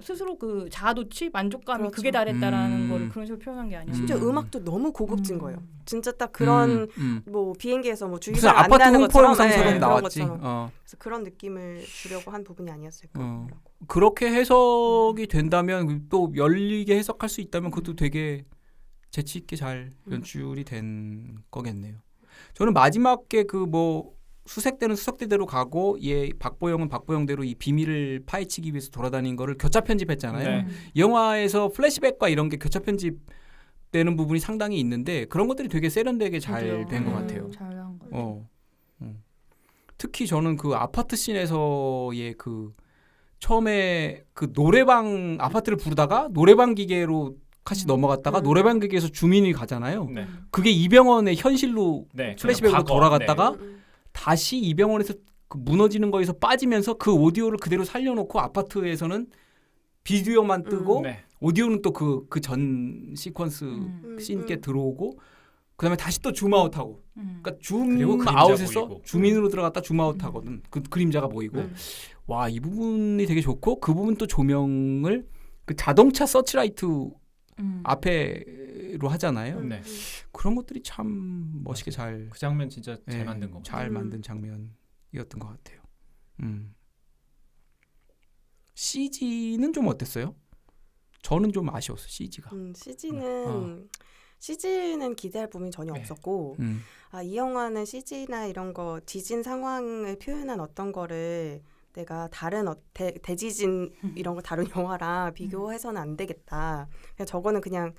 스스로 그 자아도취 만족감이 그렇죠. 극에 달했다라는 거를 그런 식으로 표현한 게 아니에요. 심지어 음악도 너무 고급진 거예요. 진짜 딱 그런 뭐 비행기에서 뭐 무슨 주기사를 아파트 안내하는 홍보 것처럼 영상처럼 나왔지. 그래서 그런 느낌을 주려고 한 부분이 아니었을까. 그렇게 해석이 된다면 또 열리게 해석할 수 있다면 그것도 되게 재치 있게 잘 연출이 된 거겠네요. 저는 마지막에 그 뭐 수색대는 수색대대로 가고 박보영은 박보영대로 이 비밀을 파헤치기 위해서 돌아다닌 거를 교차 편집했잖아요. 영화에서 플래시백과 이런 게 교차 편집되는 부분이 상당히 있는데 그런 것들이 되게 세련되게 잘 된 것 같아요. 잘한 것 같아요. 특히 저는 그 아파트 씬에서의 그 처음에 그 노래방 아파트를 부르다가 노래방 기계로 같이 넘어갔다가 노래방 기계에서 주민이 가잖아요. 그게 이병헌의 현실로 플래시백으로 돌아갔다가 다시 이병헌에서 그 무너지는 거에서 빠지면서 그 오디오를 그대로 살려놓고 아파트에서는 비디오만 뜨고 오디오는 또 그 전 시퀀스 씬께 들어오고 그다음에 다시 또 줌아웃하고 그러니까 줌아웃에서 주민으로 들어갔다 줌아웃하거든. 그 그림자가 보이고 와, 이 부분이 되게 좋고 그 부분 또 조명을 그 자동차 서치라이트 앞에로 하잖아요. 그런 것들이 참 멋있게 잘 그 장면 진짜 잘 만든 거. 잘 만든 장면이었던 것 같아요. CG는 좀 어땠어요? 저는 좀 아쉬웠어요. CG가. CG는 기대할 부분이 전혀 없었고 이 영화는 CG나 이런 거 지진 상황을 표현한 어떤 거를 내가 다른 대지진 이런 거 다른 영화랑 비교해서는 안 되겠다. 그냥 저거는 그냥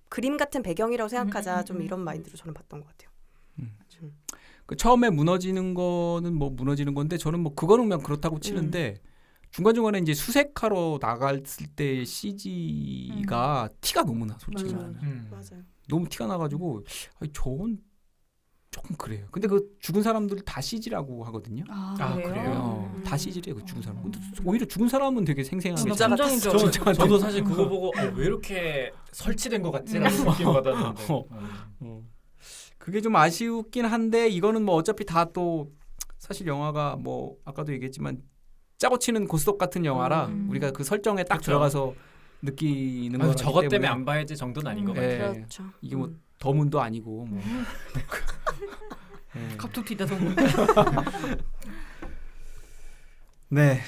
그림 같은 배경이라고 생각하자. 좀 이런 마인드로 저는 봤던 것 같아요. 그 처음에 무너지는 거는 뭐 무너지는 건데 저는 뭐 그거는 그냥 그렇다고 치는데 중간중간에 이제 수색하러 나갔을 때 CG가 티가 너무 나 솔직히 말하면. 맞아요. 너무 티가 나가지고 저건 조금 그래요. 근데 그 죽은 사람들 다 CG라고 하거든요. 그래요? 다 CG래요. 그 죽은 사람. 근데 오히려 죽은 사람은 되게 생생하게 진짜 같았어. 저도 사실 그거 보고 왜 이렇게 설치된 것 같지라는 느낌 받았는데. 그게 좀 아쉬웠긴 한데 이거는 뭐 어차피 다 또 사실 영화가 뭐 아까도 얘기했지만 짜고 치는 고스톱 같은 영화라 우리가 그 설정에 딱 그쵸. 들어가서 느끼는 거기 저것 때문에 때문에 안 봐야지 정도는 아닌 것 같아요. 그렇죠. 이게 뭐 더문도 아니고 뭐. 갑툭튀다 소문. 네.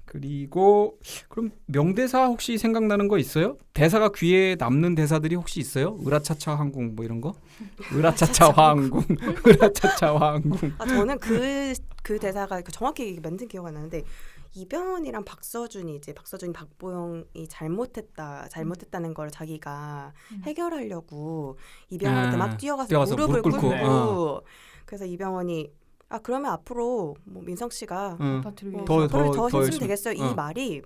그리고 그럼 명대사 혹시 생각나는 거 있어요? 대사가 귀에 남는 대사들이 혹시 있어요? 으라차차 항공 뭐 이런 거? 으라차차 화항공, 으라차차 화항공. 저는 그 대사가 정확히 멘트 기억 안 나는데 이병헌이랑 박서준이 박보영이 잘못했다는 걸 자기가 해결하려고 이병헌한테 막 뛰어가서 무릎을 꿇고 그래서 이병헌이 그러면 앞으로 뭐 민성 씨가 더 힘쓰면 되겠어요. 이 말이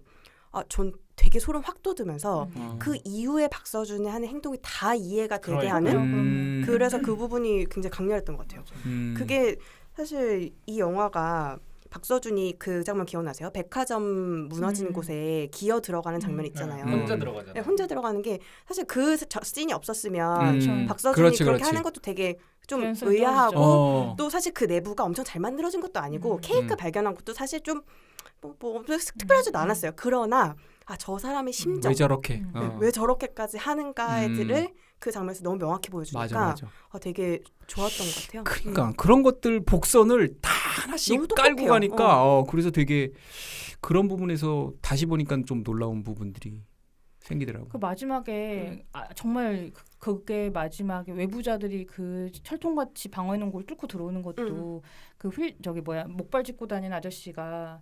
전 되게 소름 확 돋으면서 그 이후에 박서준이 하는 행동이 다 이해가 되게 하는 그래서 그 부분이 굉장히 강렬했던 것 같아요. 그게 사실 이 영화가 박서준이 그 장면 기억나세요? 백화점 무너진 곳에 기어 들어가는 장면 있잖아요. 혼자 들어가잖아요. 네, 혼자 들어가는 게 사실 그 씬이 없었으면 박서준이 그렇지. 그렇게 하는 것도 되게 좀 의아하고 또 사실 그 내부가 엄청 잘 만들어진 것도 아니고 케이크 발견한 것도 사실 좀 뭐 특별하지도 않았어요. 그러나 저 사람의 심정 왜 저렇게 왜 저렇게까지 하는가를 그 장면에서 너무 명확히 보여주니까 맞아. 되게 좋았던 것 같아요. 그러니까 그런 것들 복선을 다 하나씩 깔고 가니까 그래서 되게 그런 부분에서 다시 보니까 좀 놀라운 부분들이 생기더라고요. 그 마지막에 정말 그게 마지막에 외부자들이 그 철통같이 방어해놓은 걸 뚫고 들어오는 것도 목발 짚고 다니는 아저씨가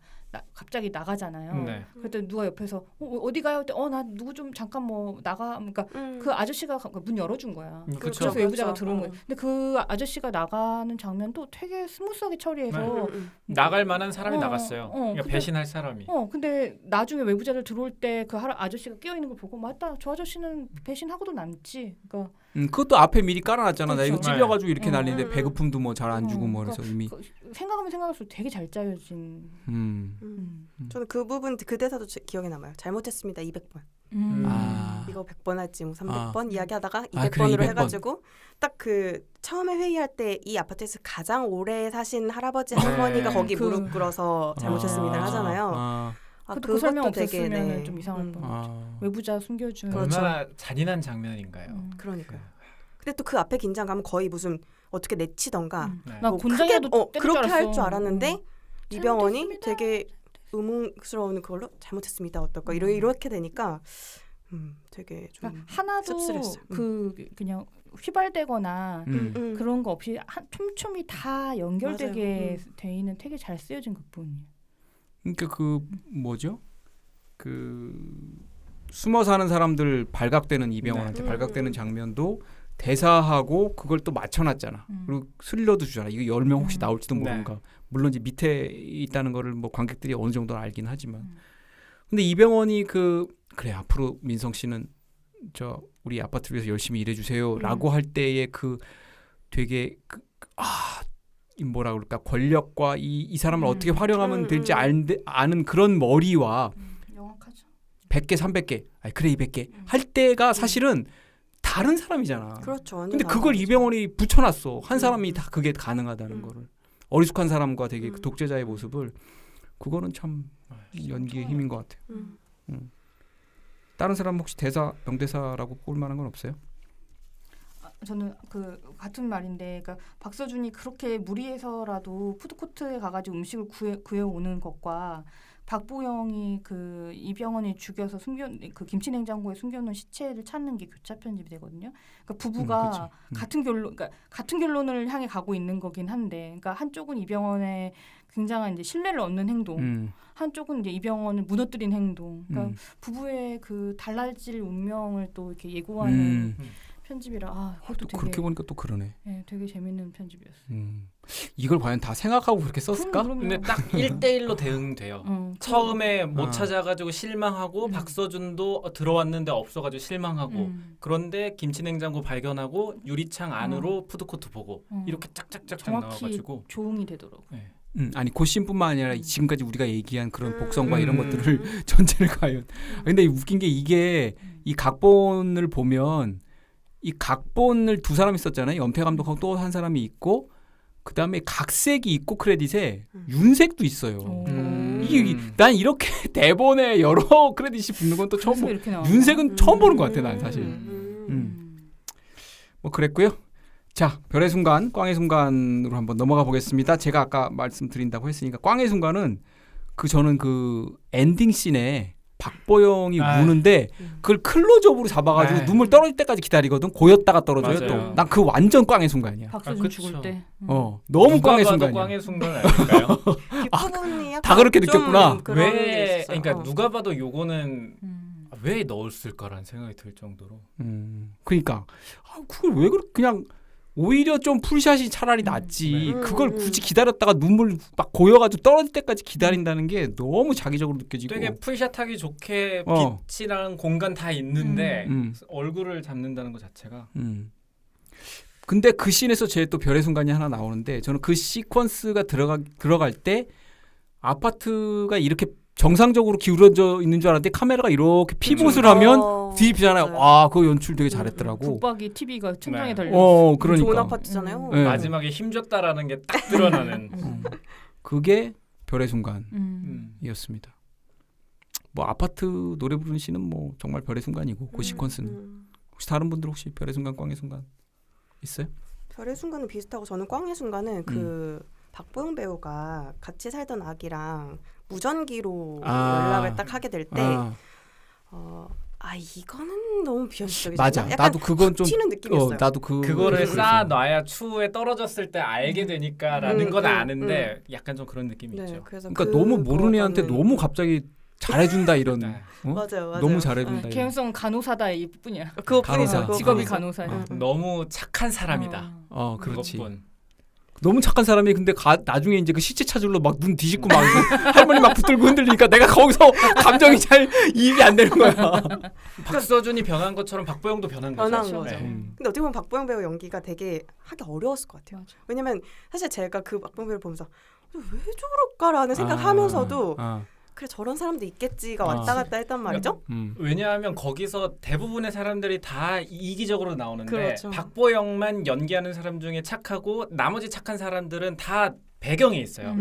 갑자기 나가잖아요. 네. 그때 누가 옆에서 어디 가요? 나 누구 좀 잠깐 뭐 나가. 그러니까 그 아저씨가 문 열어준 거야. 그래서 외부자가 들어온 거예요. 근데 그 아저씨가 나가는 장면도 되게 스무스하게 처리해서 나갈 만한 사람이 나갔어요. 그러니까 배신할 사람이. 근데 나중에 외부자들 들어올 때 그 아저씨가 끼어 있는 걸 보고 맞다. 저 아저씨는 배신하고도 남지. 그러니까 그것도 앞에 미리 깔아놨잖아. 그렇죠. 나 이거 찔려가지고 이렇게 날리는데 배고픔도 뭐 잘 안 주고 뭐 그래서 이미 생각하면 생각할수록 되게 잘 짜여진. 저는 그 부분 그 대사도 기억에 남아요. 잘못했습니다. 200번. 이거 100번 할지 뭐 300번 이야기하다가 200번으로 그래, 200번. 해가지고 딱 그 처음에 회의할 때 이 아파트에서 가장 오래 사신 할아버지 할머니가 거기 무릎 꿇어서 잘못했습니다를 하잖아요. 그 설명 없었으면 좀 이상할 뻔했죠. 외부자 숨겨준. 얼마나 잔인한 장면인가요. 그러니까요. 근데 또 그 앞에 긴장감은 거의 무슨 어떻게 내치던가 나 뭐 곤장이라도 그렇게 할 줄 알았는데 이병헌이 되게 의문스러운 그걸로 잘못했습니다. 어떨까 이렇게 되니까 되게 좀 하나도 씁쓸했어요. 그냥 휘발되거나 그런 거 없이 촘촘히 다 연결되게 돼 있는 되게 잘 쓰여진 극본이에요. 그러니까 그 뭐죠? 그 숨어 사는 사람들 발각되는 이병헌한테 발각되는 장면도 대사하고 그걸 또 맞춰놨잖아. 그리고 스릴러도 주잖아. 이거 10명 혹시 나올지도 모른가. 물론 이제 밑에 있다는 거를 뭐 관객들이 어느 정도는 알긴 하지만. 근데 이병헌이 그래 앞으로 민성 씨는 우리 아파트를 위해서 열심히 일해주세요라고 할 때의 그 되게 뭐라 그럴까 권력과 이 사람을 어떻게 활용하면 될지 아는 그런 머리와 명확하죠. 100개 300개 그래 200개 할 때가 사실은 다른 사람이잖아. 그렇죠. 근데 그걸 이병헌이 붙여놨어. 한 사람이 다 그게 가능하다는 거를. 어리숙한 사람과 되게 그 독재자의 모습을 그거는 참 연기의 힘인 것 같아요. 다른 사람 혹시 명대사라고 꼽을 만한 건 없어요? 저는 그 같은 말인데, 그러니까 박서준이 그렇게 무리해서라도 푸드코트에 가가지고 음식을 구해오는 것과 박보영이 그 이병헌이 죽여서 그 김치냉장고에 숨겨놓은 시체를 찾는 게 교차 편집이 되거든요. 그러니까 부부가 같은 결론을 향해 가고 있는 거긴 한데, 그러니까 한쪽은 이병헌의 굉장한 이제 신뢰를 얻는 행동, 한쪽은 이제 이병헌을 무너뜨린 행동. 그러니까 부부의 그 달라질 운명을 또 이렇게 예고하는. 편집이라 그것도 되게 그렇게 보니까 또 그러네. 네, 되게 재밌는 편집이었어요. 이걸 과연 다 생각하고 그렇게 썼을까? 근데 딱 1대1로 대응돼요. 처음에 못 찾아가지고 실망하고 박서준도 들어왔는데 없어가지고 실망하고 그런데 김치냉장고 발견하고 유리창 안으로 푸드코트 보고 이렇게 짝짝짝 나와가지고 조응이 되더라고. 네. 아니 고심뿐만 아니라 지금까지 우리가 얘기한 그런 복선과 이런 것들을 전체를 과연. 근데 웃긴 게 이게 이 각본을 보면 이 각본을 두 사람이 썼잖아요. 연패 감독하고 또 한 사람이 있고 그 다음에 각색이 있고 크레딧에 윤색도 있어요. 이게 난 이렇게 대본에 여러 크레딧이 붙는 건 또 처음 윤색은 처음 보는 것 같아 난 사실. 뭐 그랬고요. 자, 별의 순간, 꽝의 순간으로 한번 넘어가 보겠습니다. 제가 아까 말씀드린다고 했으니까 꽝의 순간은 저는 그 엔딩 씬에 박보영이 우는데 그걸 클로즈업으로 잡아가지고 눈물 떨어질 때까지 기다리거든. 고였다가 떨어져요. 맞아요. 또 난 그 완전 꽝의 순간이야. 박서준 죽을 때. 너무 꽝의 순간이야. 꽝의 순간 아닐까요? 뒷부분이 약간 다 그렇게 느꼈구나. 왜? 그러니까 누가 봐도 요거는 왜 넣었을까라는 생각이 들 정도로. 그러니까 그걸 왜 그냥 오히려 좀 풀샷이 차라리 낫지. 그걸 굳이 기다렸다가 눈물 막 고여가지고 떨어질 때까지 기다린다는 게 너무 자기적으로 느껴지고. 되게 풀샷하기 좋게 빛이랑 공간 다 있는데 얼굴을 잡는다는 것 자체가. 근데 그 씬에서 제 또 별의 순간이 하나 나오는데 저는 그 시퀀스가 들어갈 때 아파트가 이렇게 정상적으로 기울어져 있는 줄 알았는데 카메라가 이렇게 피봇을 하면 뒤집히잖아요. 그거 연출 되게 잘했더라고. 북박이 TV가 천장에 달려. 그러니까. 좋은 아파트잖아요. 네. 마지막에 힘줬다라는 게 딱 드러나는. 그게 별의 순간이었습니다. 뭐 아파트 노래 부르는 씬은 뭐 정말 별의 순간이고 그 시퀀스는 혹시 다른 분들 혹시 별의 순간, 꽝의 순간 있어요? 별의 순간은 비슷하고 저는 꽝의 순간은 그 박보영 배우가 같이 살던 아기랑 무전기로 연락을 딱 하게 될 때 이거는 너무 비현실적이지. 맞아. 나도 그건 좀 튀는 느낌이었어요. 나도 그거를 쌓아놔야 추후에 떨어졌을 때 알게 되니까라는 건 아는데 약간 좀 그런 느낌이 있죠. 그러니까 너무 모르는 애한테 너무 갑자기 잘해준다 이런. 맞아요. 너무 잘해준다. 개연성 간호사다 이 뿐이야. 간호사. 직업이 간호사야. 너무 착한 사람이다. 그렇지. 그것뿐. 너무 착한 사람이 근데 나중에 이제 그 시체 찾으러 막 눈 뒤집고 막 할머니 막 붙들고 흔들리니까 내가 거기서 감정이 잘 이입이 안 되는 거야. 박서준이 변한 것처럼 박보영도 변한 거죠. 네. 근데 어떻게 보면 박보영 배우 연기가 되게 하기 어려웠을 것 같아요. 맞아. 왜냐면 사실 제가 그 박보영 배우를 보면서 왜 저럴까라는 생각하면서도 그래 저런 사람도 있겠지가 왔다 갔다 했단 말이죠. 왜냐하면 거기서 대부분의 사람들이 다 이기적으로 나오는데 그렇죠. 박보영만 연기하는 사람 중에 착하고 나머지 착한 사람들은 다 배경에 있어요.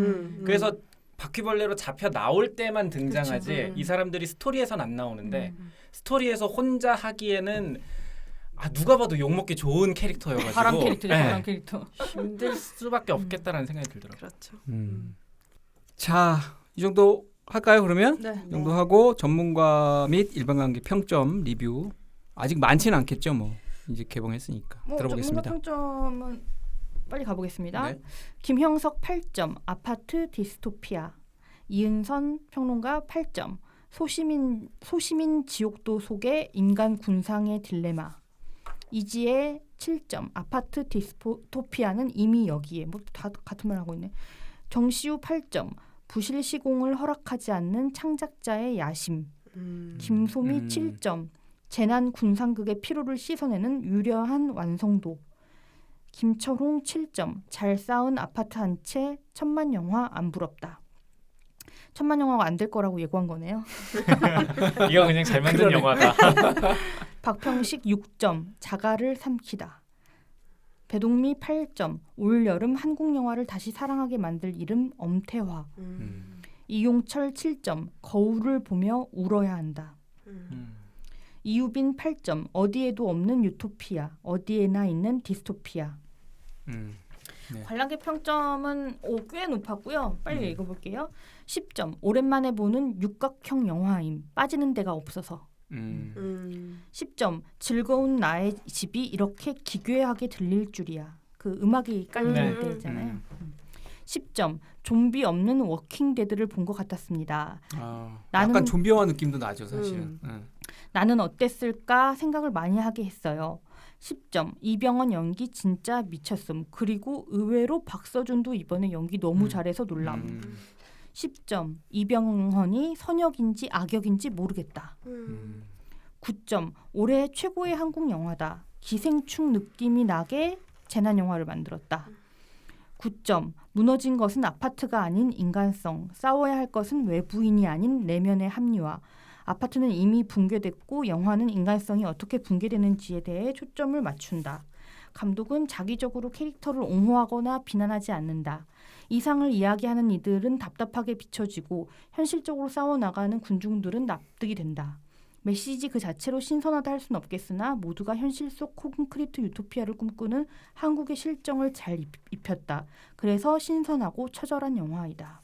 그래서 바퀴벌레로 잡혀 나올 때만 등장하지 이 사람들이 스토리에선 안 나오는데 스토리에서 혼자 하기에는 누가 봐도 욕먹기 좋은 캐릭터여가지고 바람 캐릭터죠. 바람 캐릭터. 힘들 수밖에 없겠다라는 생각이 들더라고요. 그렇죠. 자, 이 정도 할까요? 그러면 네. 이 정도 하고 전문가 및 일반 관객 평점 리뷰 아직 많지는 않겠죠, 뭐 이제 개봉했으니까 들어보겠습니다. 전문가 평점은 빨리 가보겠습니다. 네. 김형석 8점, 아파트 디스토피아. 이은선 평론가 8점, 소시민 지옥도 속의 인간 군상의 딜레마. 이지혜 7점, 아파트 디스토피아는 이미 여기에. 뭐 다 같은 말 하고 있네. 정시우 8점, 부실 시공을 허락하지 않는 창작자의 야심. 김소미 7점. 재난 군상극의 피로를 씻어내는 유려한 완성도. 김철홍 7점. 잘 쌓은 아파트 한 채 천만 영화 안 부럽다. 천만 영화가 안 될 거라고 예고한 거네요. 이거 그냥 잘 만든 영화다. 박평식 6점. 자가를 삼키다. 배동미 8점. 올 여름 한국 영화를 다시 사랑하게 만들 이름 엄태화. 이용철 7점. 거울을 보며 울어야 한다. 이유빈 8점. 어디에도 없는 유토피아. 어디에나 있는 디스토피아. 네. 관람객 평점은 꽤 높았고요. 빨리 읽어볼게요. 10점. 오랜만에 보는 육각형 영화임. 빠지는 데가 없어서. 10점. 즐거운 나의 집이 이렇게 기괴하게 들릴 줄이야. 그 음악이 깔릴 때잖아요. 10점. 좀비 없는 워킹데드를 본 것 같았습니다. 약간 좀비 영화 느낌도 나죠, 사실은. 나는 어땠을까 생각을 많이 하게 했어요. 10점. 이병헌 연기 진짜 미쳤음. 그리고 의외로 박서준도 이번에 연기 너무 잘해서 놀람. 10점. 이병헌이 선역인지 악역인지 모르겠다. 9점. 올해 최고의 한국 영화다. 기생충 느낌이 나게 재난 영화를 만들었다. 9점. 무너진 것은 아파트가 아닌 인간성. 싸워야 할 것은 외부인이 아닌 내면의 합리화. 아파트는 이미 붕괴됐고 영화는 인간성이 어떻게 붕괴되는지에 대해 초점을 맞춘다. 감독은 자기적으로 캐릭터를 옹호하거나 비난하지 않는다. 이상을 이야기하는 이들은 답답하게 비춰지고 현실적으로 싸워나가는 군중들은 납득이 된다. 메시지 그 자체로 신선하다 할 수는 없겠으나 모두가 현실 속 콘크리트 유토피아를 꿈꾸는 한국의 실정을 잘 입혔다. 그래서 신선하고 처절한 영화이다.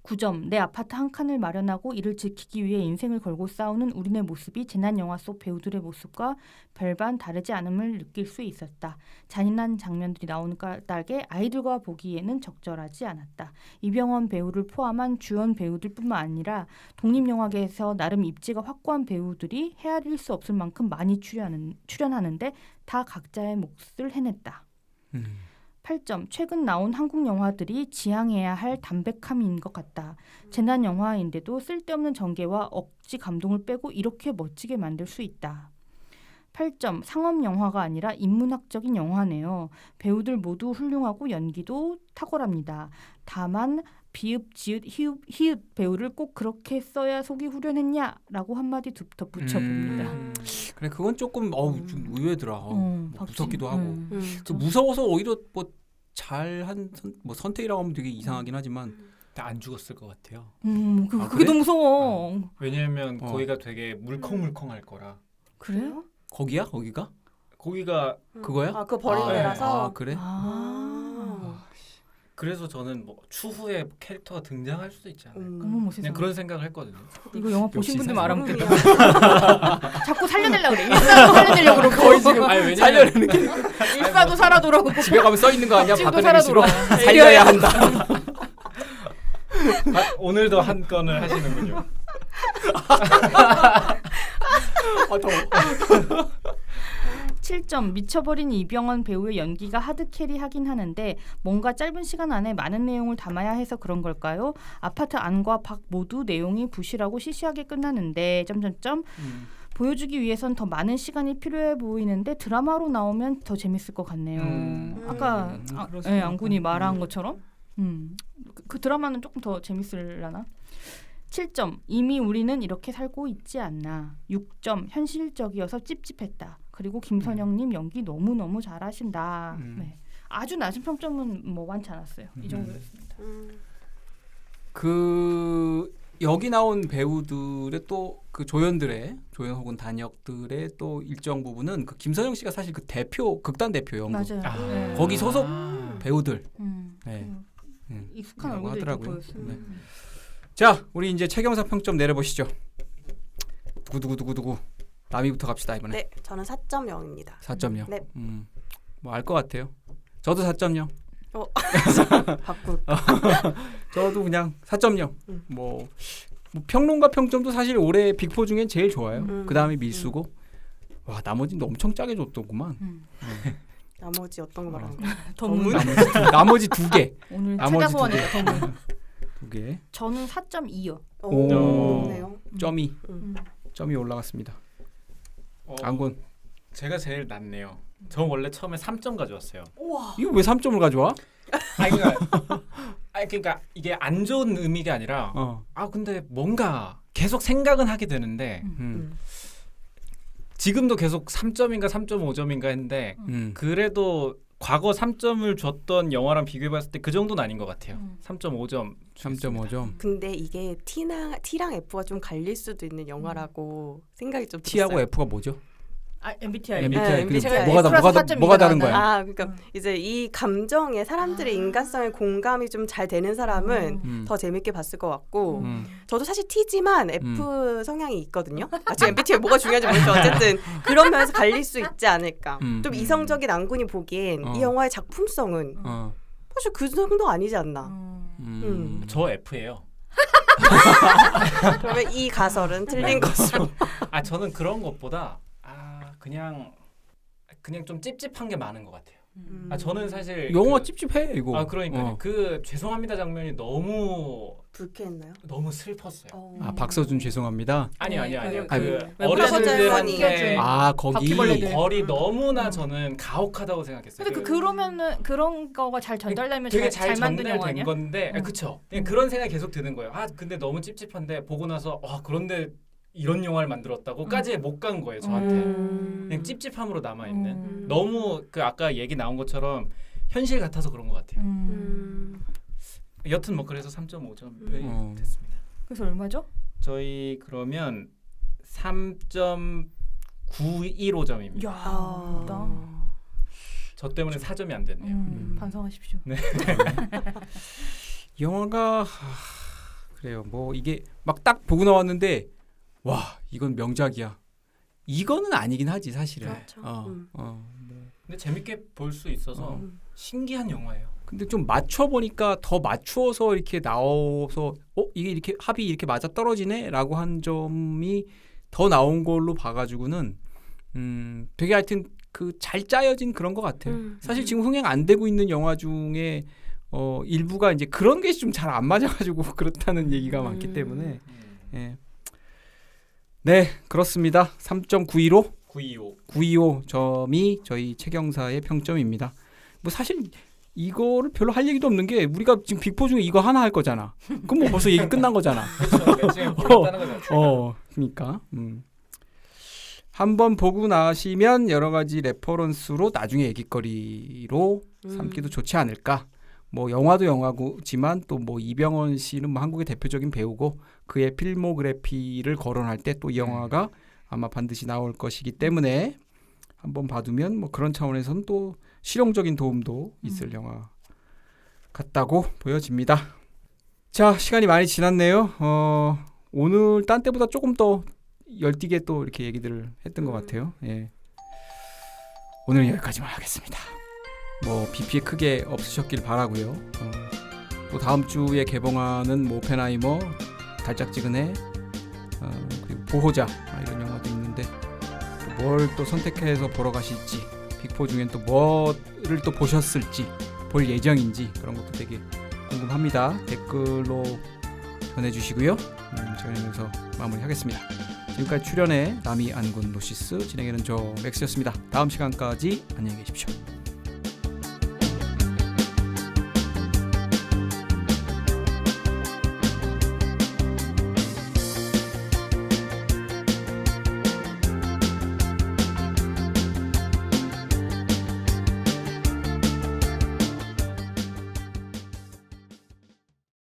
9점. 내 아파트 한 칸을 마련하고 이를 지키기 위해 인생을 걸고 싸우는 우리네 모습이 재난 영화 속 배우들의 모습과 별반 다르지 않음을 느낄 수 있었다. 잔인한 장면들이 나오는 까닭에 아이들과 보기에는 적절하지 않았다. 이병헌 배우를 포함한 주연 배우들뿐만 아니라 독립영화계에서 나름 입지가 확고한 배우들이 헤아릴 수 없을 만큼 많이 출연하는데 다 각자의 몫을 해냈다. 8점. 최근 나온 한국 영화들이 지향해야 할 담백함인 것 같다. 재난 영화인데도 쓸데없는 전개와 억지 감동을 빼고 이렇게 멋지게 만들 수 있다. 8점. 상업 영화가 아니라 인문학적인 영화네요. 배우들 모두 훌륭하고 연기도 탁월합니다. 다만 비읍, 지읒, 히읗 배우를 꼭 그렇게 써야 속이 후련했냐라고 한마디 덧붙여봅니다. 그래 그건 조금 좀 의외더라. 무섭기도 하고. 그렇죠. 무서워서 오히려 뭐 잘한 선택이라고 하면 되게 이상하긴 하지만 안 죽었을 것 같아요. 그게 그래? 너무 무서워. 왜냐하면 거기가 되게 물컹물컹할 거라. 그래요? 거기야? 거기가? 거기가 그거야? 아, 그거 버린 데라서. 아 그래? 그래서 저는 뭐 추후에 캐릭터가 등장할 수도 있지 않을까. 어머 멋있어. 그냥 그런 생각을 했거든요. 이거 영화 보신 분들 말하면 소름이야. 자꾸 살려내려고 그래. 일사도 살려내려고 그러고 거의 지금 아니 왜냐면 살려내는 게 일사도 살아 돌아오고 집에 가면 써 있는 거 아니야? 억지로 박근혜 살아 씨로 돌아와. 살려야 한다. 오늘도 한 건을 하시는군요. 더워. 7점. 미쳐버린 이병헌 배우의 연기가 하드캐리하긴 하는데 뭔가 짧은 시간 안에 많은 내용을 담아야 해서 그런 걸까요? 아파트 안과 밖 모두 내용이 부실하고 시시하게 끝나는데 보여주기 위해선 더 많은 시간이 필요해 보이는데 드라마로 나오면 더 재밌을 것 같네요. 아까 안군이 말한 것처럼 그 드라마는 조금 더 재밌으려나? 7점. 이미 우리는 이렇게 살고 있지 않나. 6점. 현실적이어서 찝찝했다. 그리고 김선영님 연기 너무너무 잘하신다. 네. 아주 낮은 평점은 뭐 많지 않았어요. 이 정도였습니다. 그 여기 나온 배우들의 또 그 조연 혹은 단역들의 또 일정 부분은 그 김선영 씨가 사실 그 극단 대표 연구 맞아요. 거기 소속 배우들 네. 익숙한 얼굴도 있고 보였어요. 네. 자, 우리 이제 최경사 평점 내려보시죠. 누구 남이부터 갑시다 이번에. 네, 저는 4.0입니다. 4.0. 네. 뭐 알 것 같아요. 저도 4.0. 바꿀. 저도 그냥 4.0. 뭐 평론가 평점도 사실 올해 빅4 중엔 제일 좋아요. 그 다음에 밀수고. 와 나머지는 엄청 짜게 줬더구만. 나머지 어떤 거 말하는 덤문. 나머지 2개. 오늘 나머지 최다 소원이다. 덤문. 2개. 저는 4.2요. 오, 높네요. 점이 올라갔습니다. 안군. 제가 제일 낮네요. 저 원래 처음에 3점 가져왔어요. 우와. 이거 왜 3점을 가져와? 그러니까 이게 안 좋은 의미가 아니라 근데 뭔가 계속 생각은 하게 되는데 지금도 계속 3점인가 3.5점인가 했는데 그래도 과거 3점을 줬던 영화랑 비교해봤을 때 그 정도는 아닌 것 같아요. 3.5점. 3.5점. 근데 이게 T랑 F가 좀 갈릴 수도 있는 영화라고 생각이 좀 T하고 들었어요. F가 뭐죠? MBTI. 네, MBTI. MBTI. 뭐가 다른 거야? 아, 그러니까 이제 이 감정에 사람들의 인간성에 공감이 좀 잘 되는 사람은 더 재밌게 봤을 것 같고 저도 사실 T지만 F 성향이 있거든요. 지금 MBTI 뭐가 중요한지 모르겠지만 어쨌든 그런 면에서 갈릴 수 있지 않을까. 좀 이성적인 안군이 보기엔 이 영화의 작품성은 사실 그 정도 아니지 않나. 저 F예요. 그러면 이 가설은 틀린 것으로. 저는 그런 것보다 그냥 그냥 좀 찝찝한 게 많은 것 같아요. 저는 사실 영화 찝찝해 이거. 그러니까 그 죄송합니다 장면이 너무 불쾌했나요? 너무 슬펐어요. 박서준 죄송합니다. 아니요. 그 어르신들한테 거기 벌이 너무나 저는 가혹하다고 생각했어요. 근데 그러면은 그런 거가 잘 전달되면 되게 잘 만든 영화 전달된 아니야? 건데, 그쵸. 그런 생각이 계속 드는 거예요. 근데 너무 찝찝한데 보고 나서 그런데 이런 영화를 만들었다고까지 못 간 거예요 저한테. 그냥 찝찝함으로 남아 있는. 너무 그 아까 얘기 나온 것처럼 현실 같아서 그런 것 같아요. 여튼 뭐 그래서 3.5점 됐습니다. 그래서 얼마죠? 저희 그러면 3.915점입니다. 야, 저 때문에 4점이 안 됐네요. 반성하십시오. 네. 영화가 그래요. 뭐 이게 막 딱 보고 나왔는데 와 이건 명작이야. 이거는 아니긴 하지 사실은. 그렇죠. 근데 재밌게 볼 수 있어서 신기한 영화예요. 근데 좀 맞춰 보니까 더 맞추어서 이렇게 나와서 이게 이렇게 합이 이렇게 맞아 떨어지네라고 한 점이 더 나온 걸로 봐가지고는 되게 하여튼 그 잘 짜여진 그런 것 같아요. 사실 지금 흥행 안 되고 있는 영화 중에 일부가 이제 그런 게 좀 잘 안 맞아가지고 그렇다는 얘기가 많기 때문에 예. 네 그렇습니다. 3.915 925 점이 저희 최경사의 평점입니다. 뭐 사실 이거를 별로 할 얘기도 없는 게 우리가 지금 빅4 중에 이거 하나 할 거잖아. 그럼 뭐 벌써 얘기 끝난 거잖아. 그렇죠. 골랐다는 거죠. 그러니까 한번 보고 나시면 여러 가지 레퍼런스로 나중에 얘기거리로 삼기도 좋지 않을까. 뭐 영화도 영화지만 또 뭐 이병헌 씨는 뭐 한국의 대표적인 배우고 그의 필모그래피를 거론할 때 또 이 영화가 아마 반드시 나올 것이기 때문에 한번 봐두면 뭐 그런 차원에서는 또 실용적인 도움도 있을 영화 같다고 보여집니다. 자, 시간이 많이 지났네요. 오늘 딴 때보다 조금 더 열띠게 또 이렇게 얘기들을 했던 것 같아요. 예. 오늘은 여기까지만 하겠습니다. 뭐 비 피해 크게 없으셨길 바라고요. 또 다음 주에 개봉하는 뭐 오펜하이머, 달짝지근해, 그리고 보호자 이런 영화도 있는데 뭘 또 선택해서 보러 가실지, 빅4 중엔 또 뭐를 또 보셨을지, 볼 예정인지 그런 것도 되게 궁금합니다. 댓글로 전해주시고요. 저희는 여기서 마무리하겠습니다. 지금까지 출연해 남이 안군 노시스, 진행에는 저 맥스였습니다. 다음 시간까지 안녕히 계십시오.